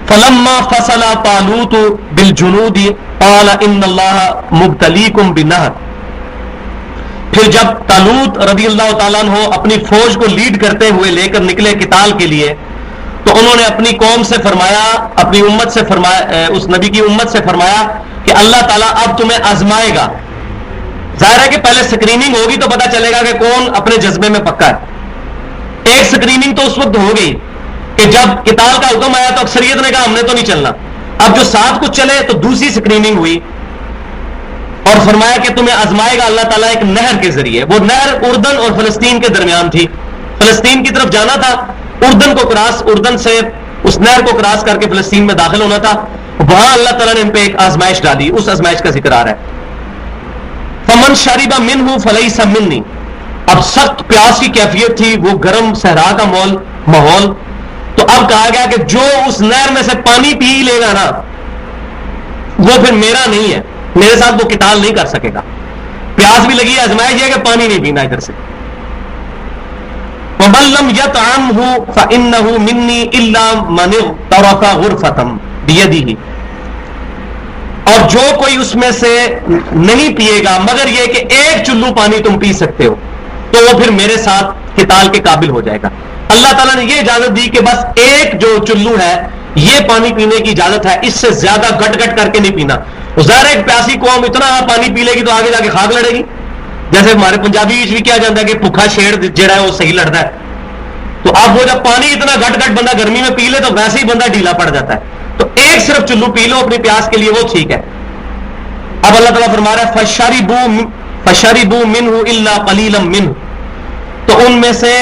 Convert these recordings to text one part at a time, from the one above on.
فلما فصل طالوت بالجنود قال ان اللہ مبتلیکم بنہر. پھر جب طالوت رضی اللہ تعالیٰ عنہ اپنی فوج کو لیڈ کرتے ہوئے لے کر نکلے قتال کے لیے، تو انہوں نے اپنی قوم سے فرمایا، اپنی امت سے فرمایا، اس نبی کی امت سے فرمایا کہ اللہ تعالیٰ اب تمہیں آزمائے گا. ظاہر ہے کہ پہلے سکریننگ ہوگی تو پتہ چلے گا کہ کون اپنے جذبے میں پکا ہے. ایک سکریننگ تو اس وقت ہو گئی کہ جب قتال کا حکم آیا تو اکثریت نے کہا ہم نے تو نہیں چلنا. اب جو ساتھ کچھ چلے تو دوسری سکریننگ ہوئی اور فرمایا کہ تمہیں آزمائے گا اللہ تعالیٰ ایک نہر کے ذریعے. وہ نہر اردن اور فلسطین کے درمیان تھی. فلسطین کی طرف جانا تھا، اردن کو کراس، اردن سے اس نہر کو کراس کر کے فلسطین میں داخل ہونا تھا. وہاں اللہ تعالیٰ نے ان پہ ایک آزمائش ڈالی. اس آزمائش کا ذکر آ رہا ہے فمن شرب منہ فلیس منی. اب سخت پیاس کی کیفیت تھی، وہ گرم صحرا کا ماحول. تو اب کہا گیا کہ جو اس نہر میں سے پانی پی لے گا نا وہ پھر میرا نہیں ہے، میرے ساتھ وہ قتال نہیں کر سکے گا. پیاس بھی لگی، آزمائش یہ کہ پانی نہیں پینا ادھر سے. وَمَن لَّمْ يَطْعَمْهُ فَإِنَّهُ مِنِّي إِلَّا مَنِ اغْتَرَفَ غُرْفَةً بِيَدِهِ. اور جو کوئی اس میں سے نہیں پیے گا مگر یہ کہ ایک چلو پانی تم پی سکتے ہو تو وہ پھر میرے ساتھ قتال کے قابل ہو جائے گا. اللہ تعالیٰ نے یہ اجازت دی کہ بس ایک جو چلو ہے یہ پانی پینے کی اجازت ہے، اس سے زیادہ گٹ گٹ کر کے نہیں پینا. ظاہر ایک پیاسی قوم اتنا پانی پی لے گی تو آگے جا کے خاک لڑے گی. جیسے ہمارے پنجابی بھی کیا جاتا ہے کہ بھوکا شیر جڑا ہے وہ صحیح لڑتا ہے. تو اب وہ جب پانی اتنا گٹ گٹ بندہ گرمی میں پی لے تو ویسے ہی بندہ ڈھیلا پڑ جاتا ہے. تو ایک صرف چلو پی لو اپنی پیاس کے لیے، وہ ٹھیک ہے. اب اللہ تعالیٰ فرما رہا ہے فَشَرِبُوا مِنْهُ إِلَّا قَلِيلًا مِنْهُ. تو ان میں سے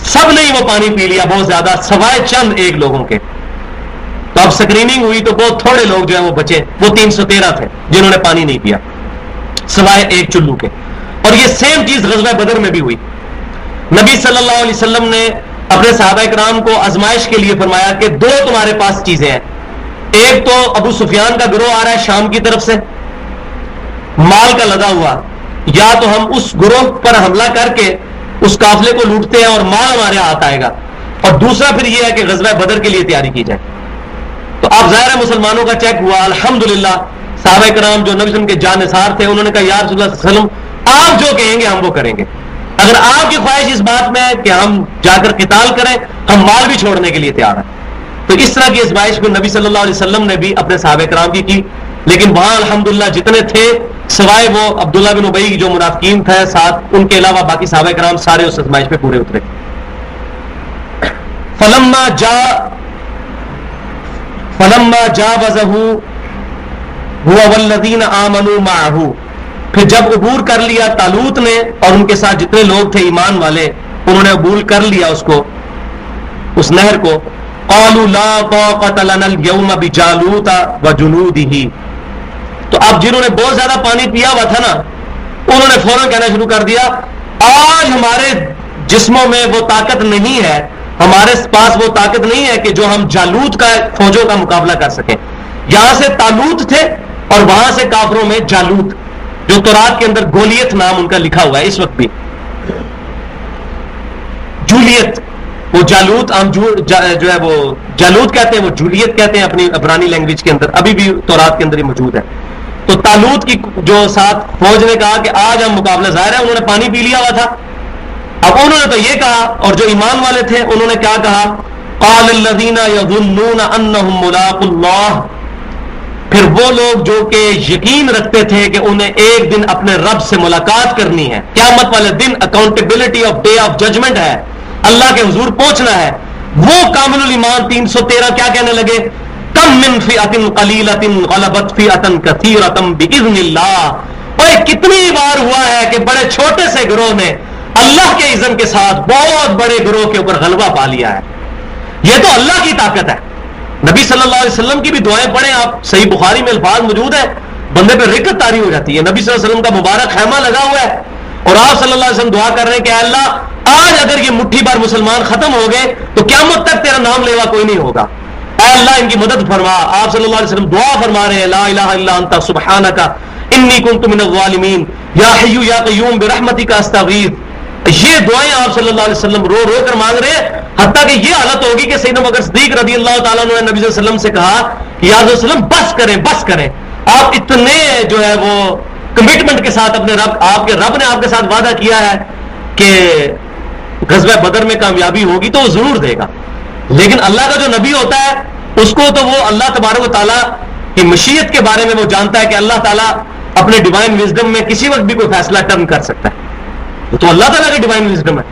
سب نے ہی وہ پانی پی لیا، بہت زیادہ، سوائے چند ایک لوگوں کے. تو اب سکریننگ ہوئی تو بہت تھوڑے لوگ جو ہیں وہ بچے، وہ 313 تھے جنہوں نے پانی نہیں پیا سوائے ایک چلو کے. اور یہ سیم چیز غزوہ بدر میں بھی ہوئی. نبی صلی اللہ علیہ وسلم نے اپنے صحابہ کرام کو آزمائش کے لیے فرمایا کہ دو تمہارے پاس چیزیں ہیں. ایک تو ابو سفیان کا گروہ آ رہا ہے شام کی طرف سے مال کا لدا ہوا، یا تو ہم اس گروہ پر حملہ کر کے اس قافلے کو لوٹتے ہیں اور مال ہمارے ہاتھ آئے گا، اور دوسرا پھر یہ ہے کہ غزوہ بدر کے لیے تیاری کی جائے. تو اب ظاہر مسلمانوں کا چیک ہوا الحمدللہ. صحابہ کرام جو نبی صلی اللہ علیہ وسلم کے جانثار تھے انہوں نے کہا یا رسول اللہ صلی اللہ علیہ وسلم آپ جو کہیں گے ہم وہ کریں گے. اگر آپ کی خواہش اس بات میں ہے کہ ہم جا کر قتال کریں ہم مال بھی چھوڑنے کے لیے تیار ہیں. تو اس طرح کی ازمائش کو نبی صلی اللہ علیہ وسلم نے بھی اپنے صحابہ کرام کی. لیکن وہاں الحمدللہ جتنے تھے سوائے وہ عبداللہ بن ابی جو منافقین تھے ساتھ، ان کے علاوہ باقی صحابہ کرام سارے اس ازمائش پہ پورے اترے. فلما جاوزه هو والذین آمنوا معه. پھر جب عبور کر لیا طالوت نے اور ان کے ساتھ جتنے لوگ تھے ایمان والے، انہوں نے عبور کر لیا اس کو، اس نہر کو. قالوا لا طاقة لنا اليوم بجالوت وجنوده. تو اب جنہوں نے بہت زیادہ پانی پیا ہوا تھا نا انہوں نے فوراً کہنا شروع کر دیا آج ہمارے جسموں میں وہ طاقت نہیں ہے، ہمارے پاس وہ طاقت نہیں ہے کہ جو ہم جالوت کا فوجوں کا مقابلہ کر سکیں. یہاں سے طالوت تھے اور وہاں سے کافروں میں جالوت، جو تورات کے اندر گولیت نام ان کا لکھا ہوا ہے اس وقت بھی. جولیت، وہ جالوت ہم جو ہے وہ جالوت کہتے ہیں، وہ جولیت کہتے ہیں اپنی عبرانی لینگویج کے اندر، ابھی بھی تورات کے اندر ہی موجود ہے. تو طالوت کی جو ساتھ فوج نے کہا کہ آج ہم مقابلہ، ظاہر ہے انہوں نے پانی پی لیا ہوا تھا. اب انہوں نے تو یہ کہا، اور جو ایمان والے تھے انہوں نے کیا کہا قال الذین یظنون انہم ملاقو اللہ. پھر وہ لوگ جو کہ یقین رکھتے تھے کہ انہیں ایک دن اپنے رب سے ملاقات کرنی ہے، قیامت والے دن accountability of day of judgment ہے، اللہ کے حضور پہنچنا ہے، وہ کامل الایمان 313 کیا کہنے لگے کم من فئۃ قلیلۃ غلبت فئۃ کثیرۃ باذن اللہ. اور کتنی بار ہوا ہے کہ بڑے چھوٹے سے گروہ نے اللہ کے اذن کے ساتھ بہت بڑے گروہ کے اوپر غلبہ پا لیا ہے. یہ تو اللہ کی طاقت ہے. نبی صلی اللہ علیہ وسلم کی بھی دعائیں پڑھیں آپ، صحیح بخاری میں الفاظ موجود ہیں، بندے پہ رکت طاری ہو جاتی ہے. نبی صلی اللہ علیہ وسلم کا مبارک خیمہ لگا ہوا ہے اور آپ صلی اللہ علیہ وسلم دعا کر رہے ہیں کہ اے اللہ آج اگر یہ مٹھی بھر مسلمان ختم ہو گئے تو قیامت تک تیرا نام لیوا کوئی نہیں ہوگا، اے اللہ ان کی مدد فرما. آپ صلی اللہ علیہ وسلم دعا فرما رہے ہیں لا الہ الا انت سبحانک انی کنت من الظالمین یا حی یا قیوم برحمتک استغیث یہ دعائیں آپ صلی اللہ علیہ وسلم رو رو کر مانگ رہے ہیں، حتیٰ کہ یہ حالت ہوگی کہ سیدنا ابوبکر صدیق رضی اللہ تعالیٰ عنہ نے نبی صلی اللہ علیہ وسلم سے کہا کہ یا رسول اللہ بس کریں بس کریں، آپ اتنے جو ہے وہ کمٹمنٹ کے ساتھ اپنے رب، آپ کے رب نے آپ کے ساتھ وعدہ کیا ہے کہ غزوہ بدر میں کامیابی ہوگی تو وہ ضرور دے گا، لیکن اللہ کا جو نبی ہوتا ہے اس کو تو وہ اللہ تبارک و تعالیٰ کی مشیت کے بارے میں وہ جانتا ہے کہ اللہ تعالیٰ اپنے ڈیوائن وزڈم میں کسی وقت بھی کوئی فیصلہ ٹرن کر سکتا ہے، وہ تو اللہ تعالیٰ کا ڈیوائن وزڈم ہے۔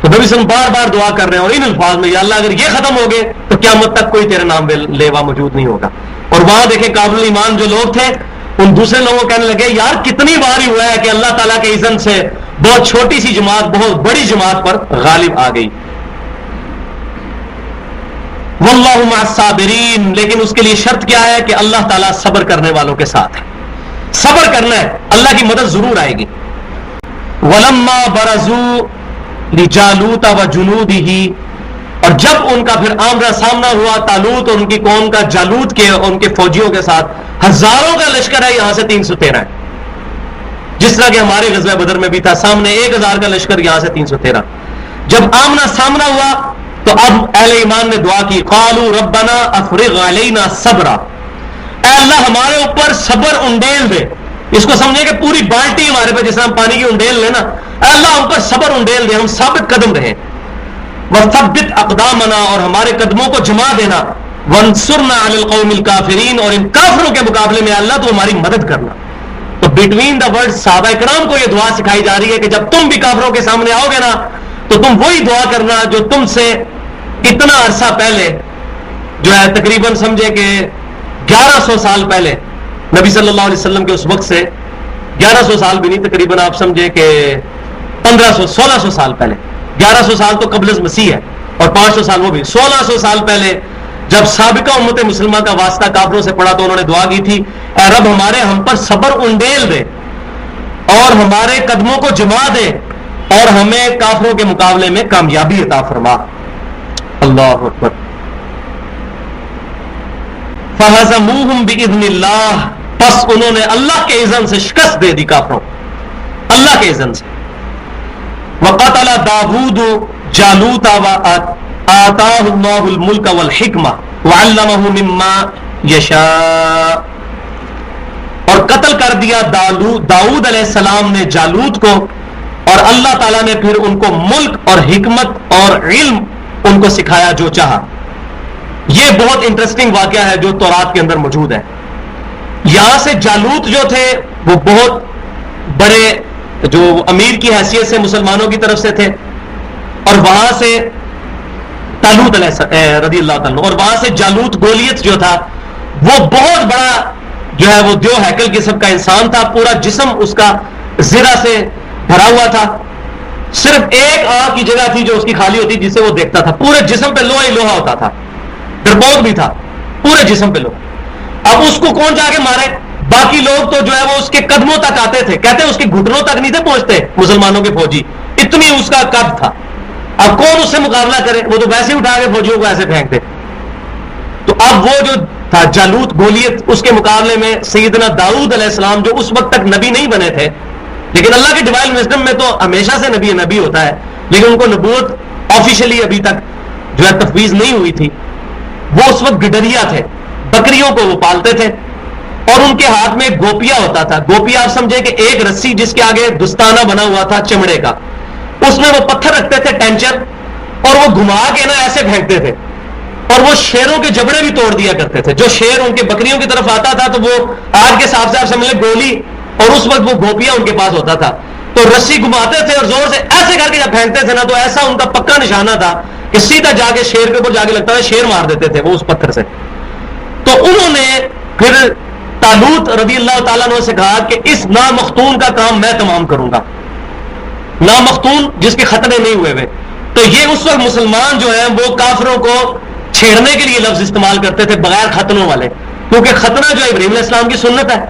تو نبی صلی اللہ علیہ وسلم بار بار دعا کر رہے ہیں اور ان الفاظ میں، یا اللہ اگر یہ ختم ہو گئے تو قیامت تک کوئی تیرے نام لیوا موجود نہیں ہوگا۔ اور وہاں دیکھیں قابل ایمان جو لوگ تھے ان دوسرے لوگوں کو کہنے لگے یار کتنی بار ہی ہوا ہے کہ اللہ تعالیٰ کے اذن سے بہت چھوٹی سی جماعت بہت بڑی جماعت پر غالب آ گئی۔ واللہ مع الصابرین، لیکن اس کے لیے شرط کیا ہے کہ اللہ تعالیٰ صبر کرنے والوں کے ساتھ ہے، صبر کرنا ہے، اللہ کی مدد ضرور آئے گی۔ ولما برزوا لجالوت وجنودہ، اور جب ان کا پھر آمنا سامنا ہوا طالوت اور ان کی قوم کا جالوت کے اور ان کے فوجیوں کے ساتھ، ہزاروں کا لشکر ہے، یہاں سے 313 ہے، جس طرح کہ ہمارے غزوہ بدر میں بھی تھا، سامنے 1000 کا لشکر، یہاں سے 313۔ جب آمنا سامنا ہوا تو اب اہل ایمان نے دعا کی، قالوا ربنا افرغ علینا صبرا، اے اللہ ہمارے اوپر صبر انڈیل دے، اس کو سمجھے کہ پوری بالٹی ہمارے پہ، جیسے ہم پانی کی انڈیل لیں نا، اے اللہ ہم پر صبر انڈیل دے، ہم ثابت قدم رہیں، وثبت اقدامنا، اور ہمارے قدموں کو جما دینا، وانصرنا علی القوم الکافرین، اور ان کافروں کے مقابلے میں اللہ تو ہماری مدد کرنا۔ تو بٹوین دا ورڈ صحابہ کرام کو یہ دعا سکھائی جا رہی ہے کہ جب تم بھی کافروں کے سامنے آؤ گے نا تو تم وہی دعا کرنا جو تم سے اتنا عرصہ پہلے جو ہے تقریباً سمجھے کہ 1100 سال پہلے، نبی صلی اللہ علیہ وسلم کے اس وقت سے 1100 سال بھی نہیں، تقریباً آپ سمجھے کہ 1600 سال پہلے، 1100 سال تو قبل از مسیح ہے اور 500 سال وہ بھی، 1600 سال پہلے جب سابقہ امت مسلمہ کا واسطہ کافروں سے پڑا تو انہوں نے دعا کی تھی، اے رب ہمارے ہم پر صبر انڈیل دے اور ہمارے قدموں کو جما دے اور ہمیں کافروں کے مقابلے میں کامیابی عطا فرما۔ اللہ اکبر۔ فہزموہم باذن اللہ، پس انہوں نے اللہ کے اذن سے شکست دے دی کافروں، اللہ کے اذن سے۔ وقتل داؤد جالوت وآتاہ اللہ الملک والحکمہ وعلمہ مما یشاء، اور قتل کر دیا داؤد علیہ السلام نے جالوت کو، اور اللہ تعالیٰ نے پھر ان کو ملک اور حکمت اور علم ان کو سکھایا جو چاہا۔ یہ بہت انٹرسٹنگ واقعہ ہے جو تورات کے اندر موجود ہے۔ یہاں سے جالوت جو تھے وہ بہت بڑے جو امیر کی حیثیت سے مسلمانوں کی طرف سے تھے، اور وہاں سے طالوت رضی اللہ تعالیٰ، اور وہاں سے جالوت گولیت جو تھا وہ بہت بڑا جو ہے وہ دیو ہیکل قسم کا انسان تھا، پورا جسم اس کا زرہ سے بھرا ہوا تھا، صرف ایک آنکھ کی جگہ تھی جو اس کی خالی ہوتی جسے وہ دیکھتا تھا، پورے جسم پہ لوہا ہی لوہا ہوتا تھا، ڈرپوک بھی تھا، پورے جسم پہ لوہا۔ اب اس کو کون جا کے مارے؟ باقی لوگ تو جو ہے وہ اس کے قدموں تک آتے تھے، کہتے ہیں اس کے گھٹنوں تک نہیں تھے پہنچتے مسلمانوں کے فوجی، اتنی اس کا قد تھا۔ اب کون اس سے مقابلہ کرے؟ وہ تو ویسے اٹھا کے فوجیوں کو ایسے پھینکتے۔ تو اب وہ جو تھا جالوت گولیت، اس کے مقابلے میں سیدنا داؤد علیہ السلام جو اس وقت تک نبی نہیں بنے تھے، لیکن اللہ کے ڈیوائن وزڈم میں تو ہمیشہ سے نبی ہوتا ہے، لیکن ان کو نبوت آفیشلی ابھی تک جو ہے تفویض نہیں ہوئی تھی، وہ اس وقت گڈریا تھے، بکریوں کو وہ پالتے تھے، اور ان کے ہاتھ میں گوپیا ہوتا تھا۔ گوپیا آپ سمجھے کہ ایک رسی جس کے آگے دستانہ بنا ہوا تھا چمڑے کا، اس میں وہ پتھر رکھتے تھے ٹینچر، اور وہ گھما کے نا ایسے پھینکتے تھے، اور وہ شیروں کے جبڑے بھی توڑ دیا کرتے تھے۔ جو شیر ان کے بکریوں کی طرف آتا تھا تو وہ آج کے حساب سے آپ سمجھ لیں گولی، اور اس وقت وہ گوپیا ان کے پاس ہوتا تھا، تو رسی گھماتے تھے اور زور سے ایسے کر کے جب پھینکتے تھے نا تو ایسا ان کا پکا نشانہ تھا کہ سیدھا جا کے شیر کے اوپر جا کے لگتا تھا، شیر مار دیتے تھے وہ اس پتھر سے۔ تو انہوں نے پھر طالوت رضی اللہ تعالیٰ عنہ سے کہا کہ اس نامختون کا کام میں تمام کروں گا، نامختون جس کے ختنے نہیں ہوئے ہوئے۔ تو یہ اس وقت مسلمان جو ہیں وہ کافروں کو چھیڑنے کے لیے لفظ استعمال کرتے تھے بغیر ختنوں والے، کیونکہ ختنہ جو ابراہیم علیہ السلام کی سنت ہے،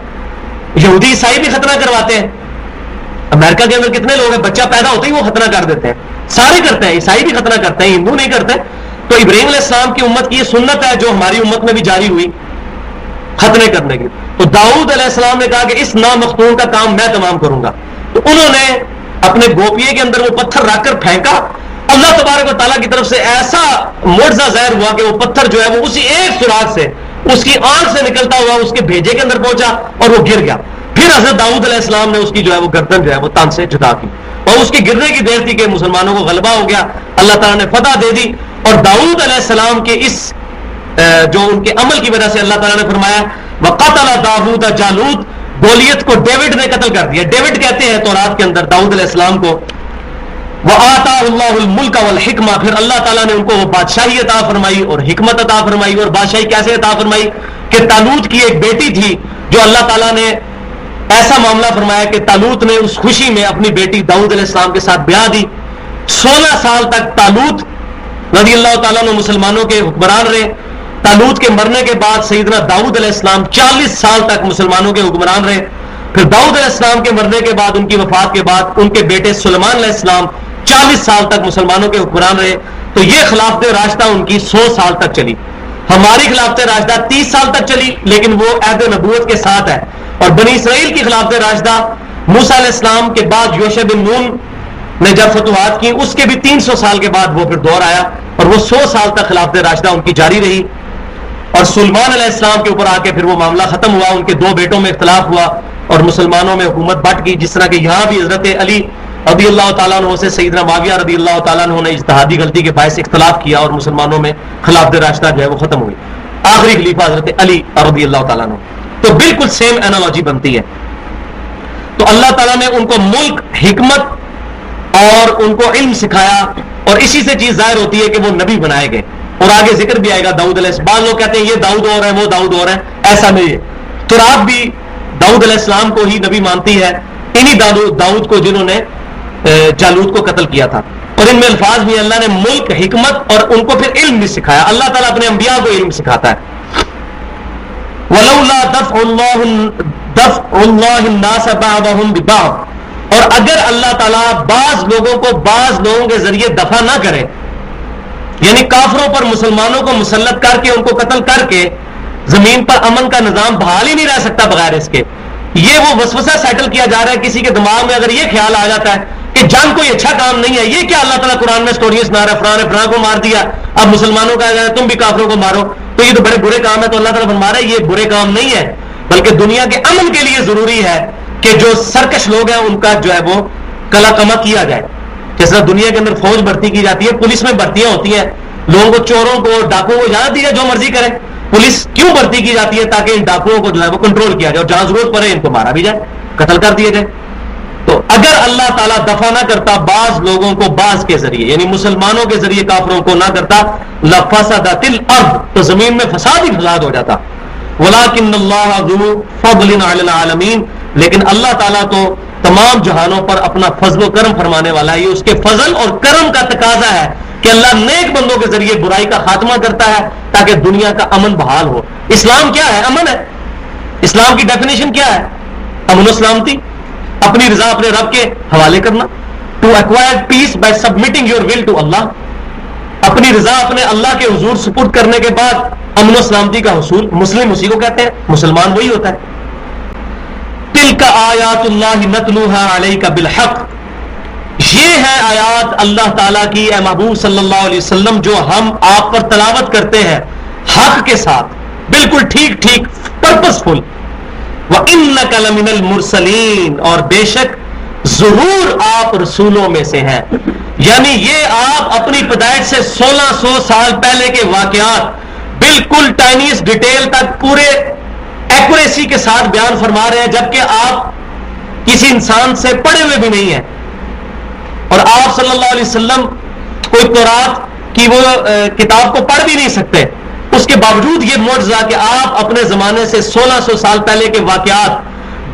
یہودی عیسائی بھی ختنہ کرواتے ہیں۔ امریکہ کے اندر کتنے لوگ ہیں بچہ پیدا ہوتے ہی وہ ختنہ کر دیتے ہیں، سارے کرتے ہیں، عیسائی بھی ختنہ کرتے ہیں، ہندو نہیں کرتے۔ تو ابراہیم علیہ السلام کی امت کی یہ سنت ہے جو ہماری امت میں بھی جاری ہوئی ختنے کرنے کی۔ تو داؤد علیہ السلام نے کہا کہ اس نامختون کا کام میں تمام کروں گا۔ تو انہوں نے اپنے گوپیے کے اندر وہ پتھر رکھ کر پھینکا، اللہ تبارک و تعالیٰ کی طرف سے ایسا معجزہ ظاہر ہوا کہ وہ پتھر جو ہے وہ اسی ایک سوراخ سے اس کی آنکھ سے نکلتا ہوا اس کے بھیجے کے اندر پہنچا اور وہ گر گیا. پھر حضرت داؤد علیہ السلام نے اس کی جو ہے وہ گردن جو ہے وہ تن سے جدا کی، اور اس کے گرنے کی دیر تھی کہ مسلمانوں کو غلبہ ہو گیا، اللہ تعالیٰ نے فتح دے دی. اور داؤد علیہ السلام کے اس جو ان کے عمل کی وجہ سے اللہ تعالیٰ نے فرمایا وَقَتَلَ دَاوُودَ جالوت، گولیت کو ڈیوڈ نے قتل کر دیا. ڈیوڈ کہتے ہیں تورات کے اندر داؤد علیہ السلام کو. وَآتَاهُ اللَّهُ الْمُلْكَ وَالْحِكْمَةَ، پھر اللہ تعالیٰ نے ان کو وہ بادشاہی عطا فرمائی اور حکمت عطا فرمائی. اور بادشاہی کیسے عطا فرمائی کہ طالوت کی ایک بیٹی تھی جو اللہ تعالیٰ نے ایسا معاملہ فرمایا کہ طالوت نے اس خوشی میں اپنی بیٹی داؤد علیہ السلام کے ساتھ بیاہ دی. 16 سال تک طالوت رضی اللہ تعالیٰ نے مسلمانوں کے حکمران رہے. طالوت کے مرنے کے بعد سیدنا داؤد علیہ السلام 40 سال تک مسلمانوں کے حکمران رہے. پھر داؤد علیہ السلام کے مرنے کے بعد، ان کی وفات کے بعد، ان کے بیٹے سلیمان علیہ السلام 40 سال تک مسلمانوں کے حکمران رہے. تو یہ خلافت راشدہ ان کی 100 سال تک چلی. ہماری خلافت راشدہ 30 سال تک چلی، لیکن وہ عہد نبوت کے ساتھ ہے. اور بنی اسرائیل کی خلافت راشدہ موسیٰ علیہ السلام کے بعد یوشع بن نون نے جب فتوحات کی، اس کے بھی 300 سال کے بعد وہ پھر دور آیا اور وہ 100 سال تک خلافت راشدہ ان کی جاری رہی. اور سلیمان علیہ السلام کے اوپر آ کے پھر وہ معاملہ ختم ہوا، ان کے 2 بیٹوں میں اختلاف ہوا اور مسلمانوں میں حکومت بٹ گئی. جس طرح کہ یہاں بھی حضرت علی رضی اللہ تعالیٰ عنہ سے سیدنا معاویہ رضی اللہ تعالیٰ عنہ نے اجتہادی غلطی کے باعث اختلاف کیا اور مسلمانوں میں خلافت راشدہ جو ہے وہ ختم ہوئی. آخری خلیفہ حضرت علی رضی اللہ تعالیٰ عنہ. تو بالکل سیم اینالوجی بنتی ہے. تو اللہ تعالیٰ نے ان کو ملک، حکمت اور ان کو علم سکھایا، اور اسی سے چیز ظاہر ہوتی ہے کہ وہ نبی بنائے گئے. اور آگے ذکر بھی آئے گا داؤد علیہ السلام. بعض لوگ کہتے ہیں یہ داؤد اور ہے وہ داؤد اور ہے، ایسا نہیں ہے. تورات بھی داؤد علیہ السلام کو ہی نبی مانتی ہے، انہی داؤد کو جنہوں نے جالوت کو قتل کیا تھا. اور ان میں الفاظ بھی اللہ نے ملک، حکمت اور ان کو پھر علم بھی سکھایا. اللہ تعالیٰ اپنے انبیاء کو علم سکھاتا ہے. وَلَوْلَا دَفْعُ اللَّهِ النَّاسَ بَعْضَهُمْ بِبَعْضٍ، اور اگر اللہ تعالیٰ بعض لوگوں کو بعض لوگوں کے ذریعے دفع نہ کرے، یعنی کافروں پر مسلمانوں کو مسلط کر کے ان کو قتل کر کے زمین پر امن کا نظام بحال ہی نہیں رہ سکتا بغیر اس کے. یہ وہ وسوسہ سیٹل کیا جا رہا ہے کسی کے دماغ میں. اگر یہ خیال آ جاتا ہے کہ جنگ کوئی اچھا کام نہیں ہے، یہ کیا اللہ تعالیٰ قرآن میں سٹوریاں سنا رہا ہے، فلاں نے فلاں کو مار دیا، اب مسلمانوں کا تم بھی کافروں کو مارو، تو یہ تو بڑے برے کام ہے. تو اللہ تعالیٰ فرما رہا ہے یہ برے کام نہیں ہے، بلکہ دنیا کے امن کے لیے ضروری ہے کہ جو سرکش لوگ ہیں ان کا جو ہے وہ کلا کما کیا جائے. جس طرح دنیا کے اندر فوج بھرتی کی جاتی ہے، پولیس میں بھرتیاں ہوتی ہیں، لوگوں کو، چوروں کو، ڈاکوؤں کو اجازت دی ہے جو مرضی کرے. پولیس کیوں بھرتی کی جاتی ہے؟ تاکہ ان ڈاکوؤں کو جو ہے وہ کنٹرول کیا جائے اور جہاں ضرورت پڑے ان کو مارا بھی جائے، قتل کر دیا جائے. تو اگر اللہ تعالیٰ دفع نہ کرتا بعض لوگوں کو بعض کے ذریعے، یعنی مسلمانوں کے ذریعے کافروں کو نہ کرتا، لفسدت الارض، تو زمین میں فساد ہی فساد ہو جاتا. ولکن اللہ ذو فضل علی العالمین، لیکن اللہ تعالیٰ تو تمام جہانوں پر اپنا فضل و کرم فرمانے والا ہے. یہ اس کے فضل اور کرم کا تقاضا ہے کہ اللہ نیک بندوں کے ذریعے برائی کا خاتمہ کرتا ہے تاکہ دنیا کا امن بحال ہو. اسلام کیا ہے؟ امن ہے. اسلام کی ڈیفینیشن کیا ہے؟ امن و سلامتی، اپنی رضا اپنے رب کے حوالے کرنا. To acquire peace by submitting your will to اللہ، اپنی رضا اپنے اللہ کے حضور سپرد کرنے کے بعد امن و سلامتی کا حصول. مسلم اسی کو کہتے ہیں، مسلمان وہی ہوتا ہے. تلک آیات اللہ نتلوہا علیک بالحق، یہ ہے آیات اللہ تعالیٰ کی اے محبوب صلی اللہ علیہ وسلم جو ہم آپ پر تلاوت کرتے ہیں حق کے ساتھ، بالکل ٹھیک ٹھیک پرپسفل. وَإِنَّكَ لَمِنَ الْمُرْسَلِينَ، اور بے شک ضرور آپ رسولوں میں سے ہیں. یعنی یہ آپ اپنی پیدائش سے 1600 سال پہلے کے واقعات بالکل ٹائنیس ڈیٹیل تک پورے ایکوریسی کے ساتھ بیان فرما رہے ہیں، جبکہ آپ کسی انسان سے پڑھے ہوئے بھی نہیں ہیں. اور آپ صلی اللہ علیہ وسلم کوئی تورات کی وہ کتاب کو پڑھ بھی نہیں سکتے. اس کے باوجود یہ معجزہ کہ آپ اپنے زمانے سے 1600 سال پہلے کے واقعات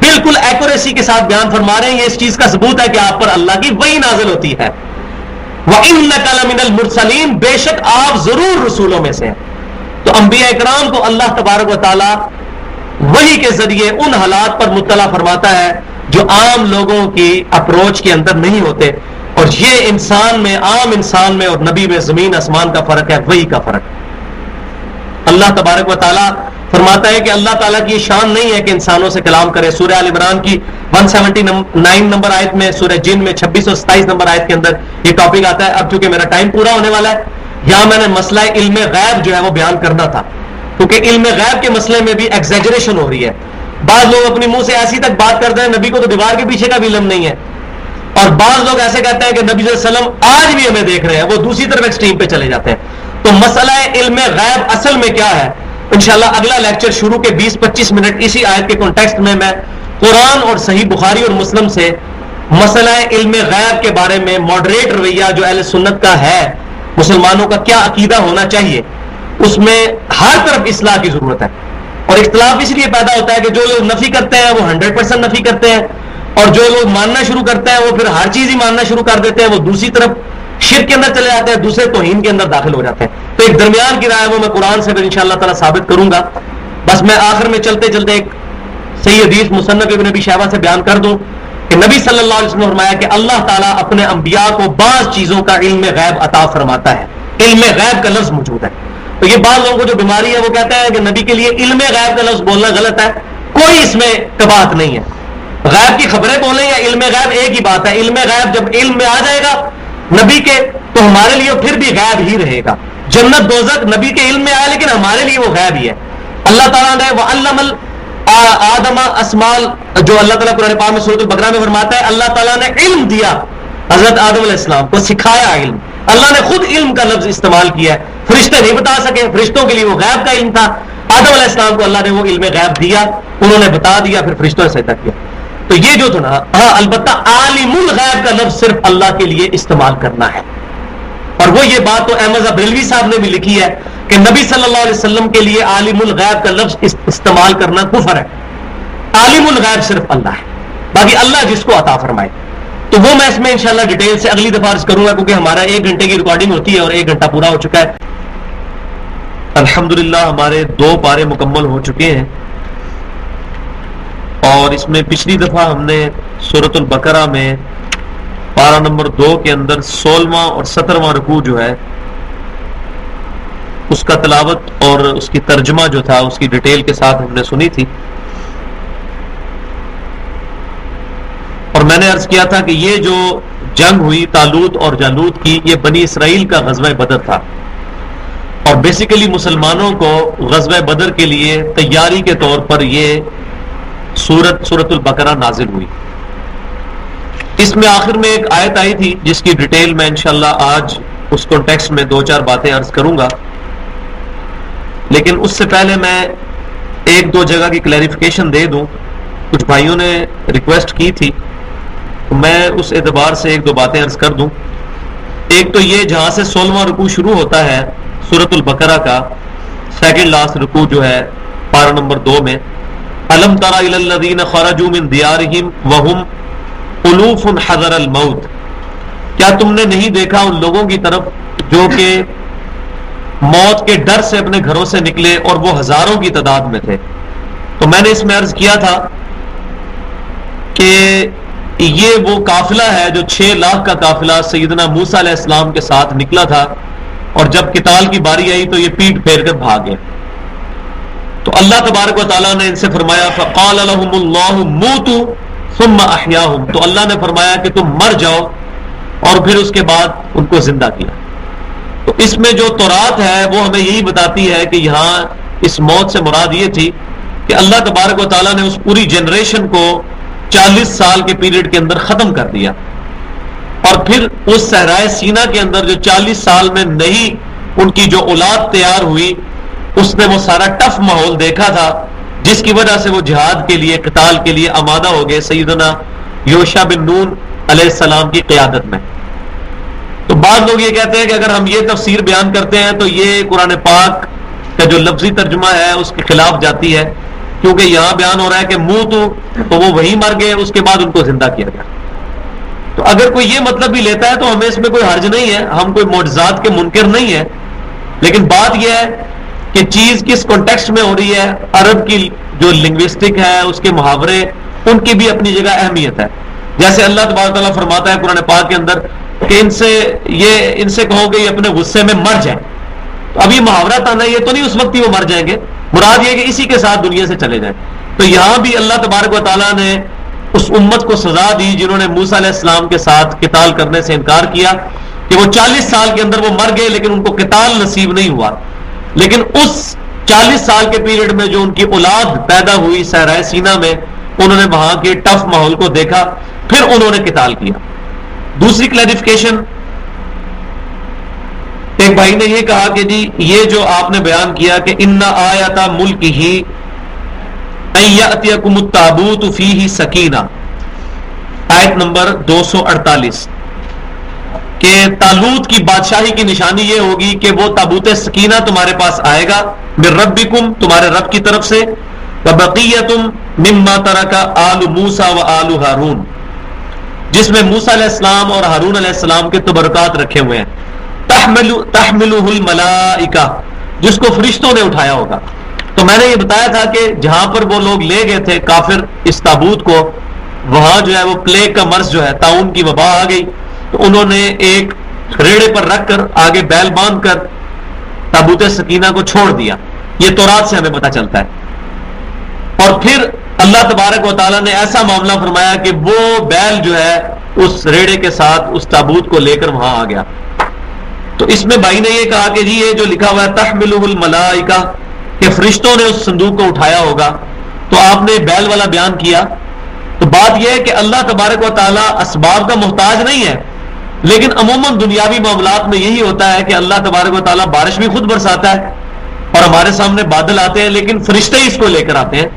بالکل ایکوریسی کے ساتھ بیان فرما رہے ہیں، یہ اس چیز کا ثبوت ہے کہ آپ پر اللہ کی وحی نازل ہوتی ہے. وَإِنَّكَ لَمِنَ الْمُرْسَلِينَ، بے شک آپ ضرور رسولوں میں سے ہیں. تو انبیاء اکرام کو اللہ تبارک و تعالی وحی کے ذریعے ان حالات پر مطلع فرماتا ہے جو عام لوگوں کی اپروچ کے اندر نہیں ہوتے. اور یہ انسان میں، عام انسان میں اور نبی میں زمین آسمان کا فرق ہے، وحی کا فرق. اللہ تبارک و تعالی فرماتا ہے کہ اللہ تعالیٰ کی یہ شان نہیں ہے کہ انسانوں سے کلام کرے. سورہ آل عمران کی 179 نمبر آیت میں, سورہ جن میں 26 اور 27 نمبر آیت کے اندر یہ ٹاپک آتا ہے. اب چونکہ میرا ٹائم پورا ہونے والا ہے, یہاں میں نے مسئلہ علم غیب جو ہے وہ بیان کرنا تھا, کیونکہ علم غیب کے مسئلے میں بھی ایگزیجریشن ہو رہی ہے. بعض لوگ اپنی منہ سے ایسی تک بات کرتے ہیں نبی کو تو دیوار کے پیچھے کا بھی علم نہیں ہے, اور بعض لوگ ایسے کہتے ہیں کہ نبی صلی اللہ علیہ وسلم آج بھی ہمیں دیکھ رہے ہیں, وہ دوسری طرف ایکسٹریم پہ چلے جاتے ہیں. تو مسئلہ علم غیب اصل میں کیا ہے, انشاءاللہ اگلا لیکچر شروع کے 20-25 منٹ اسی آیت کے کانٹیکسٹ میں قرآن اور صحیح بخاری اور مسلم سے مسئلہ علم غیب کے بارے میں ماڈریٹ رویہ جو اہل سنت کا ہے, مسلمانوں کا کیا عقیدہ ہونا چاہیے, اس میں ہر طرف اصلاح کی ضرورت ہے. اور اختلاف اس لیے پیدا ہوتا ہے کہ جو لوگ نفی کرتے ہیں وہ 100% نفی کرتے ہیں, اور جو لوگ ماننا شروع کرتے ہیں وہ پھر ہر چیز ہی ماننا شروع کر دیتے ہیں, وہ دوسری طرف شرک کے اندر چلے جاتے ہیں, دوسرے توہین کے اندر داخل ہو جاتے ہیں. تو ایک درمیان کی رائے وہ میں قرآن سے پھر انشاءاللہ تعالیٰ ثابت کروں گا. بس میں آخر میں چلتے چلتے ایک صحیح حدیث مصنف ابن ابی شیبہ سے بیان کر دوں کہ نبی صلی اللہ علیہ وسلم نے فرمایا کہ اللہ تعالیٰ اپنے انبیاء کو بعض چیزوں کا علم غیب عطا فرماتا ہے. علم غیب کا لفظ موجود ہے. تو یہ بعض لوگوں کو جو بیماری ہے وہ کہتے ہیں کہ نبی کے لیے علم غیب کا لفظ بولنا غلط ہے. کوئی اس میں کباہت نہیں ہے, غیب کی خبریں بولیں یا علم غیب ایک ہی بات ہے. علم غیب جب علم میں آ جائے گا نبی کے تو ہمارے لیے پھر بھی غیب ہی رہے گا. جنت دوزخ نبی کے علم میں آیا لیکن ہمارے لیے وہ غیب ہی ہے. اللہ تعالیٰ نے وَعَلَّمَ آدم اسمال, جو اللہ تعالیٰ قرآن پاک میں سورۃ البقرہ میں فرماتا ہے اللہ تعالیٰ نے علم دیا حضرت آدم علیہ السلام کو, سکھایا علم. اللہ نے خود علم کا لفظ استعمال کیا ہے, فرشتے نہیں بتا سکے, فرشتوں کے لیے وہ غیب کا علم تھا. آدم علیہ السلام کو اللہ نے وہ علم غیب دیا, انہوں نے بتا دیا, پھر فرشتوں نے سجدہ کیا. تو یہ جو تھا نا, ہاں البتہ عالم الغیب کا لفظ صرف اللہ کے لیے استعمال کرنا ہے. اور وہ یہ بات تو احمد بریلوی صاحب نے بھی لکھی ہے کہ نبی صلی اللہ علیہ وسلم کے لیے عالم الغیب کا لفظ استعمال کرنا کفر ہے. عالم الغیب صرف اللہ ہے, باقی اللہ جس کو عطا فرمائے. تو وہ میں اس میں انشاءاللہ ڈیٹیل سے اگلی دفعہ عرض کروں گا, کیونکہ ہمارا 1 گھنٹے کی ریکارڈنگ ہوتی ہے اور 1 گھنٹہ پورا ہو چکا ہے. الحمدللہ ہمارے 2 پارے مکمل ہو چکے ہیں, اور اس میں پچھلی دفعہ ہم نے سورۃ البقرہ میں پارہ نمبر 2 کے اندر 16واں اور 17واں رکوع جو ہے اس کا تلاوت اور اس کی ترجمہ جو تھا اس کی ڈیٹیل کے ساتھ ہم نے سنی تھی. اور میں نے عرض کیا تھا کہ یہ جو جنگ ہوئی طالوت اور جالوت کی, یہ بنی اسرائیل کا غزوہ بدر تھا, اور بیسیکلی مسلمانوں کو غزوہ بدر کے لیے تیاری کے طور پر یہ سورۃ البقرہ نازل ہوئی. اس میں آخر میں ایک آیت آئی تھی جس کی ڈیٹیل میں انشاءاللہ آج اس کانٹیکسٹ میں 2-4 باتیں عرض کروں گا, لیکن اس سے پہلے میں 1-2 جگہ کی کلیریفیکیشن دے دوں. کچھ بھائیوں نے ریکویسٹ کی تھی, میں اس اعتبار سے 1-2 باتیں عرض کر دوں. ایک تو یہ جہاں سے 16واں رکوع شروع ہوتا ہے سورۃ البقرہ کا, سیکنڈ لاسٹ رکوع جو ہے پارہ نمبر 2 میں, الم تر الی الذین خرجوا من دیارہم وہم الوف حذر الموت, کیا تم نے نہیں دیکھا ان لوگوں کی طرف جو کہ موت کے ڈر سے اپنے گھروں سے نکلے اور وہ ہزاروں کی تعداد میں تھے. تو میں نے اس میں عرض کیا تھا کہ یہ وہ قافلہ ہے جو 6 لاکھ کا قافلہ سیدنا موسیٰ علیہ السلام کے ساتھ نکلا تھا, اور جب قتال کی باری آئی تو یہ پیٹ پھیر کر بھاگے. تو اللہ تبارک و تعالیٰ نے ان سے فرمایا فقال لهم اللہ موتوا ثم احیاهم, تو اللہ نے فرمایا کہ تم مر جاؤ, اور پھر اس کے بعد ان کو زندہ کیا. تو اس میں جو تورات ہے وہ ہمیں یہی بتاتی ہے کہ یہاں اس موت سے مراد یہ تھی کہ اللہ تبارک و تعالیٰ نے اس پوری جنریشن کو 40 سال کے پیریڈ کے اندر ختم کر دیا, اور پھر اس صحرائے سینا کے اندر جو 40 سال میں نہیں ان کی جو اولاد تیار ہوئی, اس نے وہ سارا ٹف ماحول دیکھا تھا جس کی وجہ سے وہ جہاد کے لیے قتال کے لیے آمادہ ہو گئے سیدنا یوشع بن نون علیہ السلام کی قیادت میں. تو بعض لوگ یہ کہتے ہیں کہ اگر ہم یہ تفسیر بیان کرتے ہیں تو یہ قرآن پاک کا جو لفظی ترجمہ ہے اس کے خلاف جاتی ہے, کیونکہ یہاں بیان ہو رہا ہے کہ منہ تو وہ وہیں مر گئے, اس کے بعد ان کو زندہ کیا گیا. تو اگر کوئی یہ مطلب بھی لیتا ہے تو ہمیں اس میں کوئی حرج نہیں ہے, ہم کوئی معجزات کے منکر نہیں ہیں, لیکن بات یہ ہے کہ چیز کس کانٹیکسٹ میں ہو رہی ہے. عرب کی جو لنگوسٹک ہے اس کے محاورے ان کی بھی اپنی جگہ اہمیت ہے. جیسے اللہ تبارک تعالیٰ فرماتا ہے قرآن پاک کے اندر کہ ان سے کہو کہ یہ اپنے غصے میں مر جائیں, تو ابھی محاورہ تھا نا, یہ تو نہیں اس وقت ہی وہ مر جائیں گے, مراد یہ کہ اسی کے ساتھ دنیا سے چلے جائیں. تو یہاں بھی اللہ تبارک و تعالیٰ نے اس امت کو سزا دی جنہوں نے موسیٰ علیہ السلام کے ساتھ قتال کرنے سے انکار کیا, کہ وہ 40 سال کے اندر وہ مر گئے لیکن ان کو قتال نصیب نہیں ہوا. لیکن اس 40 سال کے پیریڈ میں جو ان کی اولاد پیدا ہوئی صحرائے سینا میں, انہوں نے وہاں کے ٹف ماحول کو دیکھا, پھر انہوں نے قتال کیا. دوسری کلیریفیکیشن, ایک بھائی نے یہ کہا کہ جی یہ جو آپ نے بیان کیا کہ ان آیات ملکہ ان یأتیکم التابوت فیہ سکینہ, آیت نمبر 248, کہ طالوت کی بادشاہی کی نشانی یہ ہوگی کہ وہ تابوت سکینہ تمہارے پاس آئے گا من ربکم, تمہارے رب کی طرف سے, وبقیۃ مما ترک آل موسیٰ و آل ہارون, جس میں موسیٰ علیہ السلام اور ہارون علیہ السلام کے تبرکات رکھے ہوئے ہیں. تحملہ الملائکہ, جس کو فرشتوں نے اٹھایا ہوگا. تو میں نے یہ بتایا تھا کہ جہاں پر وہ لوگ لے گئے تھے کافر اس تابوت کو, وہاں جو ہے وہ پلیگ کا مرض جو ہے, طاعون کی وبا آ گئی, تو انہوں نے ایک ریڑے پر رکھ کر آگے بیل باندھ کر تابوت سکینہ کو چھوڑ دیا. یہ تورات سے ہمیں پتہ چلتا ہے. اور پھر اللہ تبارک و تعالیٰ نے ایسا معاملہ فرمایا کہ وہ بیل جو ہے اس ریڑے کے ساتھ اس تابوت کو لے کر وہاں آ گیا. تو اس میں بھائی نے یہ کہا کہ جی یہ جو لکھا ہوا ہے تحملہ الملائکہ, کہ فرشتوں نے اس صندوق کو اٹھایا ہوگا, تو آپ نے بیل والا بیان کیا. تو بات یہ ہے کہ اللہ تبارک و تعالیٰ اسباب کا محتاج نہیں ہے, لیکن عموماً دنیاوی معاملات میں یہی ہوتا ہے کہ اللہ تبارک و تعالیٰ بارش بھی خود برساتا ہے اور ہمارے سامنے بادل آتے ہیں, لیکن فرشتے ہی اس کو لے کر آتے ہیں,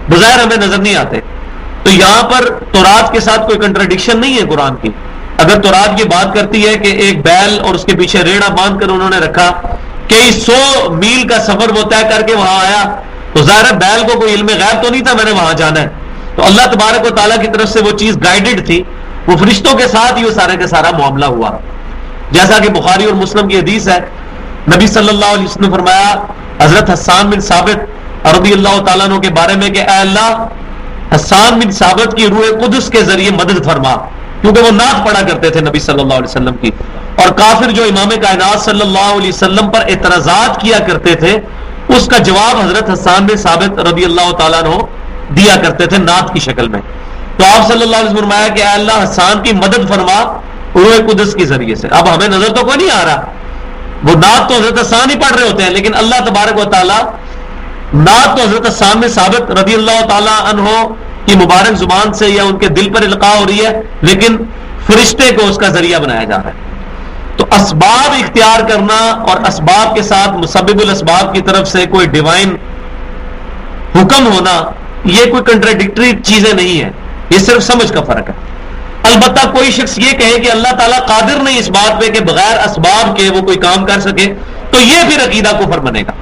بظاہر ہمیں نظر نہیں آتے. تو یہاں پر تورات کے ساتھ کوئی کنٹراڈکشن نہیں ہے قرآن کی. اگر تورات یہ بات کرتی ہے کہ ایک بیل اور اس کے پیچھے ریڑھا باندھ کر انہوں نے رکھا, کئی 100 میل کا سفر وہ طے کر کے وہاں آیا, تو ظاہر بیل کو کوئی علم غیب تو نہیں تھا میں نے وہاں جانا ہے. تو اللہ تبارک و تعالیٰ کی طرف سے وہ چیز گائیڈڈ تھی, وہ فرشتوں کے ساتھ ہی وہ سارے کا سارا معاملہ ہوا. جیسا کہ بخاری اور مسلم کی حدیث ہے, نبی صلی اللہ علیہ وسلم نے فرمایا حضرت حسان بن ثابت رضی اللہ تعالیٰ عنہ کے بارے میں کہ اے اللہ حسان بن ثابت کی روح قدس کے ذریعے مدد فرما, کیونکہ وہ نعت پڑھا کرتے تھے نبی صلی اللہ علیہ وسلم کی, اور کافر جو امام کائنات صلی اللہ علیہ وسلم پر اعتراضات کیا کرتے تھے اس کا جواب حضرت حسان بن ثابت رضی اللہ تعالیٰ عنہ دیا کرتے تھے نعت کی شکل میں. تو آپ صلی اللہ علیہ وسلم فرمایا کہ اے اللہ حسان کی مدد فرما روح قدس کے ذریعے سے. اب ہمیں نظر تو کوئی نہیں آ رہا, وہ نعت تو حضرت حسان ہی پڑھ رہے ہوتے ہیں, لیکن اللہ تبارک و تعالیٰ نعت تو حضرت حسان بن ثابت رضی اللہ تعالیٰ عنہ کی مبارک زبان سے یا ان کے دل پر القاء ہو رہی ہے, لیکن فرشتے کو اس کا ذریعہ بنایا جا رہا ہے. تو اسباب اختیار کرنا اور اسباب کے ساتھ مسبب الاسباب کی طرف سے کوئی ڈیوائن حکم ہونا, یہ کوئی کنٹراڈکٹری چیزیں نہیں ہیں, یہ صرف سمجھ کا فرق ہے. البتہ کوئی شخص یہ کہے کہ اللہ تعالیٰ قادر نہیں اس بات پہ کہ بغیر اسباب کے وہ کوئی کام کر سکے, تو یہ پھر عقیدہ کفر بنے گا.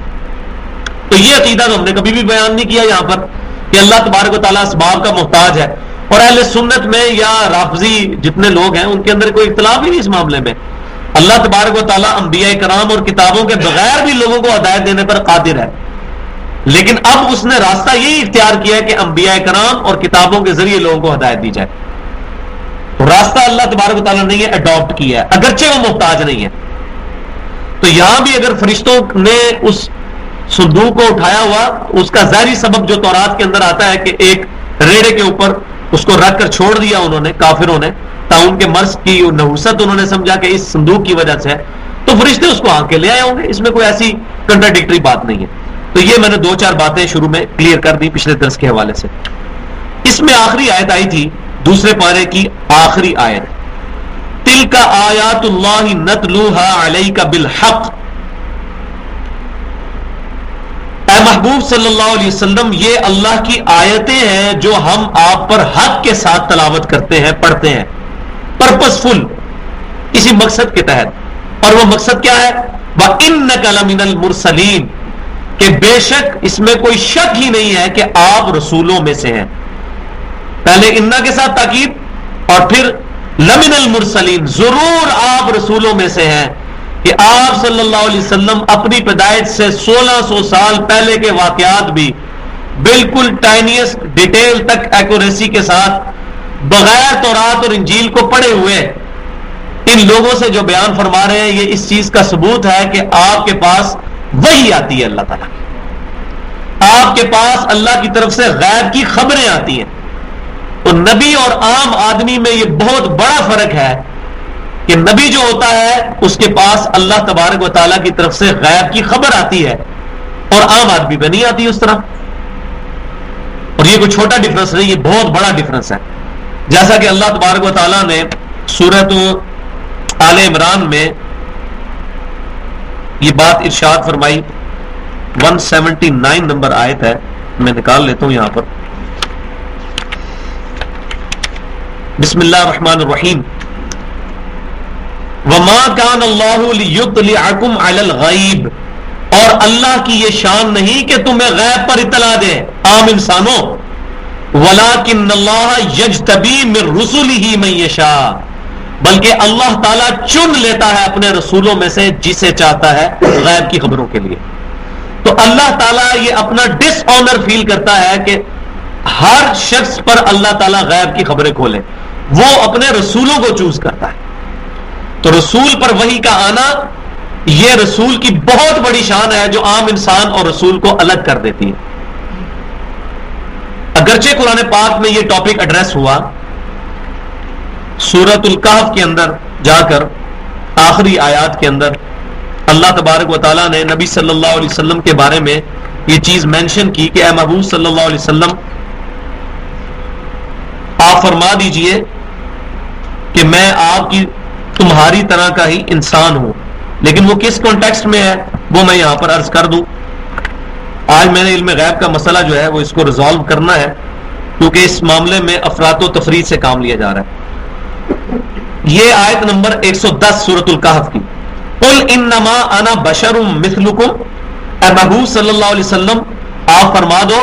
تو یہ عقیدہ تو ہم نے کبھی بھی بیان نہیں کیا یہاں پر کہ اللہ تبارک و تعالیٰ اسباب کا محتاج ہے. اور اہل سنت میں یا رافضی جتنے لوگ ہیں ان کے اندر کوئی اختلاف ہی نہیں اس معاملے میں. اللہ تبارک و تعالیٰ انبیاء کرام اور کتابوں کے بغیر بھی لوگوں کو ہدایت دینے پر قادر ہے, لیکن اب اس نے راستہ یہی اختیار کیا ہے کہ انبیاء کرام اور کتابوں کے ذریعے لوگوں کو ہدایت دی جائے. تو راستہ اللہ تبارک و تعالیٰ نے یہ اڈاپٹ کیا ہے, اگرچہ وہ محتاج نہیں ہے. تو یہاں بھی اگر فرشتوں نے اس صندوق کو اٹھایا ہوا, اس کا ظاہری سبب جو تورات کے اندر آتا ہے کہ ایک ریڑے کے اوپر اس کو رکھ کر چھوڑ دیا انہوں نے کافروں نے, طاعون کے مرض کی نحوست انہوں نے سمجھا کہ اس صندوق کی وجہ سے, تو فرشتے اس کو آ کے لے آئے ہوں گے. اس میں کوئی ایسی کنٹراڈکٹری بات نہیں ہے. تو یہ میں نے 2-4 باتیں شروع میں کلیئر کر دی پچھلے درس کے حوالے سے. اس میں آخری آیت آئی تھی, دوسرے پارے کی آخری آیت, تلک آیات اللہ نتلوہا علیک بالحق. اے محبوب صلی اللہ علیہ وسلم, یہ اللہ کی آیتیں ہیں جو ہم آپ پر حق کے ساتھ تلاوت کرتے ہیں, پڑھتے ہیں, پرپسفل, اسی مقصد کے تحت. اور وہ مقصد کیا ہے؟ وَإِنَّكَ لَمِنَ الْمُرْسَلِينَ, کہ بے شک اس میں کوئی شک ہی نہیں ہے کہ آپ رسولوں میں سے ہیں. پہلے انا کے ساتھ تاکید اور پھر لمن المرسلین, ضرور آپ رسولوں میں سے ہیں. کہ آپ صلی اللہ علیہ وسلم اپنی پیدائش سے 1600 سال پہلے کے واقعات بھی بالکل ٹائنیسٹ ڈیٹیل تک ایکوریسی کے ساتھ بغیر تورات اور انجیل کو پڑھے ہوئے ان لوگوں سے جو بیان فرما رہے ہیں, یہ اس چیز کا ثبوت ہے کہ آپ کے پاس وحی آتی ہے اللہ تعالیٰ. آپ کے پاس اللہ کی طرف سے غیب کی خبریں آتی ہیں. تو نبی اور عام آدمی میں یہ بہت بڑا فرق ہے کہ نبی جو ہوتا ہے اس کے پاس اللہ تبارک و تعالیٰ کی طرف سے غیب کی خبر آتی ہے اور عام آدمی پہ نہیں آتی اس طرح. اور یہ کوئی چھوٹا ڈفرنس نہیں، یہ بہت بڑا ڈفرنس ہے. جیسا کہ اللہ تبارک و تعالیٰ نے سورۃ آل عمران میں یہ بات ارشاد فرمائی. 179 نمبر آیت ہے، میں نکال لیتا ہوں یہاں پر. بسم اللہ الرحمن الرحیم. وما کان اللہ لیطلعکم علی الغیب، اور اللہ کی یہ شان نہیں کہ تمہیں غیب پر اطلاع دے عام انسانوں. ولکن اللہ یجتبی من رسلہ من یشاء، بلکہ اللہ تعالیٰ چن لیتا ہے اپنے رسولوں میں سے جسے چاہتا ہے غیب کی خبروں کے لیے. تو اللہ تعالیٰ یہ اپنا ڈس آنر فیل کرتا ہے کہ ہر شخص پر اللہ تعالیٰ غیب کی خبریں کھولے. وہ اپنے رسولوں کو چوز کرتا ہے. تو رسول پر وحی کا آنا یہ رسول کی بہت بڑی شان ہے جو عام انسان اور رسول کو الگ کر دیتی ہے. اگرچہ قرآن پاک میں یہ ٹاپک ایڈریس ہوا سورۃ الکہف کے اندر جا کر آخری آیات کے اندر اللہ تبارک و تعالیٰ نے نبی صلی اللہ علیہ وسلم کے بارے میں یہ چیز مینشن کی کہ اے محبوب صلی اللہ علیہ وسلم آپ فرما دیجئے کہ میں آپ کی تمہاری طرح کا ہی انسان ہوں. لیکن وہ کس کانٹیکسٹ میں ہے وہ میں یہاں پر عرض کر دوں. آج میں نے علم غیب کا مسئلہ جو ہے وہ اس کو ریزالو کرنا ہے کیونکہ اس معاملے میں افراط و تفریط سے کام لیا جا رہا ہے. یہ آیت نمبر 110 سورۃ الکہف کی. قل انما انا بشر مثلکم، اے محبوب صلی اللہ علیہ وسلم آپ فرما دو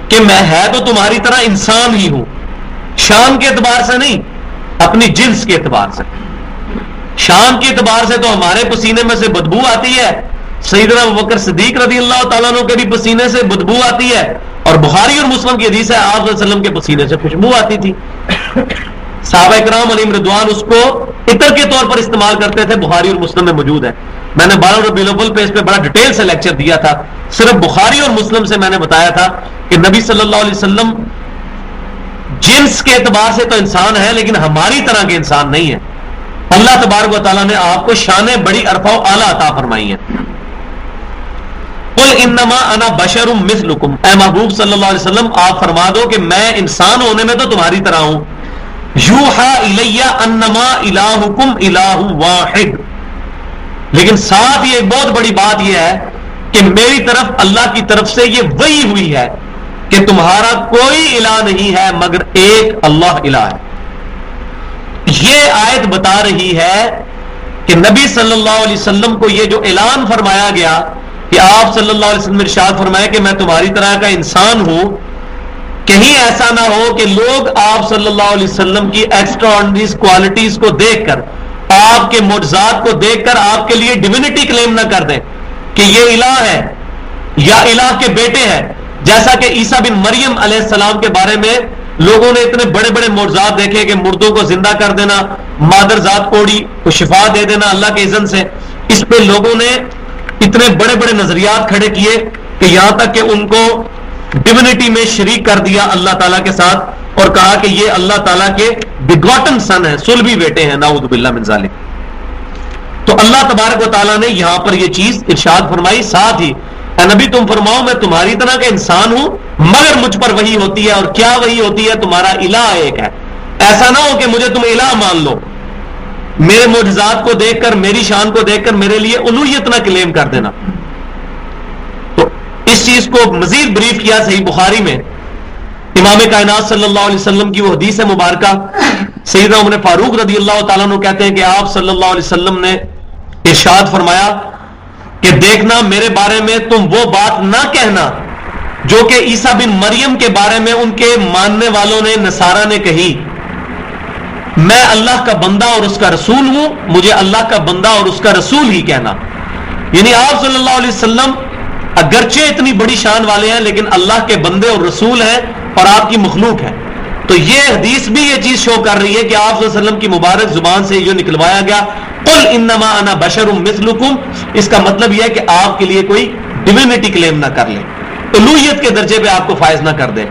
کہ میں ہے تو تمہاری طرح انسان ہی ہوں. شان کے اعتبار سے نہیں، اپنی جنس کے اعتبار سے. شان کے اعتبار سے تو ہمارے پسینے میں سے بدبو آتی ہے، سیدنا ابوبکر صدیق رضی اللہ تعالیٰ عنہ کے بھی پسینے سے بدبو آتی ہے، اور بخاری اور مسلم کی حدیث ہے آپ صلی اللہ علیہ وسلم کے پسینے سے خوشبو آتی تھی. صحابہ کرام علیہم رضوان اس کو عطر کے طور پر استعمال کرتے تھے، بخاری اور مسلم میں موجود ہے. میں نے 12 ربیع الاول پہ اس پہ بڑا ڈیٹیل سے لیکچر دیا تھا. صرف بخاری اور مسلم سے میں نے بتایا تھا کہ نبی صلی اللہ علیہ وسلم جنس کے اعتبار سے تو انسان ہے لیکن ہماری طرح کے انسان نہیں ہے. اللہ تبارک و تعالیٰ نے آپ کو شانیں بڑی عرفہ و اعلیٰ عطا فرمائی ہیں. قل انما انا بشر مثلکم، اے محبوب صلی اللہ علیہ وسلم آپ فرما دو کہ میں انسان ہونے میں تو تمہاری طرح ہوں. یوحا الی انما الہکم الہ واحد، لیکن ساتھ یہ ایک بہت بڑی بات یہ ہے کہ میری طرف اللہ کی طرف سے یہ وحی ہوئی ہے کہ تمہارا کوئی الہ نہیں ہے مگر ایک اللہ الہ ہے. یہ آیت بتا رہی ہے کہ نبی صلی اللہ علیہ وسلم کو یہ جو اعلان فرمایا گیا کہ آپ صلی اللہ علیہ وسلم ارشاد فرمایا کہ میں تمہاری طرح کا انسان ہوں، کہیں ایسا نہ ہو کہ لوگ آپ صلی اللہ علیہ وسلم کی ایکسٹرا آرڈنری کوالٹیز کو دیکھ کر، آپ کے معجزات کو دیکھ کر آپ کے لیے ڈیوینٹی کلیم نہ کر دیں کہ یہ الہ ہے یا الہ کے بیٹے ہیں. جیسا کہ عیسیٰ بن مریم علیہ السلام کے بارے میں لوگوں نے اتنے بڑے بڑے معجزات دیکھے کہ مردوں کو زندہ کر دینا، مادر ذات کوڑی کو شفا دے دینا اللہ کے اذن سے. اس پہ لوگوں نے اتنے بڑے بڑے نظریات کھڑے کیے کہ یہاں تک کہ ان کو ڈیوینٹی میں شریک کر دیا اللہ تعالیٰ کے ساتھ اور کہا کہ یہ اللہ تعالیٰ کے بیگاٹن سن ہیں، صلبی بیٹے ہیں، نعوذ باللہ من ذالک. تو اللہ تبارک و تعالیٰ نے یہاں پر یہ چیز ارشاد فرمائی. ساتھ ہی اے نبی تم فرماؤ میں تمہاری طرح کا انسان ہوں مگر مجھ پر وحی ہوتی ہے. اور کیا وحی ہوتی ہے؟ تمہارا الہ ایک ہے. ایسا نہ ہو کہ مجھے تم الہ مان لو، میرے معجزات کو دیکھ کر، میری شان کو دیکھ کر میرے لیے الوہیت نہ کلیم کر دینا. تو اس چیز کو مزید بریف کیا صحیح بخاری میں امام کائنات صلی اللہ علیہ وسلم کی وہ حدیث مبارکہ. سیدنا عمر فاروق رضی اللہ تعالیٰ عنہ کہتے ہیں کہ آپ صلی اللہ علیہ وسلم نے ارشاد فرمایا کہ دیکھنا میرے بارے میں تم وہ بات نہ کہنا جو کہ عیسیٰ بن مریم کے بارے میں ان کے ماننے والوں نے، نصارہ نے کہی. میں اللہ کا بندہ اور اس کا رسول ہوں، مجھے اللہ کا بندہ اور اس کا رسول ہی کہنا. یعنی آپ صلی اللہ علیہ وسلم اگرچہ اتنی بڑی شان والے ہیں لیکن اللہ کے بندے اور رسول ہیں اور آپ کی مخلوق ہے. تو یہ حدیث بھی یہ چیز شو کر رہی ہے کہ آپ صلی اللہ علیہ وسلم کی مبارک زبان سے جو نکلوایا گیا قل انما انا بشر مثلکم، اس کا مطلب یہ ہے کہ آپ کے لیے کوئی ڈیوینٹی کلیم نہ کر لیں. الوہیت کے درجے پہ آپ کو فائز نہ کر دے.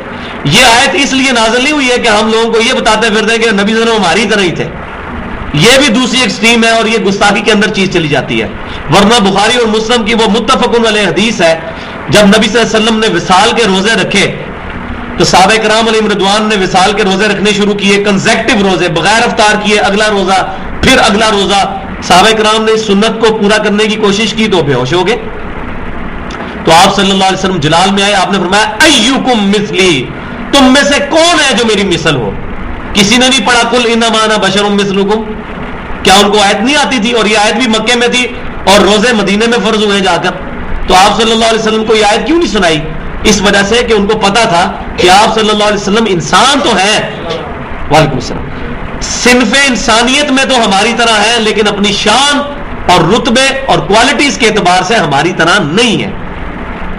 یہ آیت اس لیے نازل نہیں ہوئی ہے کہ ہم لوگوں کو یہ بتاتے پھرتے کہ نبی صلی اللہ علیہ وسلم ہماری طرح ہی تھے. یہ بھی دوسری ایکسٹریم ہے اور یہ گستاخی کے اندر چیز چلی جاتی ہے. ورنہ بخاری اور مسلم کی وہ متفق علیہ حدیث ہے، جب نبی صلی اللہ علیہ وسلم نے وصال کے روزے رکھے تو صحابہ کرام علیہم رضوان نے وصال کے روزے رکھنے شروع کیے، کنزیکٹو روزے، بغیر افطار کیے، اگلا روزہ پھر اگلا روزہ. صحابہ کرام نے اس سنت کو پورا کرنے کی کوشش کی تو بے ہوش ہو گئے. تو آپ صلی اللہ علیہ وسلم جلال میں آئے، آپ نے فرمایا ایکم مثلی، تم میں سے کون ہے جو میری مثل ہو؟ کسی نے نہیں پڑھا قل انما انا بشر مثلکم؟ کیا ان کو آیت نہیں آتی تھی؟ اور یہ آیت بھی مکے میں تھی اور روزے مدینے میں فرض ہوئے جا کر. تو آپ صلی اللہ علیہ وسلم کو یہ آیت کیوں نہیں سنائی؟ اس وجہ سے کہ ان کو پتا تھا کہ آپ صلی اللہ علیہ وسلم انسان تو ہیں، وعلیکم السلام، صنف انسانیت میں تو ہماری طرح ہیں، لیکن اپنی شان اور رتبے اور کوالٹیز کے اعتبار سے ہماری طرح نہیں ہے.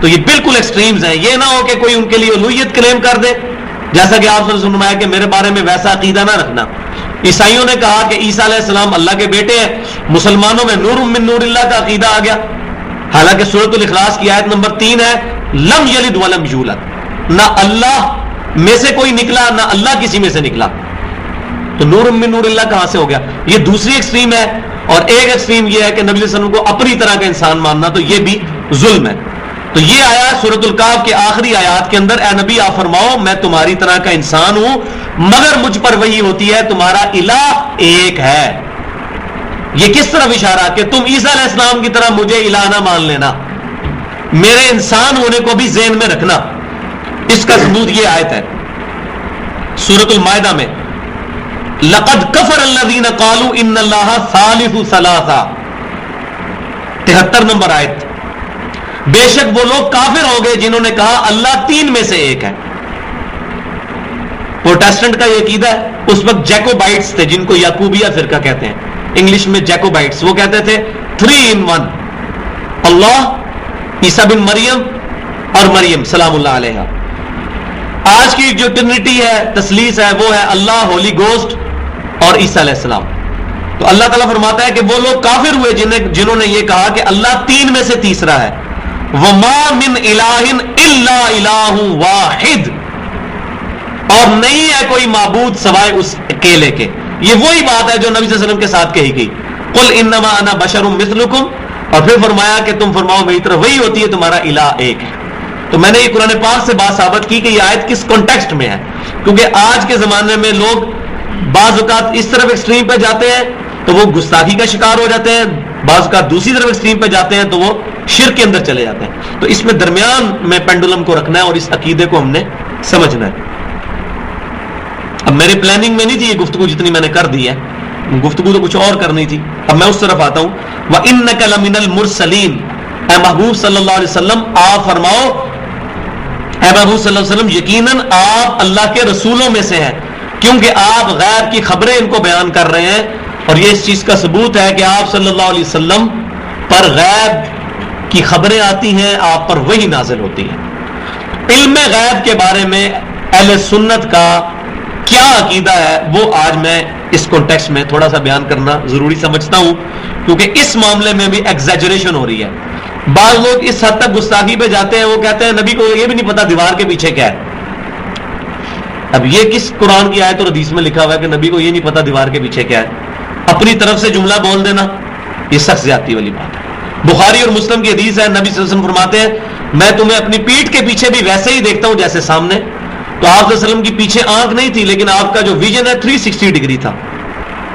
تو یہ بالکل ایکسٹریمز ہیں. یہ نہ ہو کہ کوئی ان کے لیے الوہیت کلیم کر دے، جیسا کہ آپ صلی اللہ علیہ وسلم کہ میرے بارے میں ویسا عقیدہ نہ رکھنا. عیسائیوں نے کہا کہ عیسیٰ علیہ السلام اللہ کے بیٹے ہیں، مسلمانوں میں نور من نور اللہ کا عقیدہ آ گیا. حالانکہ سورۃ الاخلاص کی آیت نمبر 3 ہے لم یلد ولم یولد، نہ اللہ میں سے کوئی نکلا نہ اللہ کسی میں سے نکلا. تو نور من نور اللہ کہاں سے ہو گیا؟ یہ دوسری ایکسٹریم ہے. اور ایک ایکسٹریم یہ ہے کہ نبی صلی اللہ علیہ وسلم کو اپنی طرح کا انسان ماننا، تو یہ بھی ظلم ہے. تو یہ آیا سورۃ الکہف کے آخری آیات کے اندر، اے نبی آپ فرماؤ میں تمہاری طرح کا انسان ہوں مگر مجھ پر وحی ہوتی ہے تمہارا الہ ایک ہے. یہ کس طرف اشارہ کہ تم عیسیٰ علیہ السلام کی طرح مجھے الہ نہ مان لینا، میرے انسان ہونے کو بھی ذہن میں رکھنا. اس کا ثبوت یہ آیت ہے سورۃ المائدہ میں، لقد کفر الذین قالوا ان اللہ ثالث ثلاثہ، 73 نمبر آیت. بے شک وہ لوگ کافر ہو گئے جنہوں نے کہا اللہ 3 میں سے ایک ہے. پروٹیسٹنٹ کا یہ عقیدہ ہے. اس وقت جیکوبائٹس تھے جن کو یعقوبیہ فرقہ کہتے ہیں، انگلش میں جیکوبائٹس. وہ کہتے تھے 3 in 1، اللہ، عیسیٰ بن مریم اور مریم سلام اللہ علیہ. آج کی جو ٹرینٹی ہے، تثلیث ہے، وہ ہے اللہ، ہولی گوسٹ اور عیسیٰ علیہ السلام. تو اللہ تعالیٰ فرماتا ہے کہ وہ لوگ کافر ہوئے جنہوں نے یہ کہا کہ اللہ 3 میں سے تیسرا ہے. وَمَا مِنْ إِلَٰهٍ إِلَّا إِلَٰهٌ وَاحِدٌ، اور نہیں ہے کوئی معبود سوائے اس اکیلے کے. یہ وہی بات ہے جو نبی صلی اللہ علیہ وسلم کے ساتھ کہی گئی، قُلْ إِنَّمَا أَنَا بَشَرٌ مِثْلُكُمْ، اور پھر فرمایا کہ تم فرماؤ میری طرف وہی ہوتی ہے تمہارا الہ ایک ہے. تو میں نے یہ قرآن پاک سے بات ثابت کی کہ یہ آیت کس کانٹیکسٹ میں ہے، کیونکہ آج کے زمانے میں لوگ بعض اوقات اس طرف ایکسٹریم پہ جاتے ہیں تو وہ گستاخی کا شکار ہو جاتے ہیں، بعض اوقات دوسری طرف ایکسٹریم پہ جاتے ہیں تو وہ شرک کے اندر چلے جاتے ہیں. تو اس میں درمیان میں پینڈولم کو رکھنا ہے اور اس عقیدے کو ہم نے سمجھنا ہے. اب میری پلاننگ میں نہیں تھی یہ گفتگو جتنی میں نے کر دی ہے، گفتگو تو کچھ اور کرنی تھی. اب میں اس طرف آتا ہوں. وَإِنَّكَ لَمِنَ الْمُرْسَلِينَ، اے محبوب صلی اللہ علیہ وسلم آپ فرماؤ، اے محبوب صلی اللہ علیہ وسلم یقیناً آپ اللہ کے رسولوں میں سے ہیں، کیونکہ آپ غیب کی خبریں ان کو بیان کر رہے ہیں. اور یہ اس چیز کا ثبوت ہے کہ آپ صلی اللہ علیہ وسلم پر غیب کی خبریں آتی ہیں، آپ پر وحی نازل ہوتی ہے. علم غیب کے بارے میں اہل سنت کا کیا عقیدہ ہے وہ آج میں اس کانٹیکسٹ میں تھوڑا سا بیان کرنا ضروری سمجھتا ہوں، کیونکہ اس معاملے میں بھی ایگزیجریشن ہو رہی ہے. بعض لوگ اس حد تک گستاخی پہ جاتے ہیں، وہ کہتے ہیں نبی کو یہ بھی نہیں پتا دیوار کے پیچھے کیا ہے. اب یہ کس قرآن کی آیت اور حدیث میں لکھا ہوا ہے کہ نبی کو یہ نہیں پتا دیوار کے پیچھے کیا ہے؟ اپنی طرف سے جملہ بول دینا یہ سخت زیادتی والی بات ہے. بخاری اور مسلم کی حدیث ہے، نبی صلی اللہ علیہ وسلم فرماتے ہیں میں تمہیں اپنی پیٹھ کے پیچھے بھی ویسے ہی دیکھتا ہوں جیسے سامنے. تو آپ صلی اللہ علیہ وسلم کی پیچھے آنکھ نہیں تھی، لیکن آپ کا جو ویژن ہے 360 ڈگری تھا،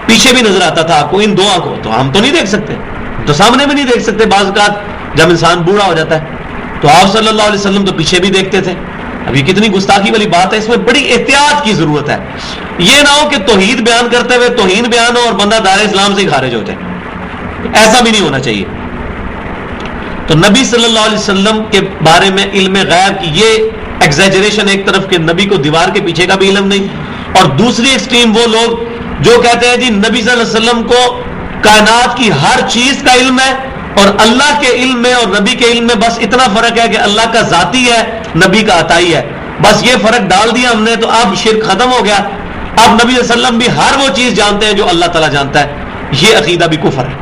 پیچھے بھی نظر آتا تھا آپ کو. ان 2 آنکھوں تو ہم تو نہیں دیکھ سکتے، تو سامنے بھی نہیں دیکھ سکتے. بعض اوقات جب انسان بوڑھا ہو جاتا ہے تو آپ صلی اللہ علیہ وسلم تو پیچھے بھی دیکھتے تھے. اب یہ کتنی گستاخی والی بات ہے، اس میں بڑی احتیاط کی ضرورت ہے. یہ نہ ہو کہ توحید بیان کرتے ہوئے توہین بیان ہو اور بندہ دار اسلام سے ہی خارج ہو جائے، ایسا بھی نہیں ہونا چاہیے. تو نبی صلی اللہ علیہ وسلم کے بارے میں علم غیب کی یہ ایگزیجریشن ایک طرف کہ نبی کو دیوار کے پیچھے کا بھی علم نہیں، اور دوسری ایکسٹریم وہ لوگ جو کہتے ہیں جی نبی صلی اللہ علیہ وسلم کو کائنات کی ہر چیز کا علم ہے، اور اللہ کے علم میں اور نبی کے علم میں بس اتنا فرق ہے کہ اللہ کا ذاتی ہے، نبی کا عطائی ہے. بس یہ فرق ڈال دیا ہم نے تو اب شرک ختم ہو گیا. اب نبی صلی اللہ علیہ وسلم بھی ہر وہ چیز جانتے ہیں جو اللہ تعالیٰ جانتا ہے. یہ عقیدہ بھی کفر ہے.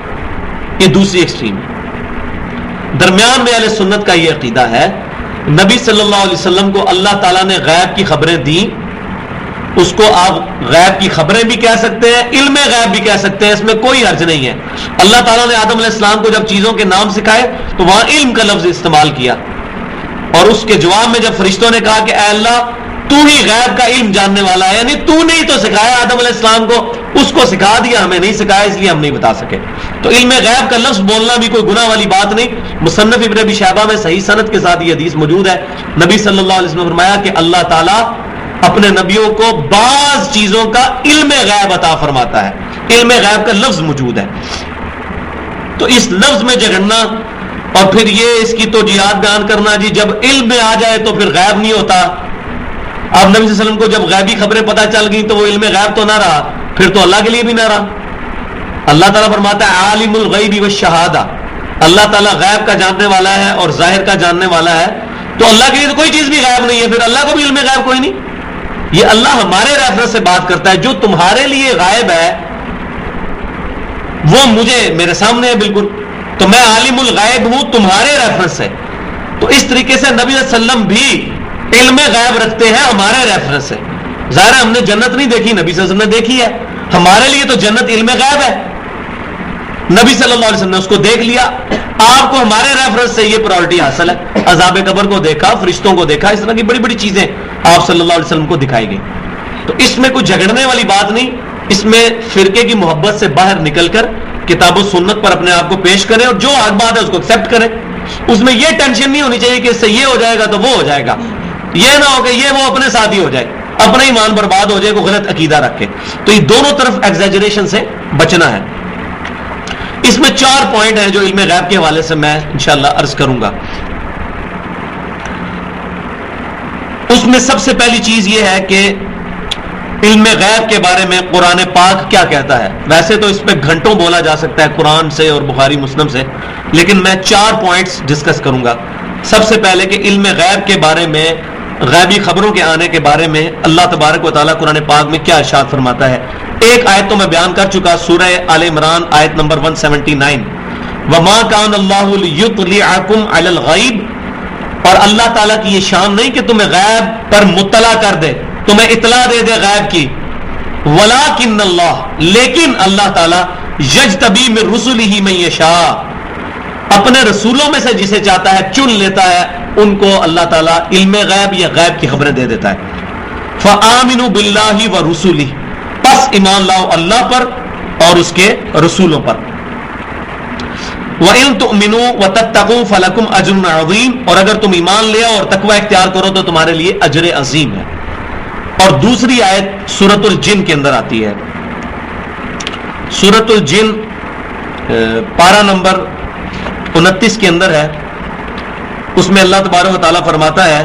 یہ دوسری ایکسٹریم ہے. درمیان میں اہل سنت کا یہ عقیدہ ہے نبی صلی اللہ علیہ وسلم کو اللہ تعالیٰ نے غیب کی خبریں دی، اس کو آپ غیب کی خبریں بھی کہہ سکتے ہیں، علم غیب بھی کہہ سکتے ہیں، اس میں کوئی حرج نہیں ہے۔ اللہ تعالیٰ نے آدم علیہ السلام کو جب چیزوں کے نام سکھائے تو وہاں علم کا لفظ استعمال کیا، اور اس کے جواب میں جب فرشتوں نے کہا کہ اے اللہ تو ہی غیب کا علم جاننے والا ہے، یعنی تو نے ہی تو سکھایا آدم علیہ السلام کو، اس کو سکھا دیا، ہمیں نہیں سکھایا اس لیے ہم نہیں بتا سکے۔ تو علم غیب کا لفظ بولنا بھی کوئی گناہ والی بات نہیں۔ مصنف ابن ابی شیبہ میں صحیح سند کے ساتھ یہ حدیث موجود ہے، نبی صلی اللہ علیہ وسلم نے فرمایا کہ اللہ تعالیٰ اپنے نبیوں کو بعض چیزوں کا علم غیب عطا فرماتا ہے، علم غیب کا لفظ موجود ہے۔ تو اس لفظ میں جھگڑنا اور پھر یہ اس کی توجیہات بیان کرنا، جی جب علم میں آ جائے تو پھر غیب نہیں ہوتا، اب نبی صلی اللہ علیہ وسلم کو جب غیبی خبریں پتہ چل گئی تو وہ علم غیب تو نہ رہا، پھر تو اللہ کے لیے بھی نہ رہا۔ اللہ تعالیٰ فرماتا ہے عالم الغیب والشہادہ، اللہ تعالیٰ غیب کا جاننے والا ہے اور ظاہر کا جاننے والا ہے، تو اللہ کے لیے تو کوئی چیز بھی غیب نہیں ہے، پھر اللہ کو بھی علم غیب کوئی نہیں۔ یہ اللہ ہمارے ریفرنس سے بات کرتا ہے، جو تمہارے لیے غائب ہے وہ مجھے میرے سامنے ہے بالکل، تو میں عالم الغیب ہوں تمہارے ریفرنس سے۔ تو اس طریقے سے نبی صلی اللہ علیہ وسلم بھی علم غیب رکھتے ہیں ہمارے ریفرنس سے۔ ظاہر ہے ہم نے جنت نہیں دیکھی، نبی صلی اللہ علیہ وسلم نے دیکھی ہے، ہمارے لیے تو جنت علم غیب ہے، نبی صلی اللہ علیہ وسلم نے اس کو دیکھ لیا، آپ کو ہمارے ریفرنس سے یہ پرائورٹی حاصل ہے۔ عذاب قبر کو دیکھا، فرشتوں کو دیکھا، اس طرح کی بڑی بڑی چیزیں آپ صلی اللہ علیہ وسلم کو دکھائی گئی۔ تو اس میں کوئی جھگڑنے والی بات نہیں، اس میں فرقے کی محبت سے باہر نکل کر کتاب و سنت پر اپنے آپ کو پیش کریں اور جو حق بات ہے اس کو ایکسیپٹ کریں۔ اس میں یہ ٹینشن نہیں ہونی چاہیے کہ اس سے یہ ہو جائے گا تو وہ ہو جائے گا، یہ نہ ہو کہ یہ وہ اپنے ساتھ ہی ہو جائے، اپنا ایمان برباد ہو جائے، کوئی غلط عقیدہ رکھے۔ تو یہ دونوں طرف ایگزیجریشن سے بچنا ہے۔ اس میں 4 پوائنٹ ہیں جو علم غیب کے حوالے سے میں انشاءاللہ عرض کروں گا۔ اس میں سب سے پہلی چیز یہ ہے کہ علم غیب کے بارے میں قرآن پاک کیا کہتا ہے۔ ویسے تو اس پہ گھنٹوں بولا جا سکتا ہے قرآن سے اور بخاری مسلم سے، لیکن میں 4 پوائنٹس ڈسکس کروں گا۔ سب سے پہلے کہ علم غیب کے بارے میں، غیبی خبروں کے آنے کے بارے میں اللہ تبارک و تعالیٰ قرآن پاک میں کیا ارشاد فرماتا ہے۔ ایک آیت تو میں بیان کر چکا، سورہ آل عمران آیت نمبر 179، وَمَا كَانَ اللَّهُ لِيُطْلِعَكُمْ عَلَى الْغَيْبِ، اور اللہ تعالیٰ کی یہ شان نہیں کہ تمہیں غیب پر مطلع کر دے، تمہیں اطلاع دے دے غیب کی، وَلَكِنَّ اللَّهُ، لیکن اللہ تعالیٰ يَجْتَبِي مِن رُسُلِهِ مَن يَشَاءُ، اپنے رسولوں میں سے جسے چاہتا ہے چن لیتا ہے، ان کو اللہ تعالیٰ علم غیب یا غیب کی خبریں دے دیتا ہے۔ فَآمِنُوا بِاللَّهِ وَرُسُلِهِ، پس ایمان لاؤ اللہ پر اور اس کے رسولوں پر۔ وَإِن تُؤْمِنُوا وَتَتَّقُوا فَلَكُمْ أَجْرٌ عَظِيمٌ، اور اگر تم ایمان لے آؤ اور تقوی اختیار کرو تو تمہارے لیے اجر عظیم ہے۔ اور دوسری آیت سورۃ الجن کے اندر آتی ہے، سورۃ الجن پارہ نمبر 29 کے اندر ہے، اس میں اللہ تبارک و تعالیٰ فرماتا ہے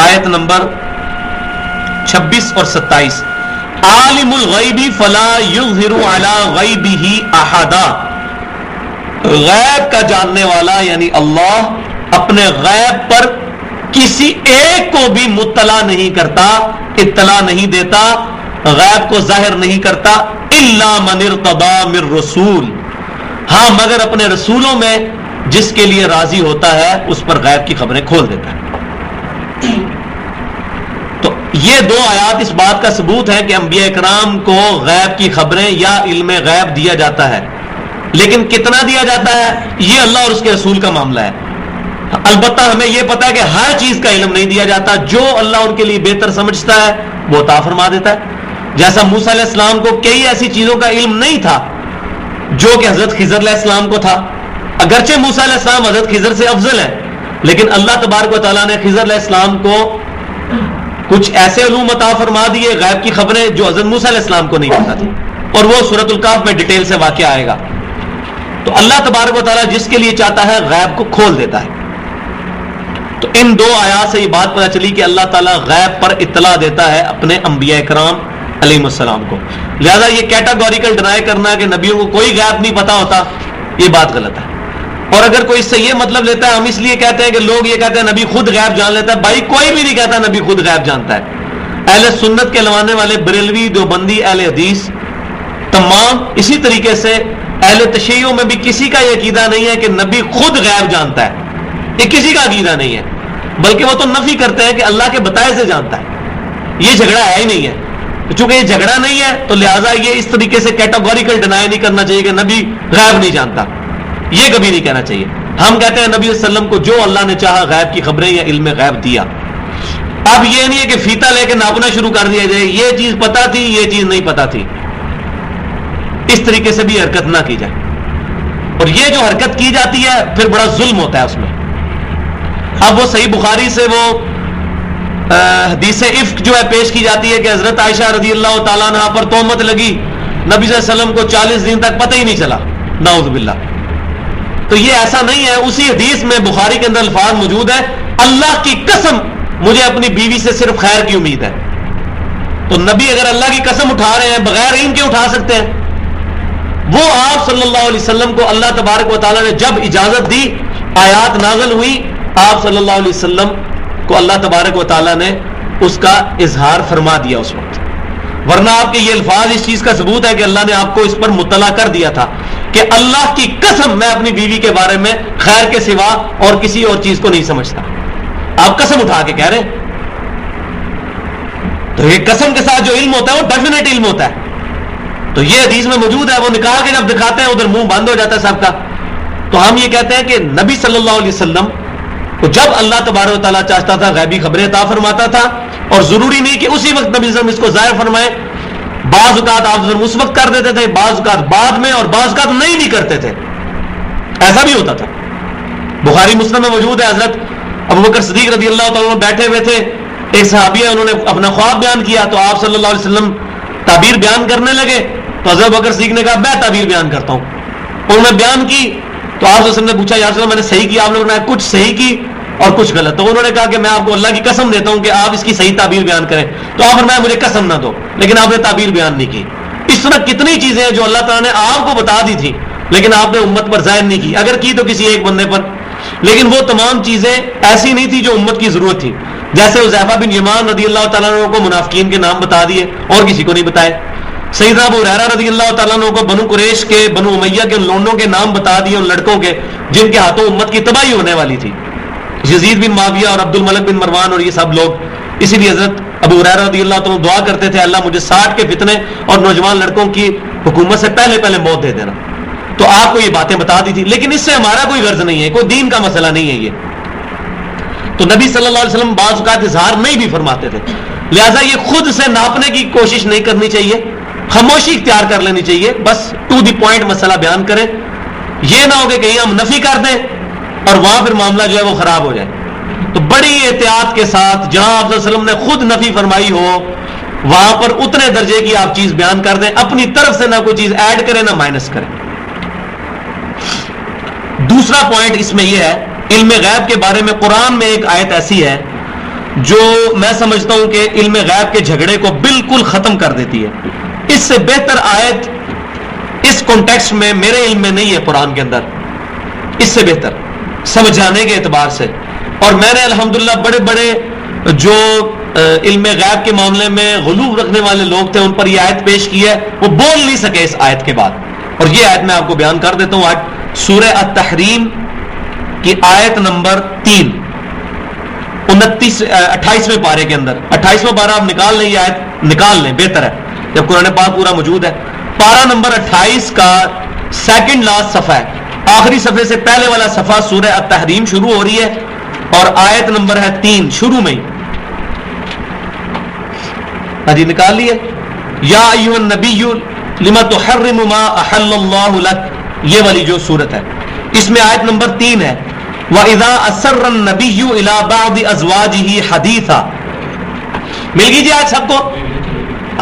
آیت نمبر 26 اور 27، عالم الغیب فلا یظہر علی غیبہ احدا، غیب کا جاننے والا یعنی اللہ اپنے غیب پر کسی ایک کو بھی مطلع نہیں کرتا، اطلاع نہیں دیتا، غیب کو ظاہر نہیں کرتا، الا من ارتضی من رسول، ہاں مگر اپنے رسولوں میں جس کے لیے راضی ہوتا ہے اس پر غیب کی خبریں کھول دیتا ہے۔ تو یہ 2 آیات اس بات کا ثبوت ہے کہ انبیاء اکرام کو غیب کی خبریں یا علم غیب دیا جاتا ہے، لیکن کتنا دیا جاتا ہے یہ اللہ اور اس کے رسول کا معاملہ ہے۔ البتہ ہمیں یہ پتا ہے کہ ہر چیز کا علم نہیں دیا جاتا، جو اللہ ان کے لیے بہتر سمجھتا ہے وہ عطا فرما دیتا ہے۔ جیسا موسیٰ علیہ السلام کو کئی ایسی چیزوں کا علم نہیں تھا جو کہ حضرت خضر علیہ السلام کو تھا، اگرچہ موسیٰ علیہ السلام حضرت خضر سے افضل ہے، لیکن اللہ تبارک و تعالیٰ نے خضر علیہ السلام کو کچھ ایسے علوم عطا فرما دیے، غیب کی خبریں جو حضرت موسیٰ علیہ السلام کو نہیں پتا تھی، اور وہ سورۃ الکہف میں ڈیٹیل سے واقعہ آئے گا۔ تو اللہ تبارک و تعالیٰ جس کے لیے چاہتا ہے غیب کو کھول دیتا ہے۔ تو ان 2 آیات سے یہ بات پتہ چلی کہ اللہ تعالیٰ غیب پر اطلاع دیتا ہے اپنے انبیاء کرام علیہ السلام کو، لہذا یہ کیٹاگوریکل ڈینائی کرنا کہ نبیوں کو کوئی غیب نہیں پتا ہوتا، یہ بات غلط ہے۔ اور اگر کوئی اس سے یہ مطلب لیتا ہے، ہم اس لیے کہتے ہیں کہ لوگ یہ کہتے ہیں نبی خود غیب جان لیتا ہے، بھائی کوئی بھی نہیں کہتا نبی خود غیب جانتا ہے۔ اہل سنت کے لوانے والے بریلوی، دیوبندی، اہل حدیث تمام اسی طریقے سے، اہل تشیعوں میں بھی کسی کا یہ عقیدہ نہیں ہے کہ نبی خود غیب جانتا ہے، یہ کسی کا عقیدہ نہیں ہے۔ بلکہ وہ تو نفی کرتے ہیں کہ اللہ کے بتائے سے جانتا ہے. یہ جھگڑا ہے ہی نہیں ہے. چونکہ یہ جھگڑا نہیں ہے تو لہٰذا یہ اس طریقے سے کیٹاگوریکل ڈینائی نہیں کرنا چاہیے کہ نبی غیب نہیں جانتا. یہ کبھی نہیں کہنا چاہیے. ہم کہتے ہیں نبی صلی اللہ علیہ وسلم کو جو اللہ نے چاہا غیب کی خبریں یا علم غیب دیا. اب یہ نہیں ہے کہ فیتا لے کے ناپنا شروع کر دیا جائے, یہ چیز پتا تھی یہ چیز نہیں پتا تھی. اس طریقے سے بھی حرکت نہ کی جائے. اور یہ جو حرکت کی جاتی ہے پھر بڑا ظلم ہوتا ہے اس میں. اب وہ صحیح بخاری سے وہ حدیث افک جو ہے پیش کی جاتی ہے کہ حضرت عائشہ رضی اللہ تعالیٰ عنہ پر تہمت لگی, نبی صلی اللہ علیہ وسلم کو 40 دن تک پتہ ہی نہیں چلا, نعوذ باللہ. تو یہ ایسا نہیں ہے. اسی حدیث میں بخاری کے اندر الفاظ موجود ہے, اللہ کی قسم مجھے اپنی بیوی سے صرف خیر کی امید ہے. تو نبی اگر اللہ کی قسم اٹھا رہے ہیں بغیر علم کے اٹھا سکتے ہیں. وہ آپ صلی اللہ علیہ وسلم کو اللہ تبارک و تعالیٰ نے جب اجازت دی, آیات نازل ہوئی, آپ صلی اللہ علیہ وسلم کو اللہ تبارک و تعالیٰ نے اس کا اظہار فرما دیا اس وقت. ورنہ آپ کے یہ الفاظ اس چیز کا ثبوت ہے کہ اللہ نے آپ کو اس پر مطلع کر دیا تھا کہ اللہ کی قسم میں اپنی بیوی کے بارے میں خیر کے سوا اور کسی اور چیز کو نہیں سمجھتا. آپ قسم اٹھا کے کہہ رہے ہیں. تو یہ قسم کے ساتھ جو علم ہوتا ہے وہ ڈیفینیٹ علم ہوتا ہے. تو یہ حدیث میں موجود ہے. وہ نکال کے جب دکھاتے ہیں ادھر منہ بند ہو جاتا ہے سب کا. تو ہم یہ کہتے ہیں کہ نبی صلی اللہ علیہ وسلم کو جب اللہ تبارک و تعالیٰ چاہتا تھا غیبی خبریں عطا فرماتا تھا, اور ضروری نہیں کہ اسی وقت نبی صلی اللہ علیہ وسلم اس کو ظاہر فرمائے. بعض اوقات آپ اس وقت کر دیتے تھے, بعض اوقات بعد میں, اور بعض اوقات نہیں بھی کرتے تھے. ایسا بھی ہوتا تھا. بخاری مسلم میں موجود ہے, حضرت ابوبکر صدیق رضی اللہ تعالیٰ بیٹھے ہوئے تھے, ایک صحابی ہے, انہوں نے اپنا خواب بیان کیا, تو آپ صلی اللہ علیہ وسلم تعبیر بیان کرنے لگے. تو حضرت ابوبکر صدیق نے کہا میں تعبیر بیان کرتا ہوں. انہوں نے بیان کی تو آپ صلی اللہ علیہ وسلم نے پوچھا یا رسول اللہ میں نے صحیح کی؟ آپ نے بتایا کچھ صحیح کی اور کچھ غلط. تو انہوں نے کہا کہ میں آپ کو اللہ کی قسم دیتا ہوں کہ آپ اس کی صحیح تعبیر بیان کریں. تو آپ فرمایا مجھے قسم نہ دو, لیکن آپ نے تعبیر بیان نہیں کی. اس طرح کتنی چیزیں ہیں جو اللہ تعالیٰ نے آپ کو بتا دی تھی لیکن آپ نے امت پر ظاہر نہیں کی. اگر کی تو کسی ایک بندے پر, لیکن وہ تمام چیزیں ایسی نہیں تھی جو امت کی ضرورت تھی. جیسے حذیفہ بن یمان رضی اللہ تعالیٰ عنہ کو منافقین کے نام بتا دیے اور کسی کو نہیں بتائے. سیدنا ابو ہریرہ رضی اللہ تعالیٰ عنہ کو بنو قریش کے, بنو امیہ کے ان لونڈوں کے نام بتا دیے, ان لڑکوں کے جن کے ہاتھوں امت کی تباہی ہونے والی تھی, یزید بن معاویہ اور عبد الملک بن مروان اور یہ سب لوگ. اسی لیے حضرت ابو ہریرہ رضی اللہ تعالیٰ دعا کرتے تھے اللہ مجھے 60 کے فتنے اور نوجوان لڑکوں کی حکومت سے پہلے موت دے دینا. تو آپ کو یہ باتیں بتا دی تھی, لیکن اس سے ہمارا کوئی غرض نہیں ہے, کوئی دین کا مسئلہ نہیں ہے یہ. تو نبی صلی اللہ علیہ وسلم بعض اوقات اظہار نہیں بھی فرماتے تھے, لہٰذا یہ خود سے ناپنے کی کوشش نہیں کرنی چاہیے, خاموشی اختیار کر لینی چاہیے. بس ٹو دی پوائنٹ مسئلہ بیان کریں. یہ نہ ہو کہ کہیں ہم نفی کر دیں اور وہاں پھر معاملہ جو ہے وہ خراب ہو جائے. تو بڑی احتیاط کے ساتھ جہاں آپ صلی اللہ علیہ وسلم نے خود نفی فرمائی ہو وہاں پر اتنے درجے کی آپ چیز بیان کر دیں, اپنی طرف سے نہ کوئی چیز ایڈ کریں نہ مائنس کریں. دوسرا پوائنٹ اس میں یہ ہے, علم غیب کے بارے میں قرآن میں ایک آیت ایسی ہے جو میں سمجھتا ہوں کہ علم غیب کے جھگڑے کو بالکل ختم کر دیتی ہے. اس سے بہتر آیت اس کانٹیکسٹ میں میرے علم میں نہیں ہے قرآن کے اندر, اس سے بہتر سمجھانے کے اعتبار سے. اور میں نے الحمدللہ بڑے بڑے جو علم غیب کے معاملے میں غلو رکھنے والے لوگ تھے ان پر یہ آیت پیش کی ہے, وہ بول نہیں سکے اس آیت کے بعد. اور یہ آیت میں آپ کو بیان کر دیتا ہوں. آج سورہ التحریم کی آیت نمبر 3 28ویں پارے کے اندر, 28واں پارہ آپ نکال لیں, یہ آیت نکال لیں بہتر ہے جب قرآن پاک پورا موجود ہے. پارہ نمبر 28 کا سیکنڈ لاسٹ صفحہ ہے, آخری صفحے سے پہلے والا صفحہ سورہ التحریم شروع ہو رہی ہے اور آیت نمبر ہے 3 شروع میں ہی. ہاں جی نکال لیے. یا ایھا النبی لما تحرم ما احل اللہ لک, یہ والی جو صورت ہے اس میں آیت نمبر 3 ہے وَإِذَا أَسَرَّ النَّبِيُّ إِلَى بَعْضِ أَزْوَاجِهِ حَدِيثًا. مل گئی جی آج سب کو.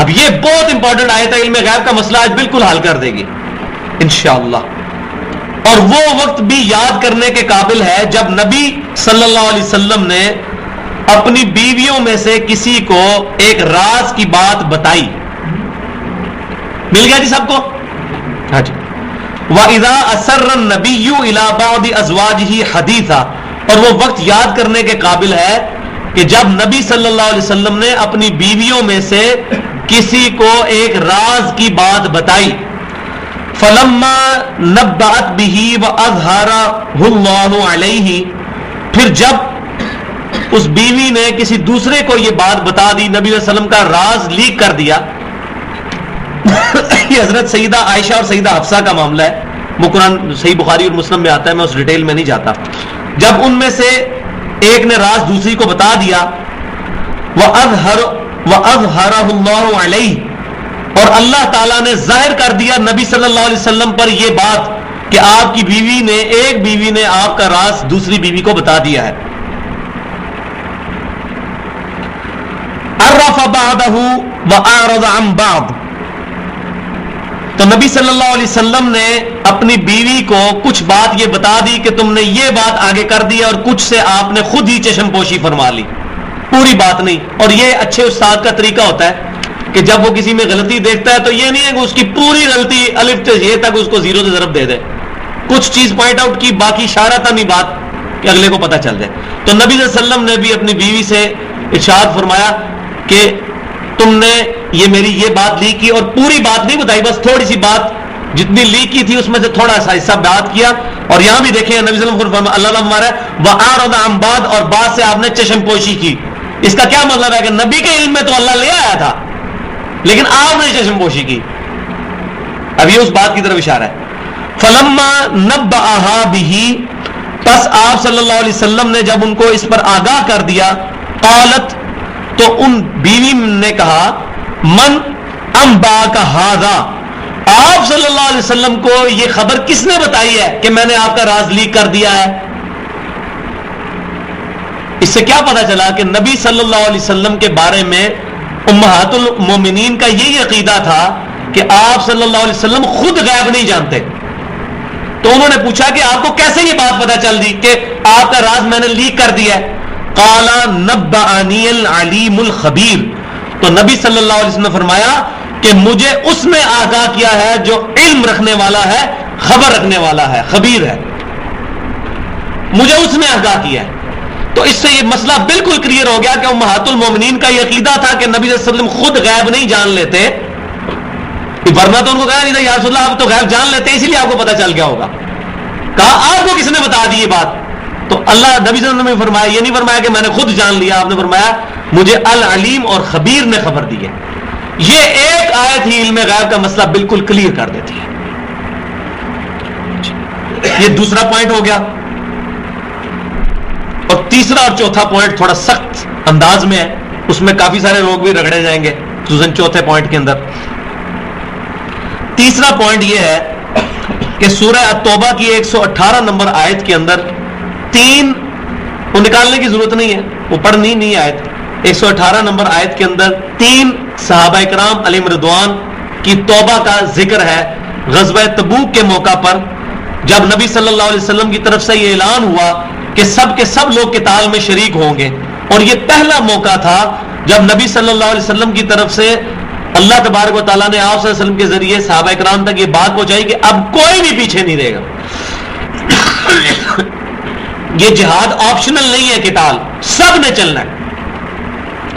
اب یہ بہت امپورٹنٹ آیت ہے, علم غیب کا مسئلہ آج بالکل حل کر دے گی انشاءاللہ. اور وہ وقت بھی یاد کرنے کے قابل ہے جب نبی صلی اللہ علیہ وسلم نے اپنی بیویوں میں سے کسی کو ایک راز کی بات بتائی. مل گیا جی سب کو. ہاں جی. وَإِذَا أَسَرَّ النَّبِيُّ إِلَى بَعْضِ أَزْوَاجِهِ حَدِيثًا, اور وہ وقت یاد کرنے کے قابل ہے کہ جب نبی صلی اللہ علیہ وسلم نے اپنی بیویوں میں سے کسی کو ایک راز کی بات بتائی. فَلَمَّا نَبَّأَتْ بِهِ وَأَظْهَرَهُ اللَّهُ عَلَيْهِ, پھر جب اس بیوی نے کسی دوسرے کو یہ بات بتا دی، نبی صلی اللہ علیہ وسلم کا راز لیک کر دیا. یہ حضرت سیدہ عائشہ اور سیدہ حفصہ کا معاملہ ہے، وہ قرآن صحیح بخاری اور مسلم میں آتا ہے، میں اس ڈیٹیل میں نہیں جاتا. جب ان میں سے ایک نے راز دوسری کو بتا دیا، وَأَظْهَرَهُ اللَّهُ عَلَيْهِ، اور اللہ تعالیٰ نے ظاہر کر دیا نبی صلی اللہ علیہ وسلم پر یہ بات کہ آپ کی بیوی نے، ایک بیوی نے آپ کا راز دوسری بیوی کو بتا دیا ہے. عَرَّفَ بَعْدَهُ وَأَعْرَضَ عَنْ بَعْضٍ، تو نبی صلی اللہ علیہ وسلم نے اپنی بیوی کو کچھ بات یہ بتا دی کہ تم نے یہ بات آگے کر دی، اور کچھ سے آپ نے خود ہی چشم پوشی فرما لی، پوری بات نہیں. اور یہ اچھے استاد کا طریقہ ہوتا ہے کہ جب وہ کسی میں غلطی دیکھتا ہے تو یہ نہیں ہے کہ اس کی پوری غلطی الف سے یہ تک اس کو زیرو سے ضرب دے دے، کچھ چیز پوائنٹ آؤٹ کی، باقی اشارہ تھا نہیں بات کہ اگلے کو پتہ چل جائے. تو نبی صلی اللہ علیہ وسلم نے بھی اپنی بیوی سے ارشاد فرمایا کہ تم نے یہ میری یہ بات لیک کی، اور پوری بات نہیں بتائی، بس تھوڑی سی بات جتنی لیک کی تھی اس میں سے تھوڑا سا حصہ بات کیا. اور یہاں بھی دیکھیں نبی صلی اللہ علیہ وسلم اللہ ہمارا وَأَعْرَضَ عَنْ بَعْضٍ، اور بعد سے آپ نے چشم پوشی کی. اس کا کیا مطلب ہے کہ نبی کے علم میں تو اللہ لے آیا تھا لیکن آپ نے چشم پوشی کی. اب یہ اس بات کی طرف اشارہ ہے. فَلَمَّا نَبَّأَهَا بِهِ، پس آپ صلی اللہ علیہ وسلم نے جب ان کو اس پر آگاہ کر دیا، قالت، تو ان بیوی نے کہا، من انباک ھذا، آپ صلی اللہ علیہ وسلم کو یہ خبر کس نے بتائی ہے کہ میں نے آپ کا راز لیک کر دیا ہے. اس سے کیا پتا چلا کہ نبی صلی اللہ علیہ وسلم کے بارے میں امہات المومنین کا یہی عقیدہ تھا کہ آپ صلی اللہ علیہ وسلم خود غیب نہیں جانتے. تو انہوں نے پوچھا کہ آپ کو کیسے یہ بات پتا چل دی کہ آپ کا راز میں نے لیک کر دیا ہے. قال نبأنی العلیم الخبیر، تو نبی صلی اللہ علیہ وسلم نے فرمایا کہ مجھے اس نے آگاہ کیا ہے جو علم رکھنے والا ہے، خبر رکھنے والا ہے، خبیر ہے، مجھے اس نے آگاہ کیا ہے. تو اس سے یہ مسئلہ بالکل کلیئر ہو گیا کہ امہات المومنین کا یہ عقیدہ تھا کہ نبی صلی اللہ علیہ وسلم خود غیب نہیں جان لیتے، ورنہ تو ان کو کہا نہیں تھا یا رسول اللہ آپ تو غیب جان لیتے اسی لیے آپ کو پتہ چل گیا ہوگا. کہا آپ کو کس نے بتا دی یہ بات؟ تو اللہ نبی صلی اللہ علیہ وسلم نے فرمایا، یہ نہیں فرمایا کہ میں نے خود جان لیا، آپ نے فرمایا مجھے العلیم اور خبیر نے خبر دی ہے. یہ ایک آیت ہی علم غیب کا مسئلہ بالکل کلیئر کر دیتی ہے. یہ دوسرا پوائنٹ ہو گیا. اور تیسرا اور چوتھا پوائنٹ تھوڑا سخت انداز میں ہے، اس میں کافی سارے لوگ بھی رگڑے جائیں گے خصوصاً چوتھے پوائنٹ کے اندر. تیسرا پوائنٹ یہ ہے کہ سورہ التوبہ کی 118 نمبر آیت کے اندر تین، وہ نکالنے کی ضرورت نہیں ہے، وہ پڑھنی نہیں آیت، 118 نمبر آیت کے اندر تین صحابہ کرام علیہم رضوان کی توبہ کا ذکر ہے. غزوہ تبوک کے موقع پر جب نبی صلی اللہ علیہ وسلم کی طرف سے یہ اعلان ہوا کہ سب کے سب لوگ قتال میں شریک ہوں گے، اور یہ پہلا موقع تھا جب نبی صلی اللہ علیہ وسلم کی طرف سے اللہ تبارک و تعالیٰ نے آپ صلی اللہ علیہ وسلم کے ذریعے صحابہ کرام تک یہ بات پہنچائی کہ اب کوئی بھی پیچھے نہیں رہے گا. یہ جہاد آپشنل نہیں ہے، قتال سب نے چلنا ہے.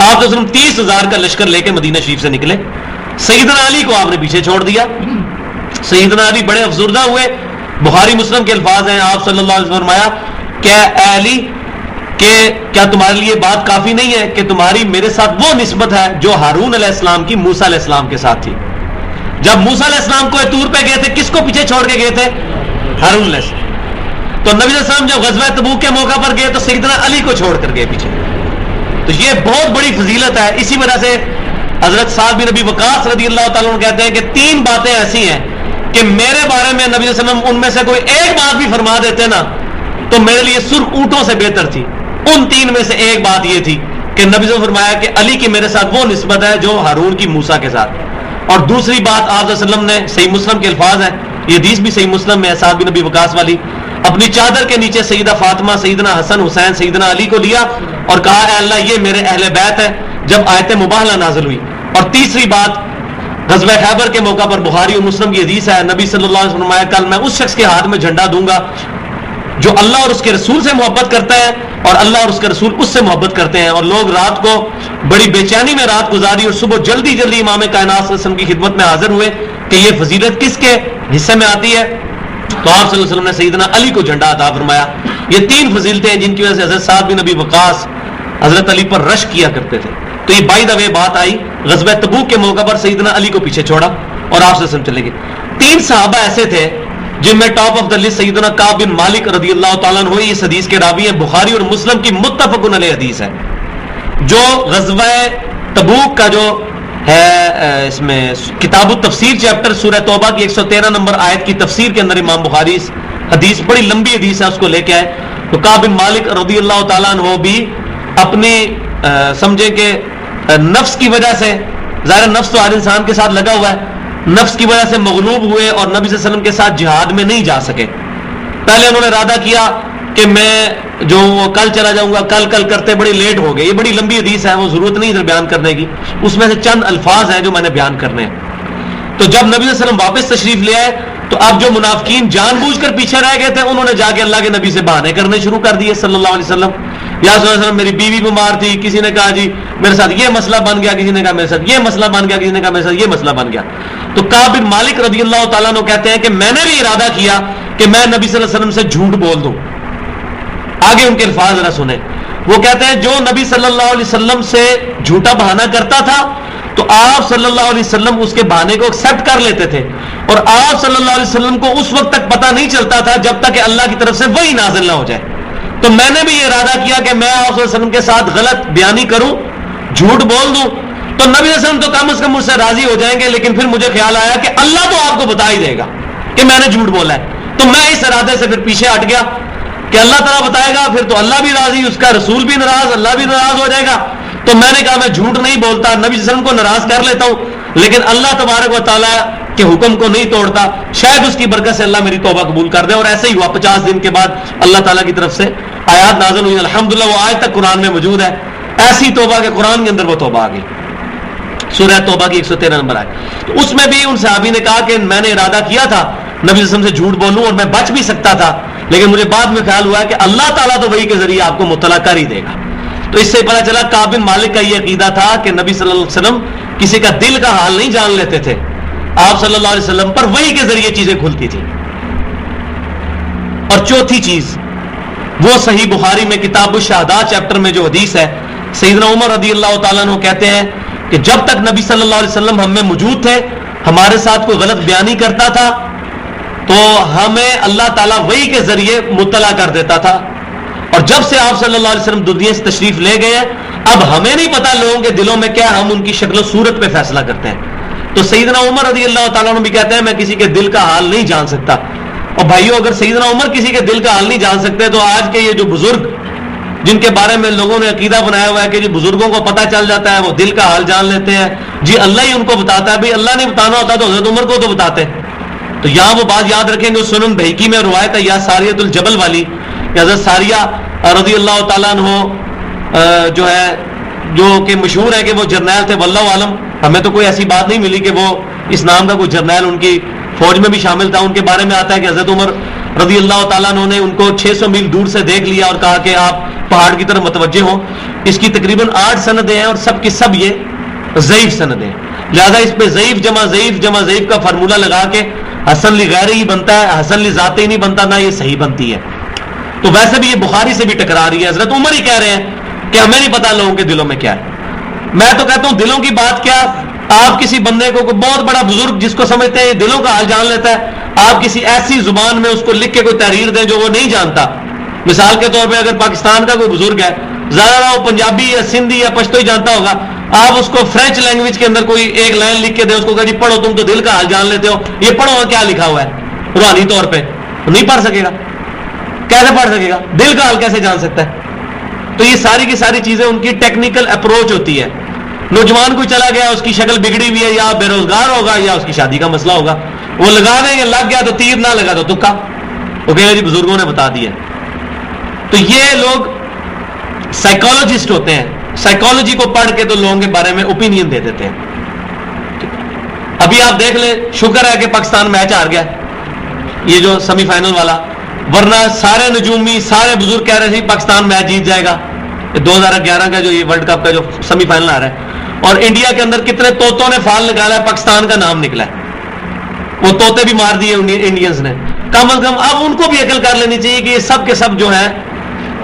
آپ تو صرف 30,000 کا لشکر لے کے مدینہ شریف سے نکلے، سیدنا علی کو آپ نے پیچھے چھوڑ دیا. سیدنا علی بڑے افسردہ ہوئے. بخاری مسلم کے الفاظ ہیں، آپ صلی اللہ علیہ وسلم فرمایا کہ اے علی کہ کیا تمہارے لیے بات کافی نہیں ہے کہ تمہاری میرے ساتھ وہ نسبت ہے جو ہارون علیہ السلام کی موسیٰ علیہ السلام کے ساتھ تھی. جب موسیٰ علیہ السلام کو طور پہ گئے تھے کس کو پیچھے چھوڑ کے گئے تھے؟ ہارون علیہ السلام. تو نبی علیہ السلام جب غزوہ تبوک کے موقع پر گئے تو سیدنا علی کو چھوڑ کر گئے پیچھے. تو یہ بہت بڑی فضیلت ہے. اسی وجہ سے حضرت سعد بن ابی وقاص رضی اللہ تعالیٰ عنہ کہتے ہیں کہ تین باتیں ایسی ہیں کہ میرے بارے میں نبی صلی اللہ علیہ وسلم ان میں سے کوئی ایک بات بھی فرما دیتے نا تو میرے لیے سرخ اونٹوں سے بہتر تھی. ان تین میں سے ایک بات یہ تھی کہ نبی نے فرمایا کہ علی کی میرے ساتھ وہ نسبت ہے جو ہارون کی موسیٰ کے ساتھ. اور دوسری بات آپ صلی اللہ علیہ وسلم نے، صحیح مسلم کے الفاظ ہیں، یہ حدیث بھی صحیح مسلم میں ہے، سعد بن ابی وقاص والی، اپنی چادر کے نیچے سیدہ فاطمہ، سیدنا حسن، حسین، سیدنا علی کو لیا اور کہا اے اللہ یہ میرے اہل بیت ہے، جب آیت مباہلہ نازل ہوئی. اور تیسری بات غزوہ خیبر کے موقع پر بخاری اور مسلم کی حدیث ہے، نبی صلی اللہ علیہ وسلم نے فرمایا کل میں اس شخص کے ہاتھ میں جھنڈا دوں گا جو اللہ اور اس کے رسول سے محبت کرتا ہے اور اللہ اور اس کے رسول اس سے محبت کرتے ہیں. اور لوگ رات کو بڑی بے چینی میں رات گزاری اور صبح جلدی جلدی امام کائنات صلی اللہ علیہ وسلم کی خدمت میں حاضر ہوئے کہ یہ فضیلت کس کے حصے میں آتی ہے. تو آپ صلی اللہ علیہ وسلم نے سیدنا علی کو جھنڈا عطا فرمایا. یہ تین فضیلتیں ہیں جن کی وجہ سے حضرت سعد بن ابی وقاص حضرت علی پر رش کیا کرتے تھے. تو یہ بائی دا وے بات آئی غزوہ تبوک کے موقع پر سیدنا علی کو پیچھے چھوڑا اور آپ سے چلے گئے. 3 صحابہ ایسے تھے جن میں ٹاپ آف دا لسٹ سیدنا کعب بن مالک رضی اللہ تعالیٰ عنہ اس حدیث کے راوی ہیں. بخاری اور مسلم کی متفق علیہ حدیث ہے. جو غزوہ تبوک کا جو ہے اس میں کتاب التفسیر چیپٹر سورہ توبہ کی 113 نمبر آیت کی تفسیر کے اندر امام بخاری حدیث بڑی لمبی حدیث ہے اس کو لے کے آئے. تو کعب بن مالک رضی اللہ تعالیٰ عنہ بھی اپنی سمجھے کہ نفس کی وجہ سے, ظاہر نفس تو ہر انسان کے ساتھ لگا ہوا ہے, نفس کی وجہ سے مغلوب ہوئے اور نبی صلی اللہ علیہ وسلم کے ساتھ جہاد میں نہیں جا سکے. پہلے انہوں نے ارادہ کیا کہ میں جو کل چلا جاؤں گا, کل کرتے بڑی لیٹ ہو گئے. یہ بڑی لمبی حدیث ہے, وہ ضرورت نہیں ادھر بیان کرنے کی, اس میں سے چند الفاظ ہیں جو میں نے بیان کرنے ہیں. تو جب نبی صلی اللہ علیہ وسلم واپس تشریف لے آئے تو اب جو منافقین جان بوجھ کر پیچھے رہ گئے تھے انہوں نے جا کے اللہ کے نبی سے بہانے کرنے شروع کر دیے صلی اللہ علیہ وسلم. یا صلی اللہ علیہ وسلم میری بیوی بیمار تھی, کسی نے کہا جی میرے ساتھ یہ مسئلہ بن گیا, کسی نے کہا میرے ساتھ یہ مسئلہ بن گیا, کسی نے کہا میرے ساتھ یہ مسئلہ بن گیا. تو کعب بن مالک رضی اللہ تعالیٰ عنہ کہتے ہیں کہ میں نے بھی ارادہ کیا کہ میں نبی صلی اللہ علیہ وسلم سے جھوٹ بول دوں. آگے ان کے الفاظ ذرا سنیں. وہ کہتے ہیں جو نبی صلی اللہ علیہ وسلم سے جھوٹا بہانہ کرتا تھا تو آپ صلی اللہ علیہ وسلم اس کے بہانے کو ایکسپٹ کر لیتے تھے, اور آپ صلی اللہ علیہ وسلم کو اس وقت تک پتہ نہیں چلتا تھا جب تک کہ اللہ کی طرف سے وہی نازل نہ ہو جائے. تو میں نے بھی یہ ارادہ کیا کہ میں آپ صلی اللہ علیہ وسلم کے ساتھ غلط بیانی کروں, جھوٹ بول دوں, تو نبی صلی اللہ علیہ وسلم تو کم از کم مجھ سے راضی ہو جائیں گے. لیکن پھر مجھے خیال آیا کہ اللہ تو آپ کو بتا ہی دے گا کہ میں نے جھوٹ بولا ہے. تو میں اس ارادے سے پھر پیچھے ہٹ گیا کہ اللہ تعالیٰ بتائے گا, پھر تو اللہ بھی راضی, اس کا رسول بھی ناراض, اللہ بھی ناراض ہو جائے گا. تو میں نے کہا میں جھوٹ نہیں بولتا, نبی صلی اللہ علیہ وسلم کو ناراض کر لیتا ہوں لیکن اللہ تبارک و تعالیٰ کے حکم کو نہیں توڑتا, شاید اس کی برکت سے اللہ میری توبہ قبول کر دے. اور ایسے ہی ہوا. 50 دن کے بعد اللہ تعالیٰ کی طرف سے آیات نازل ہوئی, الحمدللہ وہ آج تک قرآن میں موجود ہے. ایسی توبہ کہ قرآن کے اندر وہ توبہ آ گئی, سورہ توبہ کی 113 نمبر آئے. تو اس میں بھی ان صحابی نے کہا کہ میں نے ارادہ کیا تھا نبی صلی اللہ علیہ وسلم سے جھوٹ بولوں اور میں بچ بھی سکتا تھا, لیکن مجھے بعد میں خیال ہوا کہ اللہ تعالیٰ تو وہی کے ذریعے آپ کو مطلع کر ہی دے گا. تو اس سے پتہ چلا کعب بن مالک کا یہ عقیدہ تھا کہ نبی صلی اللہ علیہ وسلم کسی کا دل کا حال نہیں جان لیتے تھے, آپ صلی اللہ علیہ وسلم پر وحی کے ذریعے چیزیں کھلتی تھی. اور چوتھی چیز وہ صحیح بخاری میں کتاب الشہادات چیپٹر میں جو حدیث ہے, سیدنا عمر رضی اللہ تعالیٰ عنہ کہتے ہیں کہ جب تک نبی صلی اللہ علیہ وسلم ہم میں موجود تھے, ہمارے ساتھ کوئی غلط بیانی کرتا تھا تو ہمیں اللہ تعالیٰ وحی کے ذریعے مطلع کر دیتا تھا, اور جب سے آپ صلی اللہ علیہ وسلم دنیا سے تشریف لے گئے ہیں اب ہمیں نہیں پتا لوگوں کے دلوں میں کیا, ہم ان کی شکل و صورت پہ فیصلہ کرتے ہیں. تو سیدنا عمر رضی اللہ تعالیٰ عنہ بھی کہتے ہیں میں کسی کے دل کا حال نہیں جان سکتا. اور بھائیو اگر سیدنا عمر کسی کے دل کا حال نہیں جان سکتے تو آج کے یہ جو بزرگ جن کے بارے میں لوگوں نے عقیدہ بنایا ہوا ہے کہ جی بزرگوں کو پتہ چل جاتا ہے, وہ دل کا حال جان لیتے ہیں, جی اللہ ہی ان کو بتاتا ہے. بھائی اللہ نے بتانا ہوتا تو حضرت عمر کو تو بتاتے. تو یہاں وہ بات یاد رکھیں گے, سنن بہیقی میں روایت ہے یا ساریۃ الجبل والی, حضرت ساریہ رضی اللہ تعالیٰ عنہ جو ہے جو کہ مشہور ہے کہ وہ جرنیل تھے, واللہ عالم ہمیں تو کوئی ایسی بات نہیں ملی کہ وہ اس نام کا کوئی جرنیل ان کی فوج میں بھی شامل تھا. ان کے بارے میں آتا ہے کہ حضرت عمر رضی اللہ تعالیٰ عنہ نے ان کو 600 میل دور سے دیکھ لیا اور کہا کہ آپ پہاڑ کی طرف متوجہ ہوں. اس کی تقریباً 8 سندیں ہیں اور سب کی سب یہ ضعیف سندیں ہیں, لہذا اس پہ ضعیف جمع ضعیف کا فارمولہ لگا کے حسن لغیر ہی بنتا ہے, حسن لذاتی نہیں بنتا, نہ یہ صحیح بنتی ہے. تو ویسے بھی یہ بخاری سے بھی ٹکرا رہی ہے. حضرت عمر ہی کہہ رہے ہیں کہ ہمیں نہیں پتا لوگوں کے دلوں میں کیا ہے. میں تو کہتا ہوں دلوں کی بات کیا, آپ کسی بندے کو کوئی بہت بڑا بزرگ جس کو سمجھتے ہیں دلوں کا حال جان لیتا ہے, آپ کسی ایسی زبان میں اس کو لکھ کے کوئی تحریر دیں جو وہ نہیں جانتا. مثال کے طور پہ اگر پاکستان کا کوئی بزرگ ہے, زیادہ وہ پنجابی یا سندھی یا پشتو ہی جانتا ہوگا, آپ اس کو فرینچ لینگویج کے اندر کوئی ایک لائن لکھ کے دیں, اس کو کہا جی پڑھو, تم تو دل کا حال جان لیتے ہو, یہ پڑھو کیا لکھا ہوا ہے روحانی طور پہ, نہیں پڑھ سکے گا. کیسے پڑھ سکے گا, دل کا حال کیسے جان سکتا ہے. تو یہ ساری کی ساری چیزیں ان کی ٹیکنیکل اپروچ ہوتی ہے. نوجوان کوئی چلا گیا, اس کی شکل بگڑی ہوئی ہے, یا بے روزگار ہوگا یا اس کی شادی کا مسئلہ ہوگا, وہ لگا دیں گے, لگ گیا تو تیر, نہ لگا تو تکا, وہ کہے گا جی بزرگوں نے بتا دیا. تو یہ لوگ سائیکالوجسٹ ہوتے ہیں, سائیکالوجی کو پڑھ کے تو لوگوں کے بارے میں اوپینین دے دیتے ہیں. ابھی آپ دیکھ لیں, شکر ہے کہ پاکستان میچ ہار گیا, یہ جو سیمی فائنل والا, ورنہ سارے نجومی سارے بزرگ کہہ رہے تھے پاکستان میچ جیت جائے گا. 2011 کا جو یہ ورلڈ کپ کا جو سیمی فائنل آ رہا ہے, اور انڈیا کے اندر کتنے طوطوں نے فال نکالا ہے, پاکستان کا نام نکلا ہے, وہ طوطے بھی مار دیے انڈینز نے. کم از کم اب ان کو بھی عقل کر لینی چاہیے کہ یہ سب کے سب جو ہیں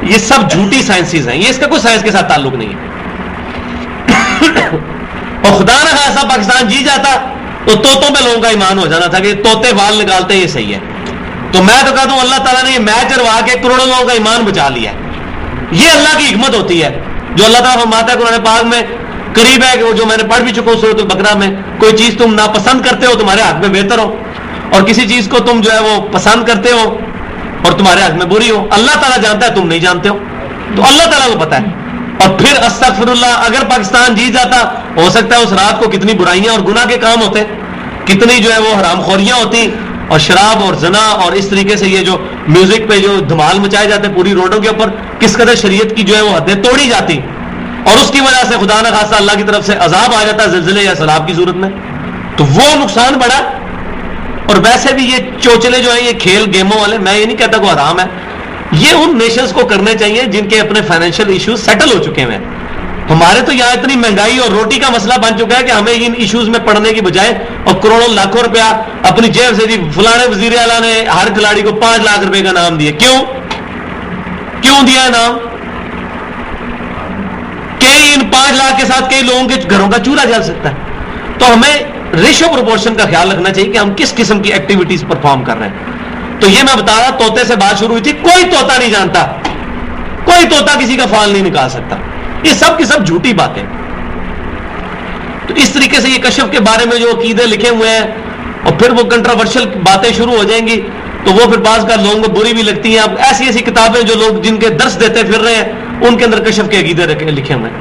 یہ سب جھوٹی سائنسز ہیں, یہ اس کا کوئی سائنس کے ساتھ تعلق نہیں ہے. اور خدا نہ خاصا پاکستان جی جاتا تو طوطوں پہ لوگوں کا ایمان ہو جانا تھا کہ طوطے بال نکالتے یہ صحیح ہے. تو میں تو کہتا ہوں اللہ تعالیٰ نے یہ میچ ہروا کے کروڑوں لوگوں کا ایمان بچا لیا ہے. یہ اللہ کی حکمت ہوتی ہے جو اللہ تعالیٰ فرماتا ہے قرآن پاک میں, قریب ہے کہ وہ جو میں نے پڑھ بھی چکا ہوں سورۃ البقرہ میں, کوئی چیز تم ناپسند کرتے ہو تمہارے حق میں بہتر ہو, اور کسی چیز کو تم جو ہے وہ پسند کرتے ہو اور تمہارے حق میں بری ہو. اللہ تعالیٰ جانتا ہے, تم نہیں جانتے ہو, تو اللہ تعالیٰ کو پتا ہے. اور پھر استغفر اللہ, اگر پاکستان جیت جاتا ہو سکتا ہے اس رات کو کتنی برائیاں اور گناہ کے کام ہوتے, کتنی جو ہے وہ حرام خوریاں ہوتی, اور شراب اور زنا اور اس طریقے سے یہ جو میوزک پہ جو دھمال مچائے جاتے پوری روڈوں کے اوپر, کس قدر شریعت کی جو ہے وہ حدیں توڑی جاتی, اور اس کی وجہ سے خدا نہ خاصہ اللہ کی طرف سے عذاب آ جاتا زلزلے یا سیلاب کی صورت میں, تو وہ نقصان بڑا. اور ویسے بھی یہ چوچلے جو ہیں یہ کھیل گیموں والے, میں یہ نہیں کہتا کہ حرام ہے, یہ ان نیشنز کو کرنے چاہیے جن کے اپنے فائنینشیل ایشوز سیٹل ہو چکے ہیں. ہمارے تو یہاں اتنی مہنگائی اور روٹی کا مسئلہ بن چکا ہے کہ ہمیں ان ایشوز میں پڑنے کی بجائے اور کروڑوں لاکھوں روپیہ اپنی جیب سے, جی فلانے وزیر اعلیٰ نے ہر کھلاڑی کو 5 لاکھ روپے کا نام دیا. کیوں دیا ہے نام؟ کہ ان 5 لاکھ کے ساتھ کئی لوگوں کے گھروں کا چولہا جل سکتا ہے. تو ہمیں ریشو پروپورشن کا خیال رکھنا چاہیے کہ ہم کس قسم کی ایکٹیویٹیز پرفارم کر رہے ہیں. تو یہ میں بتا رہا, طوطے سے بات شروع ہوئی تھی, کوئی طوطا نہیں جانتا, کوئی طوطا کسی کا فال نہیں نکال سکتا. یہ سب کی سب جھوٹی باتیں. تو اس طریقے سے یہ کشف کے بارے میں جو عقیدے لکھے ہوئے ہیں, اور پھر وہ کنٹروورشل باتیں شروع ہو جائیں گی, تو وہ پھر بعض کا لوگوں کو بری بھی لگتی ہیں. اب ایسی ایسی کتابیں جو لوگ جن کے درس دیتے پھر رہے ہیں ان کے اندر کشف کے عقیدے لکھے ہوئے ہیں.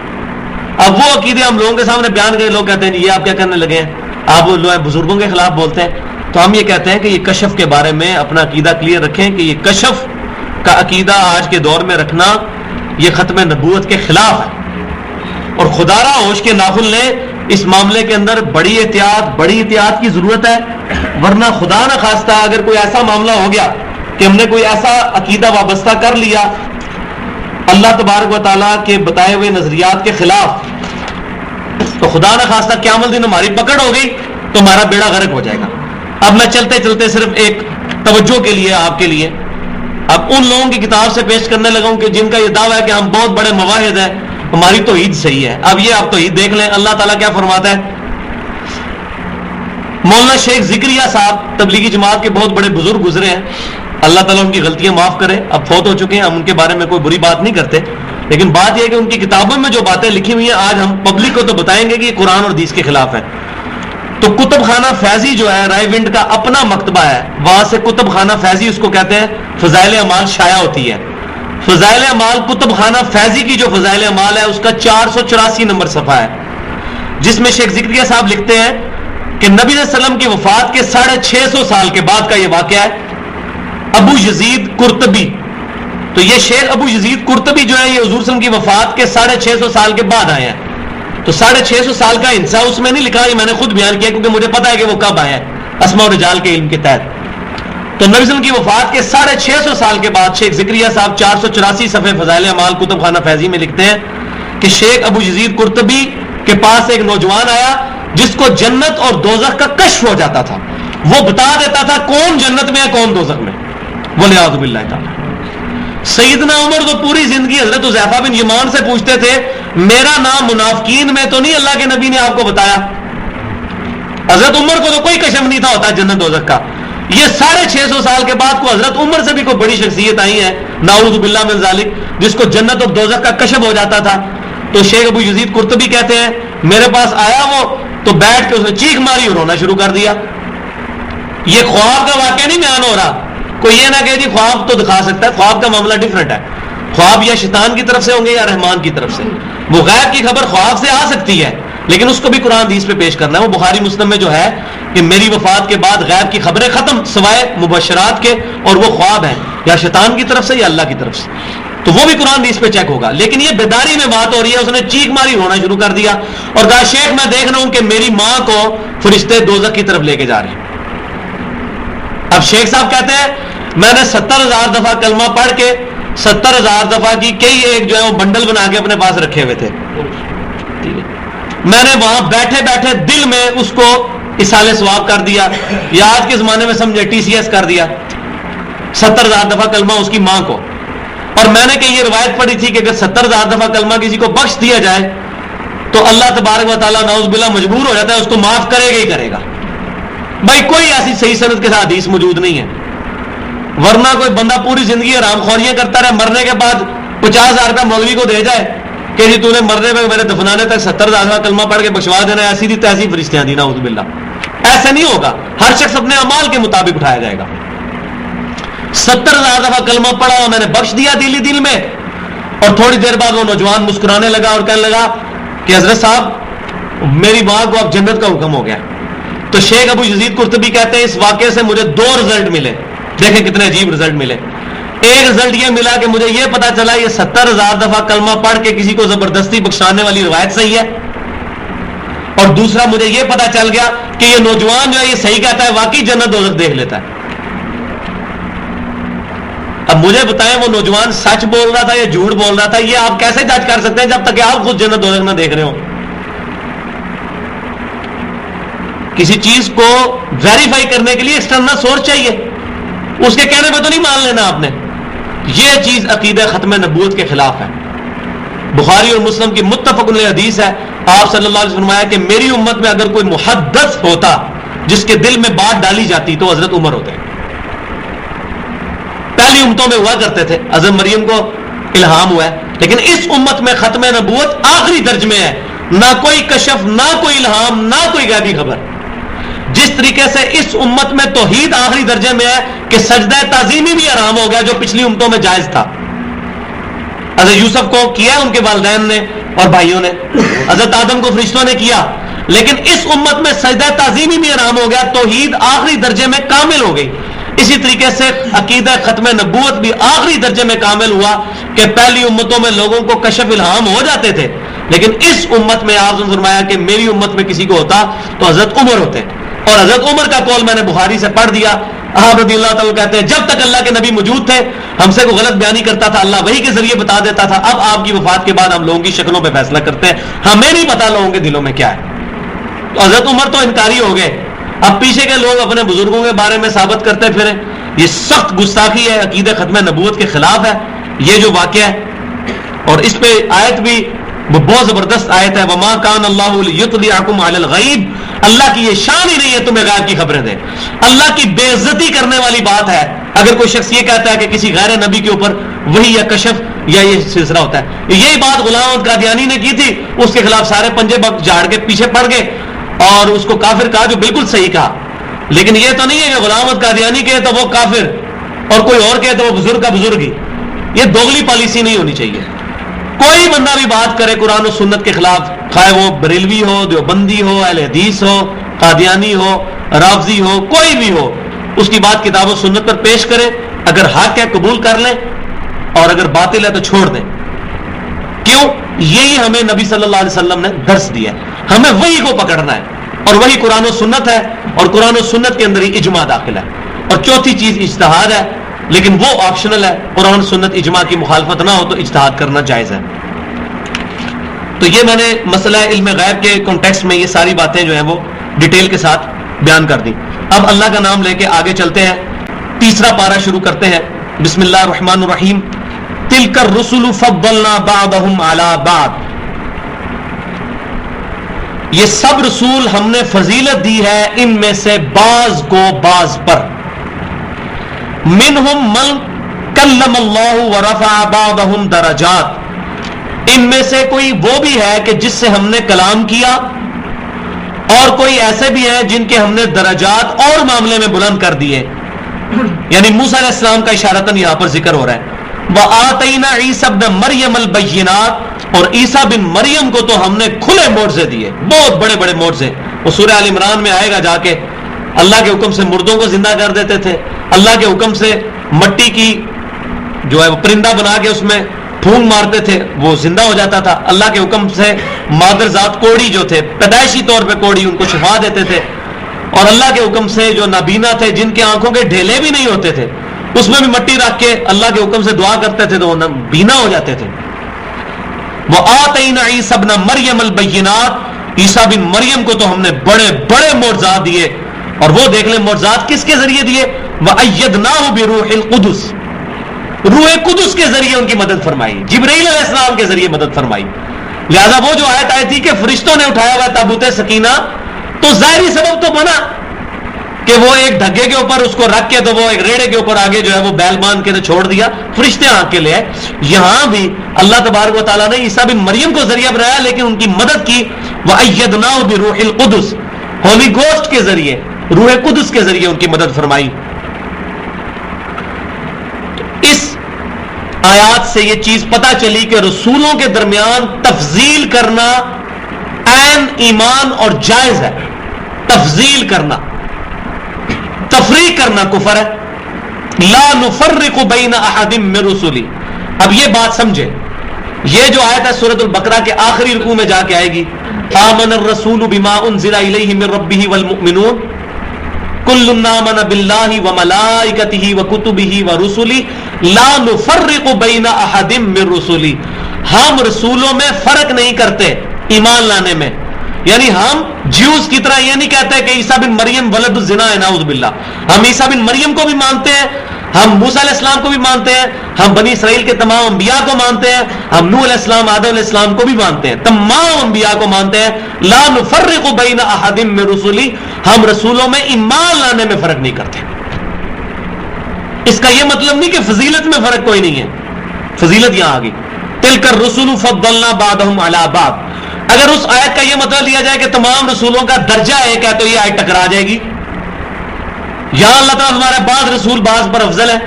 اب وہ عقیدے ہم لوگوں کے سامنے بیان کریں, لوگ کہتے ہیں یہ آپ کیا کرنے لگے ہیں, آپ بزرگوں کے خلاف بولتے ہیں. تو ہم یہ کہتے ہیں کہ یہ کشف کے بارے میں اپنا عقیدہ کلیئر رکھیں کہ یہ کشف کا عقیدہ آج کے دور میں رکھنا یہ ختم نبوت کے خلاف ہے, اور خدا را ہوش کے ناخن لیں, اس معاملے کے اندر بڑی احتیاط کی ضرورت ہے. ورنہ خدا نہ خواستہ اگر کوئی ایسا معاملہ ہو گیا کہ ہم نے کوئی ایسا عقیدہ وابستہ کر لیا اللہ تبارک و تعالیٰ کے بتائے ہوئے نظریات کے خلاف, تو خدا نہ خواستہ قیامت دن ہماری پکڑ ہو گئی تو ہمارا بیڑا غرق ہو جائے گا. اب میں چلتے چلتے صرف ایک توجہ کے لیے آپ کے لیے اب ان لوگوں کی کتاب سے پیش کرنے لگا ہوں کہ جن کا یہ دعویٰ ہے کہ ہم بہت بڑے مواحد ہیں, ہماری توحید صحیح ہے. اب یہ آپ توحید دیکھ لیں, اللہ تعالیٰ کیا فرماتا ہے. مولانا شیخ ذکریہ صاحب تبلیغی جماعت کے بہت بڑے بزرگ گزرے ہیں, اللہ تعالیٰ ان کی غلطیاں معاف کرے, اب فوت ہو چکے ہیں, ہم ان کے بارے میں کوئی بری بات نہیں کرتے, لیکن بات یہ ہے کہ ان کی کتابوں میں جو باتیں لکھی ہوئی ہیں آج ہم پبلک کو تو بتائیں گے کہ یہ قرآن اور حدیث کے خلاف ہے. تو کتب خانہ فیضی جو ہے رائے ونڈ کا اپنا مکتبہ ہے, وہاں سے کتب خانہ فیضی اس کو کہتے ہیں, فضائل اعمال شائع ہوتی ہے. فضائل اعمال کتب خانہ فیضی کی جو فضائل اعمال ہے اس کا 484 نمبر صفحہ ہے, جس میں شیخ ذکریہ صاحب لکھتے ہیں کہ نبی صلی اللہ علیہ وسلم کی وفات کے 650 سال کے بعد کا یہ واقعہ ہے. ابو یزید قرطبی, تو یہ شیخ ابو یزید قرطبی جو ہے یہ حضور صلی اللہ علیہ وسلم کی وفات کے 650 سال کے بعد آئے ہیں. تو 650 سال کا حصہ اس میں نہیں لکھا, یہ میں نے خود بیان کیا کیونکہ مجھے پتا ہے کہ وہ کب آئے ہیں اسماء و رجال کے علم کے تحت. تو نبی صلی اللہ علیہ وسلم کی وفات کے 650 سال کے بعد شیخ ذکریہ صاحب 484 صفحے فضائل اعمال کتب خانہ فیضی میں لکھتے ہیں کہ شیخ ابو یزید قرطبی کے پاس ایک نوجوان آیا جس کو جنت اور دوزخ کا کشف ہو جاتا تھا, وہ بتا دیتا تھا کون جنت میں ہے کون دوزخ میں. ولیعوذ باللہ تعالی. سیدنا عمر تو پوری زندگی حضرت حذیفہ بن یمان سے پوچھتے تھے میرا نام منافقین میں تو نہیں اللہ کے نبی نے آپ کو بتایا. حضرت عمر کو تو کوئی کشف نہیں تھا ہوتا جنت دوزخ کا. یہ 650 سال کے بعد کو حضرت عمر سے بھی کوئی بڑی شخصیت آئی ہے نعوذ باللہ من ذالک جس کو جنت اور دوزخ کا کشف ہو جاتا تھا. تو شیخ ابو یزید قرطبی کہتے ہیں میرے پاس آیا وہ تو بیٹھ کے اس نے چیخ ماری اور رونا شروع کر دیا. یہ خواب کا واقعہ نہیں بیان ہو رہا, کوئی یہ نہ کہ جی خواب تو دکھا سکتا ہے, خواب کا معاملہ ڈیفرنٹ ہے. خواب یا شیطان کی طرف سے ہوں گے یا رحمان کی طرف سے. وہ غیب کی خبر خواب سے آ سکتی ہے لیکن اس کو بھی قرآن حدیث پہ پیش کرنا ہے. وہ بخاری مسلم میں جو ہے کہ میری وفات کے بعد غیب کی خبریں ختم سوائے مبشرات کے, اور وہ خواب ہیں یا شیطان کی طرف سے یا اللہ کی طرف سے, تو وہ بھی قرآن حدیث پہ چیک ہوگا. لیکن یہ بیداری میں بات ہو رہی ہے, اس نے چیخ ماری رونا شروع کر دیا اور کہا شیخ میں دیکھ رہا ہوں کہ میری ماں کو فرشتے دوزخ کی طرف لے کے جا رہے ہیں. اب شیخ صاحب کہتے ہیں میں نے 70,000 دفعہ کلمہ پڑھ کے 70,000 دفعہ کی کئی ایک جو ہے وہ بنڈل بنا کے اپنے پاس رکھے ہوئے تھے. میں نے وہاں بیٹھے بیٹھے دل میں اس کو اصالہ ثواب کر دیا, یا آج کے زمانے میں سمجھے TCS کر دیا. 70,000 دفعہ کلمہ اس کی ماں کو, اور میں نے کہ یہ روایت پڑھی تھی کہ اگر 70,000 دفعہ کلمہ کسی کو بخش دیا جائے تو اللہ تبارک و تعالیٰ نعوذ باللہ مجبور ہو جاتا ہے، اس کو معاف کرے گا ہی کرے گا۔ بھائی کوئی ایسی صحیح سند کے ساتھ حدیث موجود نہیں ہے، ورنہ کوئی بندہ پوری زندگی حرام خوریاں کرتا رہے، مرنے کے بعد 50,000 روپیہ مولوی کو دے جائے کہ جی تو نے مرنے میں میرے دفنانے تک 70,000 کلمہ پڑھ کے بخشوا دینا ہے، ایسی دی تیسی فرشتیاں دی نعوذ باللہ۔ ایسا نہیں ہوگا، ہر شخص اپنے اعمال کے مطابق اٹھایا جائے گا۔ 70,000 دفعہ کلمہ پڑھا، میں نے بخش دیا دل میں، اور تھوڑی دیر بعد وہ نوجوان مسکرانے لگا اور کہنے لگا کہ حضرت صاحب میری ماں کو اب جنت کا حکم ہو گیا۔ تو شیخ ابو یزید قرطبی کہتے ہیں اس واقعے سے مجھے 2 رزلٹ ملے، دیکھیں کتنے عجیب رزلٹ ملے۔ ایک رزلٹ یہ ملا کہ مجھے یہ پتا چلا یہ 70,000 دفعہ کلمہ پڑھ کے کسی کو زبردستی بخشانے والی روایت صحیح ہے، اور دوسرا مجھے یہ پتا چل گیا کہ یہ نوجوان جو ہے یہ صحیح کہتا ہے، واقعی جنت دوزخ دیکھ لیتا ہے۔ اب مجھے بتائیں وہ نوجوان سچ بول رہا تھا یا جھوٹ بول رہا تھا، یہ آپ کیسے جج کر سکتے ہیں جب تک کہ آپ خود جنت دوزخ نہ دیکھ رہے ہو؟ کسی چیز کو ویریفائی کرنے کے لیے ایکسٹرنل سورس چاہیے، اس کے کہنے پہ تو نہیں مان لینا آپ نے۔ یہ چیز عقیدہ ختم نبوت کے خلاف ہے۔ بخاری اور مسلم کی متفق علیہ حدیث ہے، آپ صلی اللہ علیہ وسلم نے فرمایا کہ میری امت میں اگر کوئی محدث ہوتا جس کے دل میں بات ڈالی جاتی تو حضرت عمر ہوتے۔ پہلی امتوں میں ہوا کرتے تھے، حضرت مریم کو الہام ہوا ہے، لیکن اس امت میں ختم نبوت آخری درج میں ہے، نہ کوئی کشف، نہ کوئی الہام، نہ کوئی غیبی خبر۔ جس طریقے سے اس امت میں توحید آخری درجے میں ہے کہ سجدہ تعظیمی بھی حرام ہو گیا جو پچھلی امتوں میں جائز تھا۔ حضرت یوسف کو کیا ان کے والدین نے اور بھائیوں نے، حضرت آدم کو فرشتوں نے کیا، لیکن اس امت میں سجدہ تعظیمی بھی حرام ہو گیا، توحید آخری درجے میں کامل ہو گئی۔ اسی طریقے سے عقیدہ ختم نبوت بھی آخری درجے میں کامل ہوا کہ پہلی امتوں میں لوگوں کو کشف الہام ہو جاتے تھے، لیکن اس امت میں آپ نے فرمایا کہ میری امت میں کسی کو ہوتا تو حضرت عمر ہوتے، اور حضرت عمر کا قول میں نے بخاری سے پڑھ دیا۔ آپ رضی اللہ تعالیٰ کہتے ہیں جب تک اللہ کے نبی موجود تھے ہم سے کوئی غلط بیانی کرتا تھا اللہ وحی کے ذریعے بتا دیتا تھا، اب آپ کی وفات کے بعد ہم لوگوں کی شکلوں پہ فیصلہ کرتے ہیں، ہمیں نہیں پتا لوگوں کے دلوں میں کیا ہے۔ تو حضرت عمر تو انکاری ہو گئے، اب پیچھے کے لوگ اپنے بزرگوں کے بارے میں ثابت کرتے پھریں، یہ سخت گستاخی ہے، عقیدہ ختم نبوت کے خلاف ہے یہ جو واقعہ ہے۔ اور اس پہ آیت بھی وہ بہت زبردست آیت ہے، وما کان اللہ لیطلعکم علی الغیب، اللہ کی یہ شان ہی نہیں ہے تمہیں غیب کی خبریں دے۔ اللہ کی بے عزتی کرنے والی بات ہے اگر کوئی شخص یہ کہتا ہے کہ کسی غیر نبی کے اوپر وحی یا کشف یا یہ سلسلہ ہوتا ہے۔ یہی بات غلام احمد قادیانی نے کی تھی، اس کے خلاف سارے پنجے جھاڑ کے پیچھے پڑ گئے اور اس کو کافر کہا، جو بالکل صحیح کہا، لیکن یہ تو نہیں ہے کہ غلام احمد قادیانی کہے تو وہ کافر اور کوئی اور کہے تو وہ بزرگ کا بزرگ ہی۔ یہ دوغلی پالیسی نہیں ہونی چاہیے۔ کوئی بندہ بھی بات کرے قرآن و سنت کے خلاف، خواہ وہ بریلوی ہو، دیوبندی ہو، اہل حدیث ہو، قادیانی ہو، رافضی ہو، کوئی بھی ہو، اس کی بات کتاب و سنت پر پیش کرے، اگر حق ہے قبول کر لیں اور اگر باطل ہے تو چھوڑ دیں۔ کیوں؟ یہی ہمیں نبی صلی اللہ علیہ وسلم نے درس دیا ہے، ہمیں وہی کو پکڑنا ہے، اور وہی قرآن و سنت ہے، اور قرآن و سنت کے اندر ہی اجماع داخل ہے۔ اور چوتھی چیز اجتہاد ہے، لیکن وہ آپشنل ہے، قرآن سنت اجماع کی مخالفت نہ ہو تو اجتہاد کرنا جائز ہے۔ تو یہ میں نے مسئلہ علم غیب کے کانٹیکسٹ میں یہ ساری باتیں جو ہیں وہ ڈیٹیل کے ساتھ بیان کر دی۔ اب اللہ کا نام لے کے آگے چلتے ہیں، تیسرا پارہ شروع کرتے ہیں۔ بسم اللہ الرحمن الرحیم۔ تلک الرسل فضلنا بعضهم علی بعض، یہ سب رسول ہم نے فضیلت دی ہے ان میں سے بعض کو بعض پر۔ منہم من کلم اللہ ورفع بعضهم درجات، ان میں سے کوئی وہ بھی ہے کہ جس سے ہم نے کلام کیا، اور کوئی ایسے بھی ہیں جن کے ہم نے درجات اور معاملے میں بلند کر دیے، یعنی موسیٰ علیہ السلام کا اشارتاً یہاں پر ذکر ہو رہا ہے۔ وَآتَيْنَا عِيسَى ابْنَ مَرْيَمَ الْبَيِّنَاتِ، اور عیسیٰ بن مریم کو تو ہم نے کھلے معجزے دیے، بہت بڑے بڑے معجزے۔ وہ سورہ آل عمران میں آئے گا جا کے، اللہ کے حکم سے مردوں کو زندہ کر دیتے تھے، اللہ کے حکم سے مٹی کی جو ہے وہ پرندہ بنا کے اس میں پھونک مارتے تھے، وہ زندہ ہو جاتا تھا، اللہ کے حکم سے مادر ذات کوڑی جو تھے، پیدائشی طور پہ کوڑی، ان کو شفا دیتے تھے، اور اللہ کے حکم سے جو نابینا تھے جن کے آنکھوں کے ڈھیلے بھی نہیں ہوتے تھے، اس میں بھی مٹی رکھ کے اللہ کے حکم سے دعا کرتے تھے تو وہ بینا ہو جاتے تھے۔ وَآتَيْنَا عِيسَى ابْنَ مَرْيَمَ الْبَيِّنَاتِ، عیسیٰ بن مریم کو تو ہم نے بڑے بڑے معجزات دیے، اور وہ دیکھ لیں معجزات کس کے ذریعے دیے، وَأَيَّدْنَاهُ بِرُوحِ الْقُدُسِ، روح قدس کے ذریعے ان کی مدد فرمائی، جبرائیل علیہ السلام کے ذریعے مدد فرمائی. لہذا وہ جو آیت آئی تھی کہ فرشتوں نے اٹھایا ہوا تابوت سکینہ، تو ظاہری سبب تو بنا کہ وہ ایک دھگے کے اوپر اس کو رکھ کے تو وہ ایک ریڑے کے اوپر آگے جو ہے وہ بیل باندھ کے چھوڑ دیا، فرشتے آ کے لے آئے. یہاں بھی اللہ تبارک و تعالیٰ نے عیسیٰ بن مریم کو ذریعہ بنایا، لیکن ان کی مدد کی وَأَيَّدْنَاهُ بِرُوحِ الْقُدُسِ، ہولی گوسٹ کے ذریعے، روح قدس کے ذریعے ان کی مدد فرمائی. اس آیات سے یہ چیز پتہ چلی کہ رسولوں کے درمیان تفضیل کرنا عین ایمان اور جائز ہے. تفضیل کرنا، تفریق کرنا کفر ہے. لا نفرق بین احد من رسلی. اب یہ بات سمجھے، یہ جو آیت ہے سورۃ البقرہ کے آخری رکوع میں جا کے آئے گی، آمن الرسول بما انزل الیہ من ربہ والمؤمنون کل آمن باللہ وملائکتہ وکتبہ ورسلہ لا نفرق بین احد من رسلی. ہم رسولوں میں فرق نہیں کرتے ایمان لانے میں. یعنی ہم جیوز کی طرح یہ نہیں کہتے کہ عیسیٰ بن مریم ولد الزنا ہے، نعوذ باللہ. ہم عیسیٰ بن مریم کو بھی مانتے ہیں، ہم موسیٰ علیہ السلام کو بھی مانتے ہیں، ہم بنی اسرائیل کے تمام انبیاء کو مانتے ہیں، ہم نوح علیہ السلام، آدم علیہ السلام کو بھی مانتے ہیں، تمام انبیاء کو مانتے ہیں. لا نفرق بین احد من رسلی، ہم رسولوں میں ایمان لانے میں فرق نہیں کرتے. اس کا یہ مطلب نہیں کہ فضیلت میں فرق کوئی نہیں ہے، فضیلت یہاں آ گئی. تلک الرسل فضلنا بعضهم علی بعض. اگر اس آیت کا یہ مطلب لیا جائے کہ تمام رسولوں کا درجہ ایک ہے تو یہ آیت ٹکرا جائے گی. یہاں اللہ تعالیٰ ہمارے بعض رسول بعض پر افضل ہے،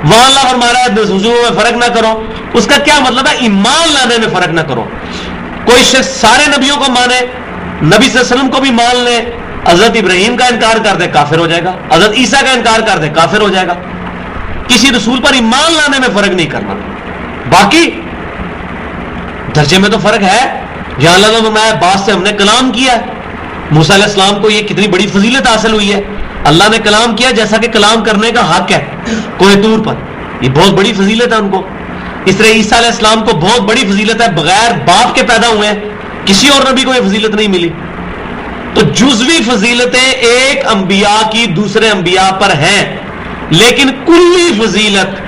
وہاں اللہ ہمارا رسولوں میں فرق نہ کرو. اس کا کیا مطلب ہے؟ ایمان لانے میں فرق نہ کرو. کوئی شخص سارے نبیوں کو مانے، نبی صلی اللہ علیہ وسلم کو بھی مان لے، حضرت ابراہیم کا انکار کر دے کافر ہو جائے گا، حضرت عیسیٰ کا انکار کر دے کافر ہو جائے گا. کسی رسول پر ایمان لانے میں فرق نہیں کرنا. باقی درجے میں تو فرق ہے. جہاں اللہ نے میں بعض سے ہم نے کلام کیا ہے، موسیٰ علیہ السلام کو یہ کتنی بڑی فضیلت حاصل ہوئی ہے. اللہ نے کلام کیا جیسا کہ کلام کرنے کا حق ہے کوہ طور پر، یہ بہت بڑی فضیلت ہے ان کو. اس طرح عیسیٰ علیہ السلام کو بہت بڑی فضیلت ہے، بغیر باپ کے پیدا ہوئے ہیں، کسی اور نبی کو یہ فضیلت نہیں ملی. تو جزوی فضیلتیں ایک انبیاء کی دوسرے انبیاء پر ہیں، لیکن کلی فضیلت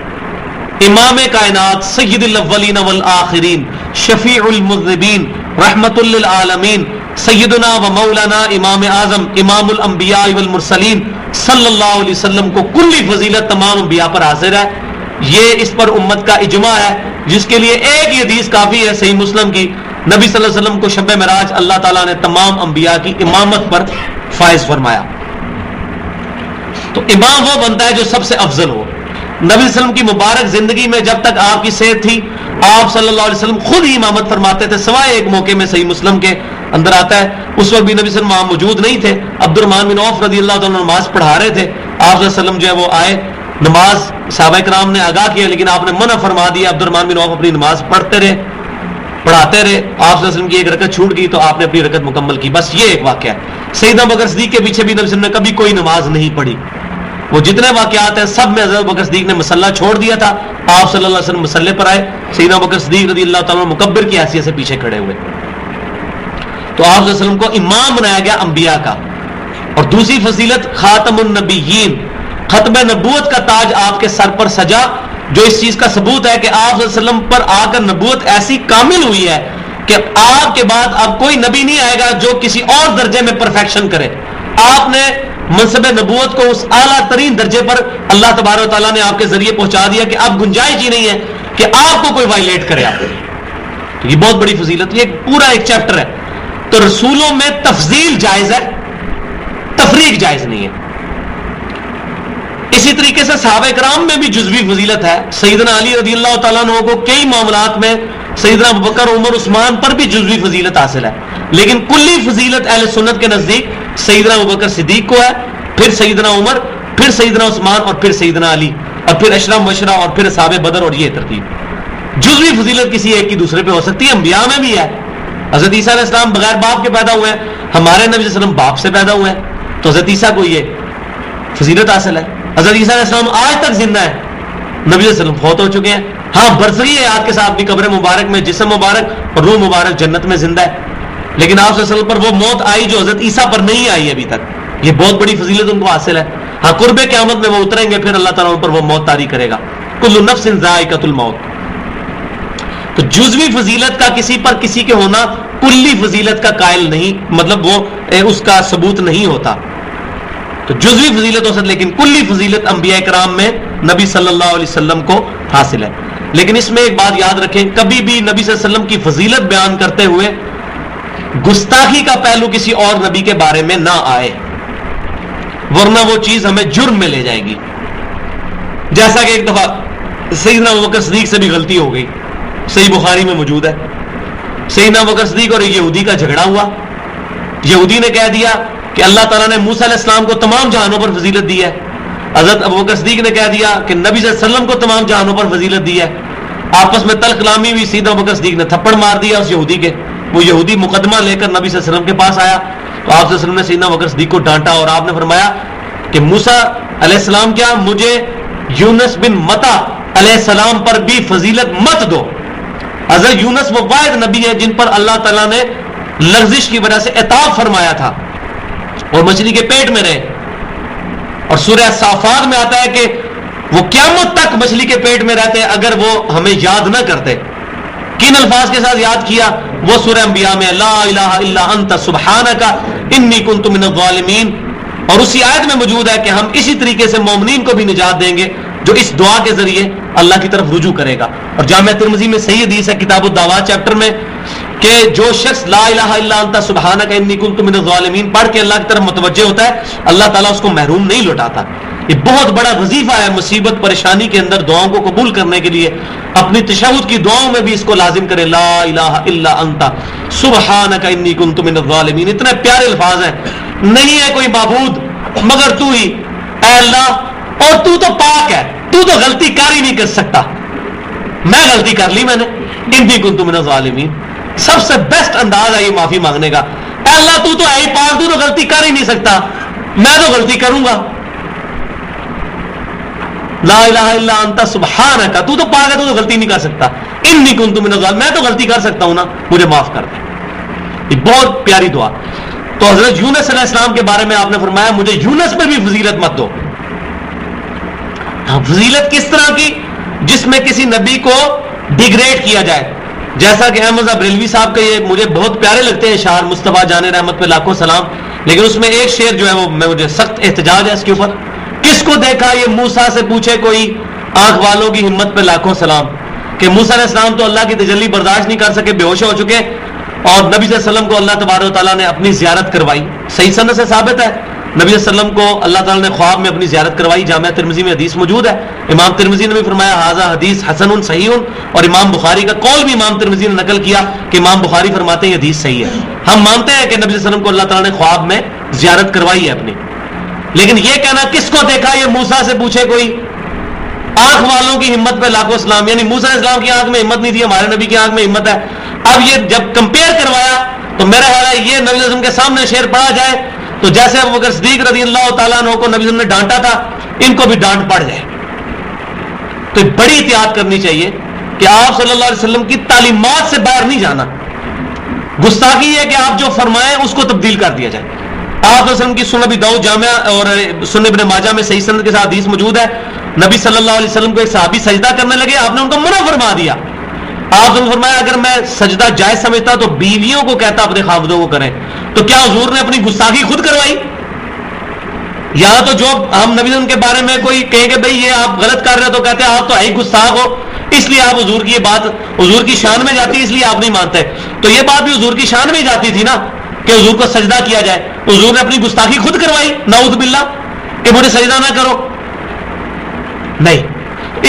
امام کائنات سید الاولین والآخرین شفیع المذنبین رحمت للعالمین سیدنا و مولانا امام اعظم امام الانبیاء والمرسلین صلی اللہ علیہ وسلم کو کلی فضیلت تمام انبیاء پر حاضر ہے. یہ اس پر امت کا اجماع ہے، جس کے لیے ایک ہی حدیث کافی ہے صحیح مسلم کی. نبی صلی اللہ علیہ وسلم کو شب معراج اللہ تعالیٰ نے تمام انبیاء کی امامت پر فائز فرمایا. تو امام وہ بنتا ہے جو سب سے افضل ہو. نبی صلی اللہ علیہ وسلم کی مبارک زندگی میں جب تک آپ کی صحت تھی، آپ صلی اللہ علیہ وسلم خود ہی امامت فرماتے تھے، سوائے ایک موقع میں صحیح مسلم کے اندر آتا ہے، اس وقت بھی نبی صلی اللہ علیہ وسلم وہاں موجود نہیں تھے. عبد الرحمن بن عوف رضی اللہ عنہ نماز پڑھا رہے تھے، آپ صلی اللہ علیہ وسلم جو ہے وہ آئے، نماز صحابہ کرام نے آگاہ کیا لیکن آپ نے منع فرما دیا. عبد الرحمن بن عوف اپنی نماز پڑھتے رہے، پڑھاتے رہے. آپ صلی اللہ علیہ وسلم کی ایک رکعت چھوٹ گئی تو آپ نے اپنی رکعت مکمل کی. بس یہ ایک واقعہ ہے. سیدنا ابو بکر صدیق کے پیچھے بھی نبی صلی اللہ علیہ وسلم نے کبھی کوئی نماز نہیں پڑھی. وہ جتنے واقعات ہیں سب میں حضرت ابو بکر صدیق نے مسلح چھوڑ دیا تھا، آپ صلی اللہ علیہ وسلم مسلح پر آئے، سیدنا ابو بکر صدیق رضی اللہ تعالیٰ مکبر کی حیثیت سے پیچھے کھڑے ہوئے. تو آپ صلی اللہ علیہ وسلم کو امام بنایا گیا انبیاء کا. اور دوسری فضیلت خاتم النبیین، ختم نبوت کا تاج آپ کے سر پر سجا، جو اس چیز کا ثبوت ہے کہ آپ صلی اللہ علیہ وسلم پر آ کر نبوت ایسی کامل ہوئی ہے کہ آپ کے بعد اب کوئی نبی نہیں آئے گا جو کسی اور درجے میں پرفیکشن کرے. آپ نے منصب نبوت کو اس اعلیٰ ترین درجے پر اللہ تبارک و تعالیٰ نے آپ کے ذریعے پہنچا دیا کہ اب گنجائش ہی نہیں ہے کہ آپ کو کوئی وائلیٹ کرے. آپ تو یہ بہت بڑی فضیلت، یہ پورا ایک چیپٹر ہے. تو رسولوں میں تفضیل جائز ہے، تفریق جائز نہیں ہے. اسی طریقے سے صحابہ کرام میں بھی جزوی فضیلت ہے. سیدنا علی رضی اللہ تعالیٰ عنہ کو کئی معاملات میں سیدنا ابوبکر عمر عثمان پر بھی جزوی فضیلت حاصل ہے، لیکن کلی فضیلت اہل سنت کے نزدیک سیدنا ابوبکر صدیق کو ہے، پھر سیدنا عمر، پھر سیدنا عثمان اور پھر سیدنا علی، اور پھر اشرا مبشرہ اور پھر اصحاب بدر، اور یہ ترتیب. جزوی فضیلت کسی ایک کی دوسرے پہ ہو سکتی ہے. انبیاء میں بھی ہے. حضرت عیسیٰ علیہ السلام بغیر باپ کے پیدا ہوئے ہیں، ہمارے نبی صلی اللہ علیہ وسلم باپ سے پیدا ہوئے ہیں، تو حضرت عیسیٰ کو یہ فضیلت حاصل ہے. حضرت عیسیٰ علیہ السلام آج تک زندہ ہے، نبی صلی اللہ علیہ وسلم فوت ہو چکے ہیں. ہاں برصغیر حیات کے ساتھ اپنی قبر مبارک میں جسم مبارک اور روح مبارک جنت میں زندہ ہے، لیکن آپ صلی اللہ علیہ وسلم پر وہ موت آئی جو حضرت عیسیٰ پر نہیں آئی ابھی تک. یہ بہت بڑی فضیلت ان کو حاصل ہے. ہاں قرب قیامت میں وہ اتریں گے، پھر اللہ تعالیٰ ان پر وہ موت طاری کرے گا. کل نفس ذائقۃ الموت. تو جزوی فضیلت کا کسی پر کسی کے ہونا کلی فضیلت کا قائل نہیں، مطلب وہ اس کا ثبوت نہیں ہوتا. تو جزوی فضیلت ہو سکتی، لیکن کلی فضیلت انبیاء کرام میں نبی صلی اللہ علیہ وسلم کو حاصل ہے. لیکن اس میں ایک بات یاد رکھیں، کبھی بھی نبی صلی اللہ علیہ وسلم کی فضیلت بیان کرتے ہوئے گستاخی کا پہلو کسی اور نبی کے بارے میں نہ آئے، ورنہ وہ چیز ہمیں جرم میں لے جائے گی. جیسا کہ ایک دفعہ سیدنا ابوبکر صدیق سے بھی غلطی ہو گئی، صحیح بخاری میں موجود ہے. سیدنا ابوبکر صدیق اور یہودی کا جھگڑا ہوا. یہودی نے کہہ دیا کہ اللہ تعالیٰ نے موسیٰ علیہ السلام کو تمام جہانوں پر فضیلت دی ہے. حضرت ابوبکر صدیق نے کہہ دیا کہ نبی صلی اللہ علیہ وسلم کو تمام جہانوں پر فضیلت دی ہے. آپس میں تلخ کلامی ہوئی. سیدنا ابوبکر صدیق نے تھپڑ مار دیا اس یہودی کے. وہ یہودی مقدمہ لے کر نبی صلی اللہ علیہ وسلم کے پاس آیا تو آپ صلی اللہ علیہ وسلم نے سیدنا ابوبکر صدیق کو ڈانٹا اور آپ نے فرمایا کہ موسیٰ علیہ السلام کیا مجھے یونس بن متا علیہ السلام پر بھی فضیلت مت دو. حضرت یونس وہ واحد نبی ہے جن پر اللہ تعالیٰ نے لغزش کی وجہ سے عتاب فرمایا تھا اور مچھلی کے پیٹ میں رہے. اور سورہ صافات میں آتا ہے کہ وہ قیامت تک مچھلی کے پیٹ میں رہتے اگر وہ ہمیں یاد نہ کرتے. کن الفاظ کے ساتھ یاد کیا؟ وہ سورہ انبیاء میں لا الہ الا انت سبحانک انی کنت من الظالمین. اور اسی آیت میں موجود ہے کہ ہم اسی طریقے سے مومنین کو بھی نجات دیں گے جو اس دعا کے ذریعے اللہ کی طرف رجوع کرے گا. اور جامعہ ترمذی میں صحیح حدیث ہے کتاب الدعوات چیپٹر میں کہ جو شخص لا الہ الا انت سبحانک انی کنت من الظالمین پڑھ کے اللہ کی طرف متوجہ ہوتا ہے اللہ تعالیٰ اس کو محروم نہیں لوٹاتا. یہ بہت بڑا وظیفہ ہے مصیبت پریشانی کے اندر دعاؤں کو قبول کرنے کے لیے. اپنی تشہد کی دعاؤں میں بھی اس کو لازم کرے لا الہ الا انت سبحانک انی کنت من الظالمین. اتنے پیارے الفاظ ہیں. نہیں ہے کوئی معبود مگر تو ہی اے اللہ، اور تو پاک ہے، تو غلطی کر ہی نہیں کر سکتا. میں غلطی کر لی میں نے، انی کنت من الظالمین. سب سے بیسٹ انداز ہے یہ معافی مانگنے کا. اے اللہ تو ہے ہی پاک، تو غلطی کر ہی نہیں سکتا، میں تو غلطی کروں گا. لا الہ الا انت سبحانک، تو پاک ہے، تو غلطی نہیں کر سکتا. انی کنت من الظالمین، میں تو غلطی کر سکتا ہوں نا، مجھے معاف کر دے. یہ بہت پیاری دعا. تو حضرت یونس علیہ السلام کے بارے میں آپ نے فرمایا مجھے یونس میں بھی فضیلت مت دو. فضیلت کس طرح کی؟ جس میں کسی نبی کو ڈیگریڈ کیا جائے. جیسا کہ احمد بریلوی صاحب کے یہ مجھے بہت پیارے لگتے ہیں اشعار، مصطفیٰ جان رحمت پہ لاکھوں سلام، لیکن اس میں ایک شعر جو ہے وہ مجھے سخت احتجاج ہے اس کے اوپر. کس کو دیکھا یہ موسیٰ سے پوچھے کوئی، آنکھ والوں کی ہمت پہ لاکھوں سلام. کہ موسیٰ علیہ السلام تو اللہ کی تجلی برداشت نہیں کر سکے، بے ہوش ہو چکے، اور نبی صلی اللہ علیہ وسلم کو اللہ تبارک و تعالیٰ نے اپنی زیارت کروائی. صحیح سند سے ثابت ہے نبی صلی اللہ علیہ وسلم کو اللہ تعالیٰ نے خواب میں اپنی زیارت کروائی. جامعہ ترمذی میں حدیث موجود ہے. امام ترمذی نے بھی فرمایا ھذا حدیث حسن صحیح، اور امام بخاری کا قول بھی امام ترمذی نے نقل کیا کہ امام بخاری فرماتے ہیں یہ حدیث صحیح ہے. ہم مانتے ہیں کہ نبی صلی اللہ علیہ وسلم کو اللہ تعالیٰ نے خواب میں زیارت کروائی ہے اپنی. لیکن یہ کہنا کس کو دیکھا یہ موسیٰ سے پوچھے کوئی، آنکھ والوں کی ہمت پہ لاکھوں سلام. یعنی موسیٰ علیہ السلام کی آنکھ میں ہمت نہیں تھی، ہمارے نبی کی آنکھ میں ہمت ہے. اب یہ جب کمپیئر کروایا تو میرا خیال ہے یہ نبی صلی اللہ علیہ وسلم کے سامنے شعر پڑھا جائے تو جیسے ابوبکر صدیق رضی اللہ تعالیٰ عنہ کو نبی صلی اللہ علیہ وسلم نے ڈانٹا تھا، ان کو بھی ڈانٹ پڑ جائے. تو بڑی احتیاط کرنی چاہیے کہ آپ صلی اللہ علیہ وسلم کی تعلیمات سے باہر نہیں جانا. گستاخی ہے کہ آپ جو فرمائیں اس کو تبدیل کر دیا جائے. آپ صلی اللہ علیہ وسلم کی سنن ابی داؤد جامعہ اور سنن ابن ماجہ میں صحیح سند کے ساتھ حدیث موجود ہے. نبی صلی اللہ علیہ وسلم کو ایک صحابی سجدہ کرنے لگے، آپ نے ان کو منع فرما دیا. آپ نے فرمایا اگر میں سجدہ جائز سمجھتا تو بیویوں کو کہتا اپنے خاوندوں کو کریں. تو کیا حضور نے اپنی گستاخی خود کروائی؟ یا تو جو ہم نبی کے بارے میں کوئی کہیں کہ بھئی یہ آپ غلط کر رہے تو کہتے ہیں آپ تو ہے گستاخ ہو، اس لیے آپ حضور کی یہ بات حضور کی شان میں جاتی ہے اس لیے آپ نہیں مانتے. تو یہ بات بھی حضور کی شان میں ہی جاتی تھی نا کہ حضور کو سجدہ کیا جائے. حضور نے اپنی گستاخی خود کروائی نعوذ باللہ کہ مجھے سجدہ نہ کرو. نہیں.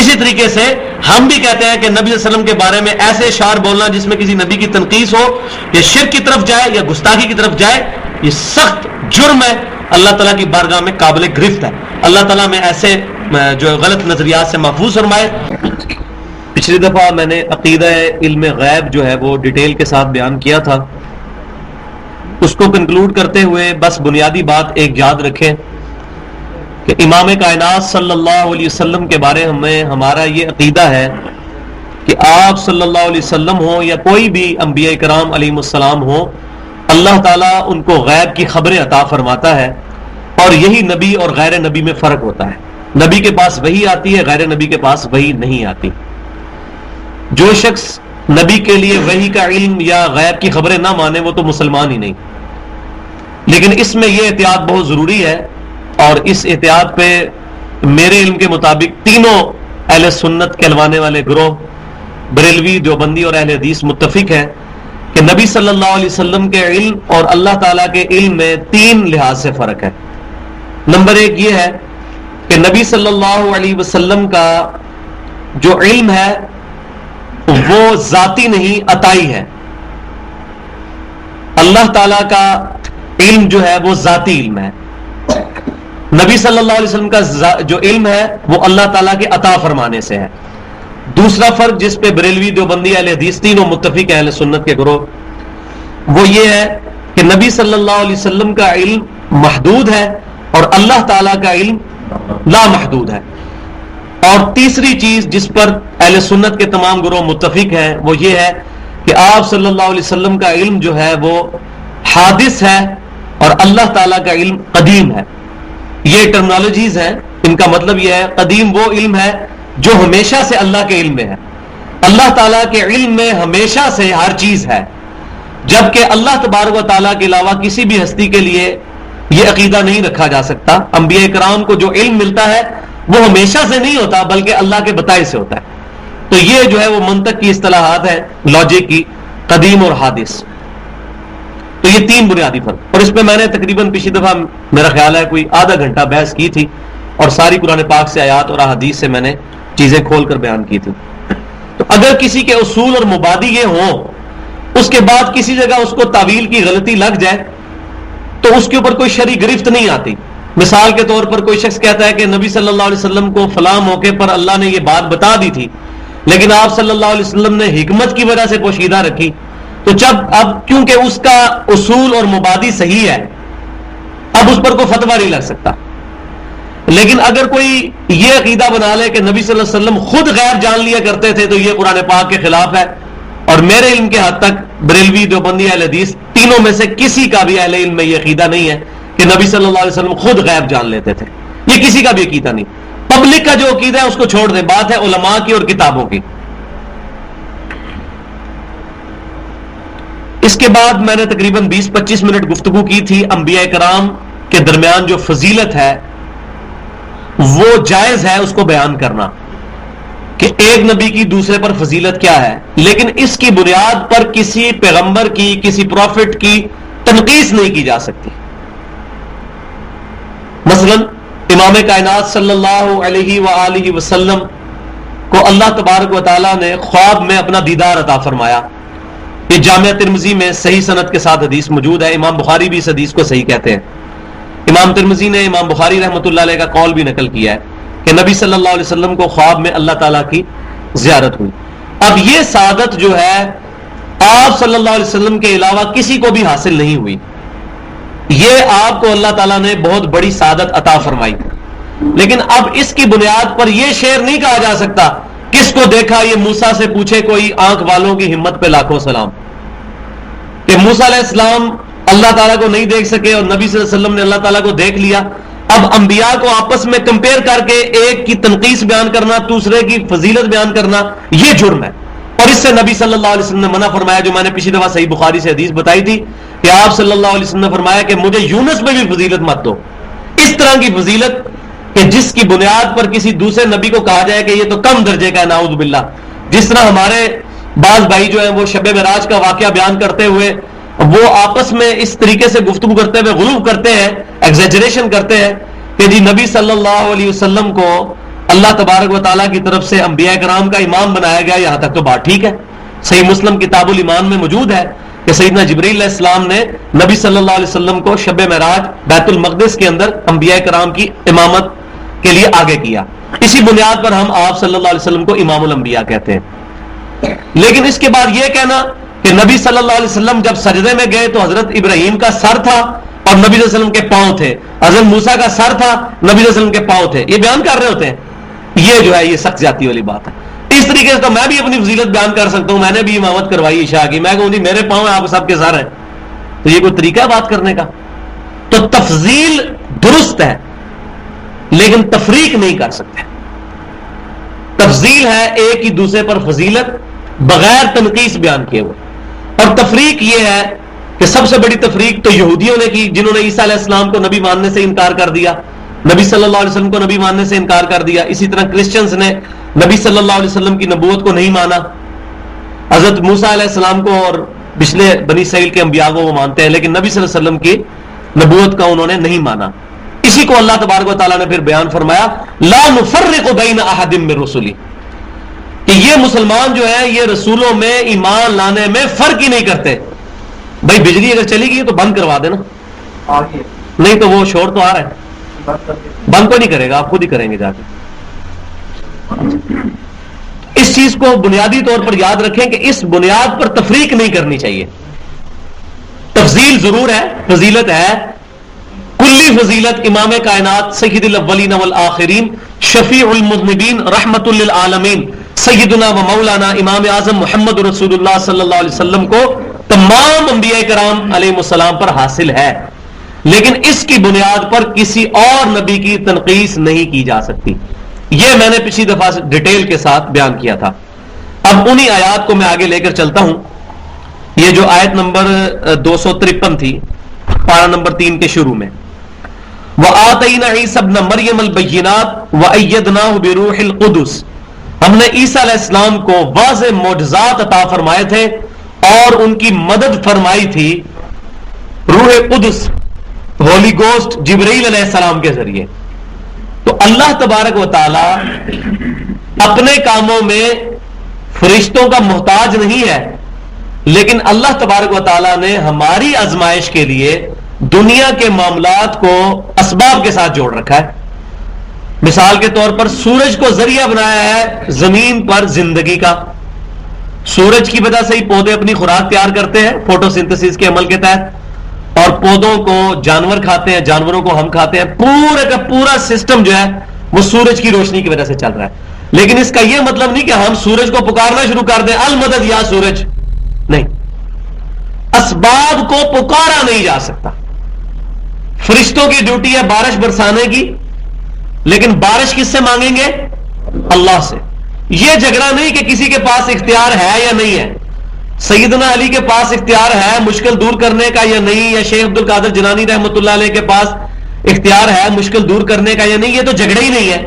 اسی طریقے سے ہم بھی کہتے ہیں کہ نبی صلی اللہ علیہ وسلم کے بارے میں ایسے اشعار بولنا جس میں کسی نبی کی تنقیص ہو یا شرک کی طرف جائے یا گستاخی کی طرف جائے، یہ سخت جرم ہے، اللہ تعالیٰ کی بارگاہ میں قابل گرفت ہے. اللہ تعالیٰ میں ایسے جو غلط نظریات سے محفوظ فرمائے. پچھلی دفعہ میں نے عقیدہ علم غیب جو ہے وہ ڈیٹیل کے ساتھ بیان کیا تھا. اس کو کنکلوڈ کرتے ہوئے بس بنیادی بات ایک یاد رکھیں کہ امام کائنات صلی اللہ علیہ وسلم کے بارے میں ہمارا یہ عقیدہ ہے کہ آپ صلی اللہ علیہ وسلم ہوں یا کوئی بھی انبیاء کرام علیہ السلام ہوں، اللہ تعالیٰ ان کو غیب کی خبریں عطا فرماتا ہے، اور یہی نبی اور غیر نبی میں فرق ہوتا ہے. نبی کے پاس وحی آتی ہے، غیر نبی کے پاس وحی نہیں آتی. جو شخص نبی کے لیے وحی کا علم یا غیب کی خبریں نہ مانے وہ تو مسلمان ہی نہیں. لیکن اس میں یہ احتیاط بہت ضروری ہے، اور اس احتیاط پہ میرے علم کے مطابق تینوں اہل سنت کہلوانے والے گروہ بریلوی، دیوبندی اور اہل حدیث متفق ہیں کہ نبی صلی اللہ علیہ وسلم کے علم اور اللہ تعالیٰ کے علم میں 3 لحاظ سے فرق ہے. نمبر 1 یہ ہے کہ نبی صلی اللہ علیہ وسلم کا جو علم ہے وہ ذاتی نہیں، عطائی ہے. اللہ تعالیٰ کا علم جو ہے وہ ذاتی علم ہے. نبی صلی اللہ علیہ وسلم کا جو علم ہے وہ اللہ تعالیٰ کے عطا فرمانے سے ہے. دوسرا فرق جس پہ بریلوی، دیوبندی، اہل حدیث تینوں متفق ہیں اہل سنت کے گروہ، وہ یہ ہے کہ نبی صلی اللہ علیہ وسلم کا علم محدود ہے اور اللہ تعالیٰ کا علم لامحدود ہے. اور تیسری چیز جس پر اہل سنت کے تمام گروہ متفق ہیں وہ یہ ہے کہ آپ صلی اللہ علیہ وسلم کا علم جو ہے وہ حادث ہے اور اللہ تعالیٰ کا علم قدیم ہے. یہ ٹرمنالوجیز ہیں، ان کا مطلب یہ ہے قدیم وہ علم ہے جو ہمیشہ سے اللہ کے علم میں ہے. اللہ تعالیٰ کے علم میں ہمیشہ سے ہر چیز ہے، جبکہ اللہ تبارک و تعالیٰ کے علاوہ کسی بھی ہستی کے لیے یہ عقیدہ نہیں رکھا جا سکتا. انبیاء کرام کو جو علم ملتا ہے وہ ہمیشہ سے نہیں ہوتا بلکہ اللہ کے بتائے سے ہوتا ہے. تو یہ جو ہے وہ منطق کی اصطلاحات ہے، لاجک کی، قدیم اور حادث. تو یہ 3 بنیادی فرق، اور اس پہ میں نے تقریباً پچھلی دفعہ میرا خیال ہے کوئی آدھا گھنٹہ بحث کی تھی، اور ساری قرآن پاک سے آیات اور احادیث سے میں نے چیزیں کھول کر بیان کی تھی. تو اگر کسی کے اصول اور مبادی یہ ہوں، اس کے بعد کسی جگہ اس کو تعویل کی غلطی لگ جائے تو اس کے اوپر کوئی شرعی گرفت نہیں آتی. مثال کے طور پر کوئی شخص کہتا ہے کہ نبی صلی اللہ علیہ وسلم کو فلاں موقع پر اللہ نے یہ بات بتا دی تھی لیکن آپ صلی اللہ علیہ وسلم نے حکمت کی وجہ سے پوشیدہ رکھی، تو اب کیونکہ اس کا اصول اور مبادی صحیح ہے اب اس پر کوئی فتویٰ نہیں لگ سکتا. لیکن اگر کوئی یہ عقیدہ بنا لے کہ نبی صلی اللہ علیہ وسلم خود غیب جان لیا کرتے تھے تو یہ قرآن پاک کے خلاف ہے. اور میرے علم کے حد تک بریلوی، دیوبندی، اہل حدیث تینوں میں سے کسی کا بھی اہل علم میں یہ عقیدہ نہیں ہے کہ نبی صلی اللہ علیہ وسلم خود غیب جان لیتے تھے. یہ کسی کا بھی عقیدہ نہیں. پبلک کا جو عقیدہ ہے اس کو چھوڑ دیں، بات ہے علماء کی اور کتابوں کی. اس کے بعد میں نے تقریباً 20-25 منٹ گفتگو کی تھی انبیاء کرام کے درمیان جو فضیلت ہے وہ جائز ہے اس کو بیان کرنا کہ ایک نبی کی دوسرے پر فضیلت کیا ہے، لیکن اس کی بنیاد پر کسی پیغمبر کی، کسی پروفٹ کی تنقیص نہیں کی جا سکتی. مثلا امام کائنات صلی اللہ علیہ وآلہ وسلم کو اللہ تبارک و تعالیٰ نے خواب میں اپنا دیدار عطا فرمایا. یہ جامعہ ترمذی میں صحیح سند کے ساتھ حدیث موجود ہے. امام بخاری بھی اس حدیث کو صحیح کہتے ہیں. امام ترمذی نے امام بخاری رحمۃ اللہ علیہ کا قول بھی نقل کیا ہے کہ نبی صلی اللہ علیہ وسلم کو خواب میں اللہ تعالیٰ کی زیارت ہوئی. اب یہ سعادت جو ہے آپ صلی اللہ علیہ وسلم کے علاوہ کسی کو بھی حاصل نہیں ہوئی. یہ آپ کو اللہ تعالیٰ نے بہت بڑی سعادت عطا فرمائی. لیکن اب اس کی بنیاد پر یہ شعر نہیں کہا جا سکتا کس کو دیکھا یہ موسیٰ سے پوچھے کوئی آنکھ والوں کی ہمت پہ لاکھوں سلام، کہ موسیٰ علیہ السلام اللہ تعالیٰ کو نہیں دیکھ سکے اور نبی صلی اللہ علیہ وسلم نے اللہ تعالیٰ کو دیکھ لیا. اب انبیاء کو آپس میں کمپیئر کر کے ایک کی تنقیص بیان کرنا، دوسرے کی فضیلت بیان کرنا یہ جرم ہے، اور اس سے نبی صلی اللہ علیہ وسلم نے منع فرمایا. جو میں نے پچھلی دفعہ صحیح بخاری سے حدیث بتائی تھی کہ آپ صلی اللہ علیہ وسلم نے فرمایا کہ مجھے یونس میں بھی فضیلت مت دو. اس طرح کی فضیلت کہ جس کی بنیاد پر کسی دوسرے نبی کو کہا جائے کہ یہ تو کم درجے کا ہے، نعوذ باللہ. جس طرح ہمارے بعض بھائی جو ہیں وہ شب معراج کا واقعہ بیان کرتے ہوئے وہ آپس میں اس طریقے سے گفتگو کرتے ہوئے غلو کرتے ہیں، ایگزیجریشن کرتے ہیں کہ جی نبی صلی اللہ علیہ وسلم کو اللہ تبارک و تعالیٰ کی طرف سے انبیاء کرام کا امام بنایا گیا. یہاں تک تو بات ٹھیک ہے. صحیح مسلم کتاب الایمان میں موجود ہے کہ سیدنا جبریل علیہ السلام نے نبی صلی اللہ علیہ وسلم کو شب معراج بیت المقدس کے اندر انبیاء کرام کی امامت کے لیے آگے کیا. اسی بنیاد پر ہم آپ صلی اللہ علیہ وسلم کو امام الانبیاء کہتے ہیں. لیکن اس کے بعد یہ کہنا کہ نبی صلی اللہ علیہ وسلم جب سجدے میں گئے تو حضرت ابراہیم کا سر تھا اور نبی صلی اللہ علیہ وسلم کے پاؤں تھے، حضرت موسیٰ کا سر تھا، نبی صلی اللہ علیہ وسلم کے پاؤں تھے، یہ بیان کر رہے ہوتے ہیں. یہ جو ہے یہ سخت زیادتی والی بات ہے. اس طریقے سے تو میں بھی اپنی فضیلت بیان کر سکتا ہوں. میں نے بھی امامت کروائی عشاء کی، میں کہوں جی میرے پاؤں ہیں آپ سب کے سر ہیں، تو یہ کوئی طریقہ ہے بات کرنے کا؟ تو تفضیل درست ہے لیکن تفریق نہیں کر سکتے. تفضیل ہے ایک ہی دوسرے پر فضیلت بغیر تنقیص بیان کیے ہوئے. اور تفریق یہ ہے کہ سب سے بڑی تفریق تو یہودیوں نے کی جنہوں نے عیسیٰ علیہ السلام کو نبی ماننے سے انکار کر دیا, نبی صلی اللہ علیہ وسلم کو نبی ماننے سے انکار کر دیا. اسی طرح کرسچنز نے نبی صلی اللہ علیہ وسلم کی نبوت کو نہیں مانا. حضرت موسیٰ علیہ السلام کو اور پچھلے بنی اسرائیل کے انبیاء کو وہ مانتے ہیں, لیکن نبی صلی اللہ علیہ وسلم کی نبوت کا انہوں نے نہیں مانا. اسی کو اللہ تبارک و تعالیٰ نے پھر بیان فرمایا لا نفرق بین احد من رسلی, کہ یہ مسلمان جو ہے یہ رسولوں میں ایمان لانے میں فرق ہی نہیں کرتے. بھائی بجلی اگر چلی گئی تو بند کروا دینا, نہیں تو وہ شور تو آ رہا ہے, بند تو نہیں کرے گا, آپ خود ہی کریں گے جا کے. اس چیز کو بنیادی طور پر یاد رکھیں کہ اس بنیاد پر تفریق نہیں کرنی چاہیے. تفضیل ضرور ہے, فضیلت ہے, کلی فضیلت امام کائنات سید الاولین والآخرین شفیع المذنبین رحمت للعالمین سیدنا و مولانا امام اعظم محمد رسول اللہ صلی اللہ علیہ وسلم کو تمام انبیاء کرام علیہ السلام پر حاصل ہے, لیکن اس کی بنیاد پر کسی اور نبی کی تنقیص نہیں کی جا سکتی. یہ میں نے پچھلی دفعہ ڈیٹیل کے ساتھ بیان کیا تھا. اب انہی آیات کو میں آگے لے کر چلتا ہوں. یہ جو آیت نمبر 253 تھی پارہ نمبر 3 کے شروع میں, وَآتَيْنَا عِيسَى ابْنَ مَرْيَمَ الْبَيِّنَاتِ وَأَيَّدْنَاهُ بِرُوحِ الْقُدُسِ, ہم نے عیسیٰ علیہ السلام کو واضح معجزات عطا فرمائے تھے اور ان کی مدد فرمائی تھی روح قدس ہولی گوسٹ جبرائیل علیہ السلام کے ذریعے. تو اللہ تبارک و تعالی اپنے کاموں میں فرشتوں کا محتاج نہیں ہے, لیکن اللہ تبارک و تعالی نے ہماری آزمائش کے لیے دنیا کے معاملات کو اسباب کے ساتھ جوڑ رکھا ہے. مثال کے طور پر سورج کو ذریعہ بنایا ہے زمین پر زندگی کا. سورج کی وجہ سے ہی پودے اپنی خوراک تیار کرتے ہیں فوٹو سنتھسس کے عمل کے تحت, اور پودوں کو جانور کھاتے ہیں, جانوروں کو ہم کھاتے ہیں. پورے کا پورا سسٹم جو ہے وہ سورج کی روشنی کی وجہ سے چل رہا ہے. لیکن اس کا یہ مطلب نہیں کہ ہم سورج کو پکارنا شروع کر دیں المدد یا سورج, نہیں, اسباب کو پکارا نہیں جا سکتا. فرشتوں کی ڈیوٹی ہے بارش برسانے کی, لیکن بارش کس سے مانگیں گے؟ اللہ سے. یہ جھگڑا نہیں کہ کسی کے پاس اختیار ہے یا نہیں ہے. سیدنا علی کے پاس اختیار ہے مشکل دور کرنے کا یا نہیں, یا شیخ عبد القادر جنانی رحمۃ اللہ علیہ کے پاس اختیار ہے مشکل دور کرنے کا یا نہیں, یہ تو جھگڑا ہی نہیں ہے.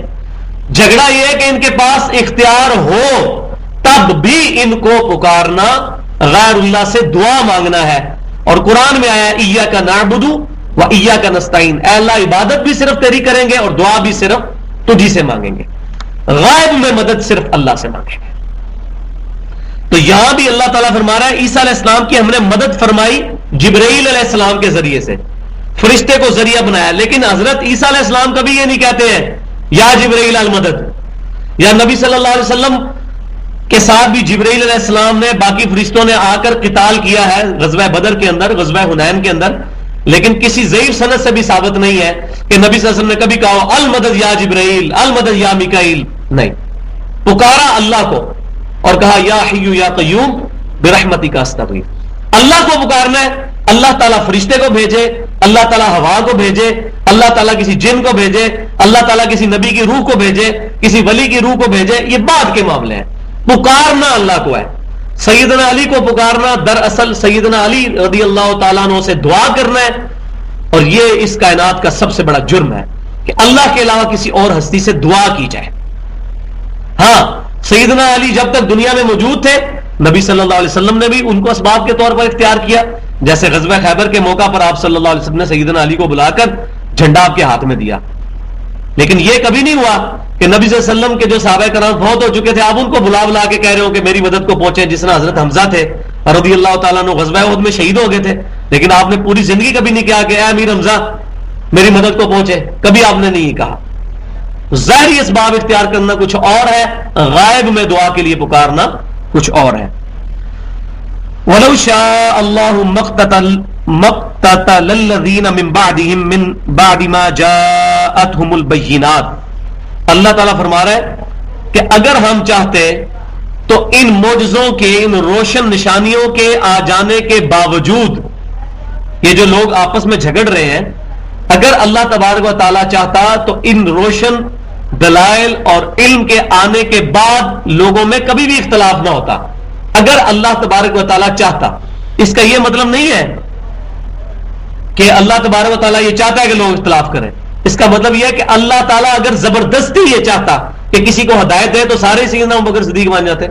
جھگڑا یہ ہے کہ ان کے پاس اختیار ہو تب بھی ان کو پکارنا, غیر اللہ سے دعا مانگنا ہے. اور قرآن میں آیا ایاک نعبد و ایاک نستعین, اے اللہ عبادت بھی صرف تیری کریں گے اور دعا بھی صرف تجھی سے مانگیں گے, غائب میں مدد صرف اللہ سے مانگیں گے. تو یہاں بھی اللہ تعالیٰ فرما رہا ہے عیسیٰ علیہ السلام کی ہم نے مدد فرمائی جبرائیل علیہ السلام کے ذریعے سے, فرشتے کو ذریعہ بنایا. لیکن حضرت عیسیٰ علیہ السلام کبھی یہ نہیں کہتے ہیں یا جبرائیل المدد, یا نبی صلی اللہ علیہ وسلم کے ساتھ بھی جبرائیل علیہ السلام نے باقی فرشتوں نے آ کر قتال کیا ہے غزوہ بدر کے اندر, غزوہ حنین کے اندر, لیکن کسی ضعیف سند سے بھی ثابت نہیں ہے کہ نبی صلی اللہ علیہ وسلم نے کبھی کہا المدد یا جبرائیل المدد یا میکائیل. نہیں, پکارا اللہ کو اور کہا یا حی یا قیوم برحمتک استغیث. اللہ کو پکارنا ہے, اللہ تعالیٰ فرشتے کو بھیجے, اللہ تعالیٰ ہوا کو بھیجے, اللہ تعالیٰ کسی جن کو بھیجے, اللہ تعالیٰ کسی نبی کی روح کو بھیجے, کسی ولی کی روح کو بھیجے, یہ بعد کے معاملے ہیں. پکارنا اللہ کو ہے. سیدنا علی کو پکارنا دراصل سیدنا علی رضی اللہ تعالیٰ عنہ سے دعا کرنا ہے, اور یہ اس کائنات کا سب سے بڑا جرم ہے کہ اللہ کے علاوہ کسی اور ہستی سے دعا کی جائے. ہاں, سیدنا علی جب تک دنیا میں موجود تھے نبی صلی اللہ علیہ وسلم نے بھی ان کو اسباب کے طور پر اختیار کیا. جیسے غزوہ خیبر کے موقع پر آپ صلی اللہ علیہ وسلم نے سیدنا علی کو بلا کر جھنڈا آپ کے ہاتھ میں دیا. لیکن یہ کبھی نہیں ہوا کہ نبی صلی اللہ علیہ وسلم کے جو صحابہ کرام فوت ہو چکے تھے آپ ان کو بلا کے کہہ رہے ہو کہ میری مدد کو پہنچے, جس طرح حضرت حمزہ تھے رضی اللہ تعالیٰ عنہ غزوہ احد میں شہید ہو گئے تھے, لیکن آپ نے پوری زندگی کبھی نہیں کہا کہ اے امیر حمزہ میری مدد کو پہنچے, کبھی آپ نے نہیں کہا. ظاہری اسباب اختیار کرنا کچھ اور ہے, غائب میں دعا کے لیے پکارنا کچھ اور ہے. وَلَوْ شَاءَ اللَّهُ مَقْتَتَلَ الَّذِينَ مِن بَعْدِهِم مِن بَعْدِ مَا جَاءَتْهُمُ الْبَيِّنَاتُ. اللہ تعالیٰ فرما رہا ہے کہ اگر ہم چاہتے تو ان معجزوں کے, ان روشن نشانیوں کے آ جانے کے باوجود یہ جو لوگ آپس میں جھگڑ رہے ہیں اگر اللہ تبارک و تعالیٰ چاہتا تو ان روشن دلائل اور علم کے آنے کے بعد لوگوں میں کبھی بھی اختلاف نہ ہوتا. اگر اللہ تبارک و تعالیٰ چاہتا. اس کا یہ مطلب نہیں ہے کہ اللہ تبارک و تعالیٰ یہ چاہتا ہے کہ لوگ اختلاف کریں. اس کا مطلب یہ ہے کہ اللہ تعالیٰ اگر زبردستی یہ چاہتا کہ کسی کو ہدایت دے تو سارے سیدنا ابوبکر صدیق مان جاتے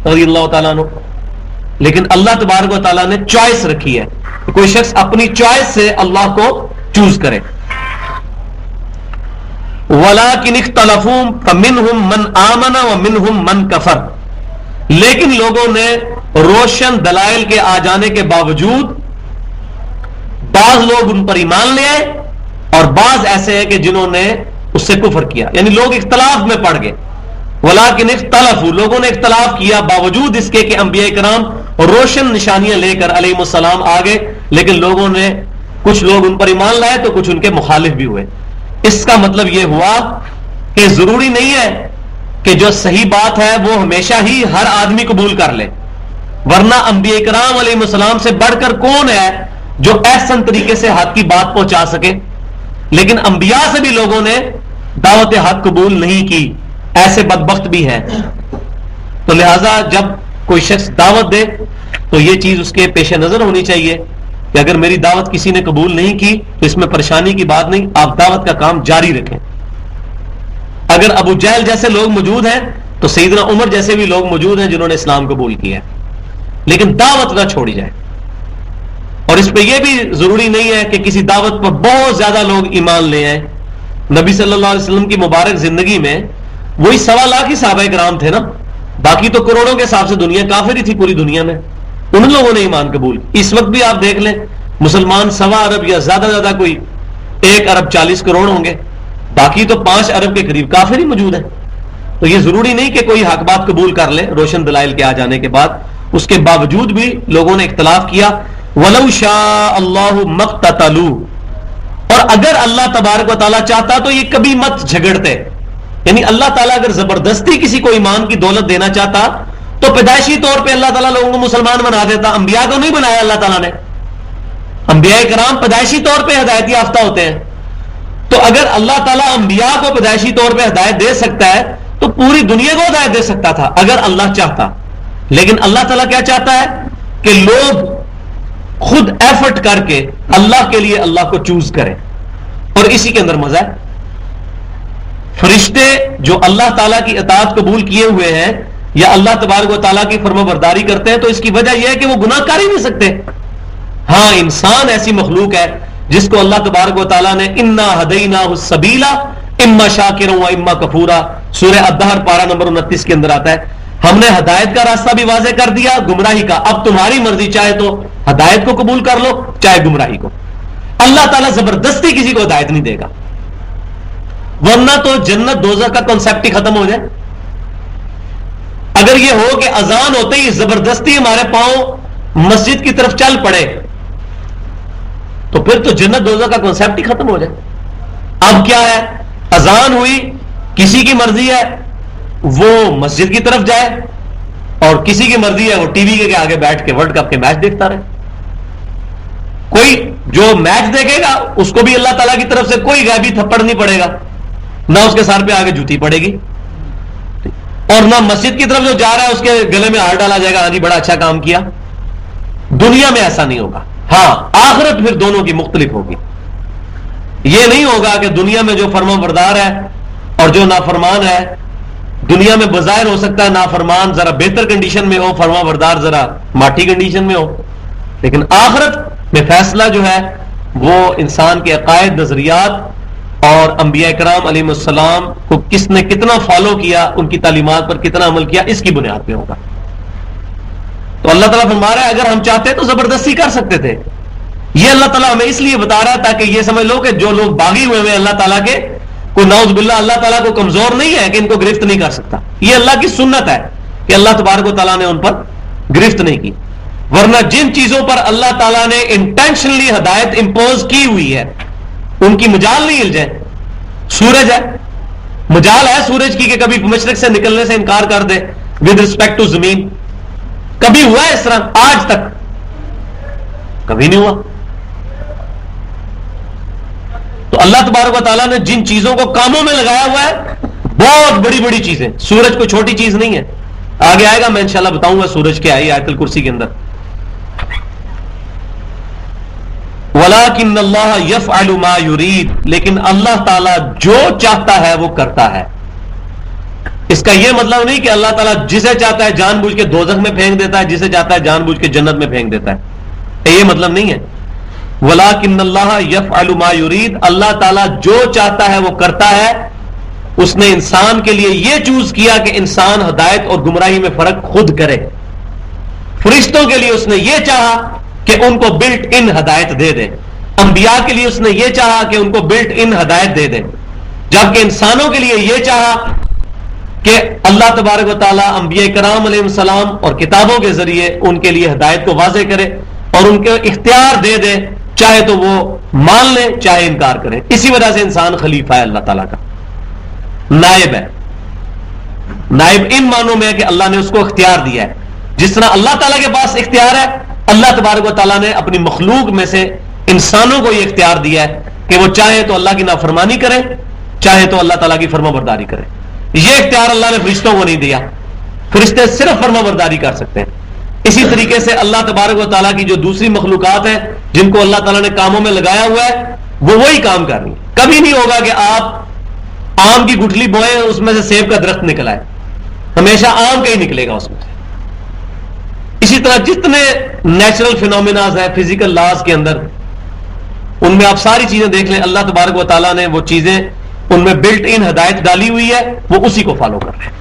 رضی اللہ تعالیٰ عنہ. لیکن اللہ تبارک و تعالیٰ نے چوائس رکھی ہے کہ کوئی شخص اپنی چوائس سے اللہ کو چوز کرے. وَلَٰكِنِ اخْتَلَفُوا فَمِنْهُمْ مَنْ آمَنَ وَمِنْهُمْ مَنْ كَفَرَ. لیکن لوگوں نے روشن دلائل کے آ جانے کے باوجود بعض لوگ ان پر ایمان لے آئے اور بعض ایسے ہیں کہ جنہوں نے اس سے کفر کیا. یعنی لوگ اختلاف میں پڑ گئے. وَلَٰكِنِ اخْتَلَفُوا لوگوں نے اختلاف کیا باوجود اس کے کہ انبیاء کرام روشن نشانیاں لے کر علیہ السلام آگے. لیکن لوگوں نے کچھ لوگ ان پر ایمان لائے تو کچھ ان کے مخالف بھی ہوئے. اس کا مطلب یہ ہوا کہ ضروری نہیں ہے کہ جو صحیح بات ہے وہ ہمیشہ ہی ہر آدمی قبول کر لے. ورنہ انبیاء کرام علیہ السلام سے بڑھ کر کون ہے جو احسن طریقے سے حق کی بات پہنچا سکے. لیکن انبیاء سے بھی لوگوں نے دعوت حق قبول نہیں کی. ایسے بدبخت بھی ہیں. تو لہذا جب کوئی شخص دعوت دے تو یہ چیز اس کے پیش نظر ہونی چاہیے کہ اگر میری دعوت کسی نے قبول نہیں کی تو اس میں پریشانی کی بات نہیں, آپ دعوت کا کام جاری رکھیں. اگر ابو جہل جیسے لوگ موجود ہیں تو سیدنا عمر جیسے بھی لوگ موجود ہیں جنہوں نے اسلام قبول کیا ہے. لیکن دعوت نہ چھوڑی جائے. اور اس پہ یہ بھی ضروری نہیں ہے کہ کسی دعوت پر بہت زیادہ لوگ ایمان لے آئیں. نبی صلی اللہ علیہ وسلم کی مبارک زندگی میں وہی 1.25 لاکھ ہی صحابہ کرام تھے نا. باقی تو کروڑوں کے حساب سے دنیا کافر ہی تھی پوری دنیا میں. ان لوگوں نے ایمان قبول. اس وقت بھی آپ دیکھ لیں مسلمان 1.25 ارب یا زیادہ کوئی 1 ارب 40 کروڑ ہوں گے. باقی تو 5 ارب کے قریب کافر ہی موجود ہیں. تو یہ ضروری نہیں کہ کوئی حق بات قبول کر لے روشن دلائل کے آ جانے کے بعد. اس کے باوجود بھی لوگوں نے اختلاف کیا. وَلَوْ شَاءَ اللَّهُ مَا اقْتَتَلُوا. اور اگر اللہ تبارک و تعالیٰ چاہتا تو یہ کبھی مت جھگڑتے. یعنی اللہ تعالیٰ اگر زبردستی کسی کو ایمان کی دولت دینا چاہتا تو پیدائشی طور پہ اللہ تعالیٰ لوگوں کو مسلمان بنا دیتا. انبیاء کو نہیں بنایا اللہ تعالیٰ نے. انبیاء کرام پیدائشی طور پہ ہدایت یافتہ ہوتے ہیں. تو اگر اللہ تعالیٰ انبیاء کو پیدائشی طور پہ ہدایت دے سکتا ہے تو پوری دنیا کو ہدایت دے سکتا تھا اگر اللہ چاہتا. لیکن اللہ تعالیٰ کیا چاہتا ہے کہ لوگ خود ایفرٹ کر کے اللہ کے لیے اللہ کو چوز کریں. اور اسی کے اندر مزہ ہے. فرشتے جو اللہ تعالیٰ کی اطاعت قبول کیے ہوئے ہیں یا اللہ تبارک و تعالیٰ کی فرما برداری کرتے ہیں تو اس کی وجہ یہ ہے کہ وہ گناہ کر ہی نہیں سکتے. ہاں انسان ایسی مخلوق ہے جس کو اللہ تبارک و تعالیٰ نے انا ہدیناہ السبیل اما شاکرا و اما کفورا سورہ الدہر پارہ نمبر 29 کے اندر آتا ہے. ہم نے ہدایت کا راستہ بھی واضح کر دیا, گمراہی کا. اب تمہاری مرضی, چاہے تو ہدایت کو قبول کر لو چاہے گمراہی کو. اللہ تعالیٰ زبردستی کسی کو ہدایت نہیں دے گا. ورنہ تو جنت دوزخ کا کنسیپٹ ہی ختم ہو جائے. اگر یہ ہو کہ اذان ہوتے ہی زبردستی ہمارے پاؤں مسجد کی طرف چل پڑے تو پھر تو جنت دوزخ کا کنسیپٹ ہی ختم ہو جائے. اب کیا ہے, اذان ہوئی, کسی کی مرضی ہے وہ مسجد کی طرف جائے اور کسی کی مرضی ہے وہ ٹی وی کے آگے بیٹھ کے ورلڈ کپ کے میچ دیکھتا رہے. کوئی جو میچ دیکھے گا اس کو بھی اللہ تعالیٰ کی طرف سے کوئی غیبی تھپڑ نہیں پڑے گا, نہ اس کے سر پہ آگے جوتی پڑے گی, اور نہ مسجد کی طرف جو جا رہا ہے اس کے گلے میں ہار ڈالا جائے گا, ہاں جی بڑا اچھا کام کیا. دنیا میں ایسا نہیں ہوگا. ہاں آخرت پھر دونوں کی مختلف ہوگی. یہ نہیں ہوگا کہ دنیا میں جو فرما بردار ہے اور جو نافرمان ہے, دنیا میں بظاہر ہو سکتا ہے نافرمان ذرا بہتر کنڈیشن میں ہو, فرما بردار ذرا ماٹھی کنڈیشن میں ہو. لیکن آخرت میں فیصلہ جو ہے وہ انسان کے عقائد, نظریات اور انبیاء کرام علیہ السلام کو کس نے کتنا فالو کیا, ان کی تعلیمات پر کتنا عمل کیا, اس کی بنیاد پہ ہوگا. تو اللہ تعالیٰ فرما رہا ہے اگر ہم چاہتے تو زبردستی کر سکتے تھے. یہ اللہ تعالیٰ ہمیں اس لیے بتا رہا ہے تاکہ یہ سمجھ لو کہ جو لوگ باغی ہوئے ہیں اللہ تعالیٰ کے, کوئی نعوذ باللہ اللہ تعالیٰ کو کمزور نہیں ہے کہ ان کو گرفت نہیں کر سکتا. یہ اللہ کی سنت ہے کہ اللہ تبارک و تعالیٰ نے ان پر گرفت نہیں کی. ورنہ جن چیزوں پر اللہ تعالیٰ نے انٹینشنلی ہدایت امپوز کی ہوئی ہے ان کی مجال نہیں ہل جائے. سورج ہے, مجال ہے سورج کی کہ کبھی مشرق سے نکلنے سے انکار کر دے ود رسپیکٹ ٹو زمین. کبھی ہوا ہے اس طرح؟ آج تک کبھی نہیں ہوا. اللہ تبارک و تعالیٰ نے جن چیزوں کو کاموں میں لگایا ہوا ہے بہت بڑی بڑی چیزیں. سورج کوئی چھوٹی چیز نہیں ہے. آگے آئے گا, میں انشاءاللہ بتاؤں گا سورج کیا ہے آیت الکرسی کے اندر. وَلَٰكِنَّ اللَّهَ يَفْعَلُ مَا يُرِيدُ, لیکن اللہ تعالیٰ جو چاہتا ہے وہ کرتا ہے. اس کا یہ مطلب نہیں کہ اللہ تعالیٰ جسے چاہتا ہے جان بوجھ کے دوزخ میں پھینک دیتا ہے, جسے چاہتا ہے جان بوجھ کے جنت میں پھینک دیتا ہے, یہ مطلب نہیں ہے. وَلَٰكِنَّ اللَّهَ يَفْعَلُ مَا يُرِيدُ, اللہ تعالیٰ جو چاہتا ہے وہ کرتا ہے. اس نے انسان کے لیے یہ چوز کیا کہ انسان ہدایت اور گمراہی میں فرق خود کرے. فرشتوں کے لیے اس نے یہ چاہا کہ ان کو بلٹ ان ہدایت دے دے. انبیاء کے لیے اس نے یہ چاہا کہ ان کو بلٹ ان ہدایت دے دے. جبکہ انسانوں کے لیے یہ چاہا کہ اللہ تبارک و تعالیٰ انبیاء کرام علیہ السلام اور کتابوں کے ذریعے ان کے لیے ہدایت کو واضح کرے اور ان کے اختیار دے دے, چاہے تو وہ مان لیں چاہے انکار کریں. اسی وجہ سے انسان خلیفہ ہے اللہ تعالیٰ کا, نائب ہے. نائب ان معنوں میں ہے کہ اللہ نے اس کو اختیار دیا ہے. جس طرح اللہ تعالیٰ کے پاس اختیار ہے, اللہ تبارک و تعالیٰ نے اپنی مخلوق میں سے انسانوں کو یہ اختیار دیا ہے کہ وہ چاہے تو اللہ کی نافرمانی کریں چاہے تو اللہ تعالیٰ کی فرما برداری کریں. یہ اختیار اللہ نے فرشتوں کو نہیں دیا. فرشتے صرف فرما برداری کر سکتے ہیں. اسی طریقے سے اللہ تبارک و تعالیٰ کی جو دوسری مخلوقات ہیں جن کو اللہ تعالیٰ نے کاموں میں لگایا ہوا ہے وہ وہی کام کر رہی ہیں. کبھی نہیں ہوگا کہ آپ آم کی گٹھلی بوئیں اس میں سے سیب کا درخت نکل آئے, ہمیشہ آم کا ہی نکلے گا اس میں سے. اسی طرح جتنے نیچرل فینومیناز ہیں فزیکل لاز کے اندر, ان میں آپ ساری چیزیں دیکھ لیں, اللہ تبارک و تعالیٰ نے وہ چیزیں ان میں بلٹ ان ہدایت ڈالی ہوئی ہے, وہ اسی کو فالو کر رہے ہیں.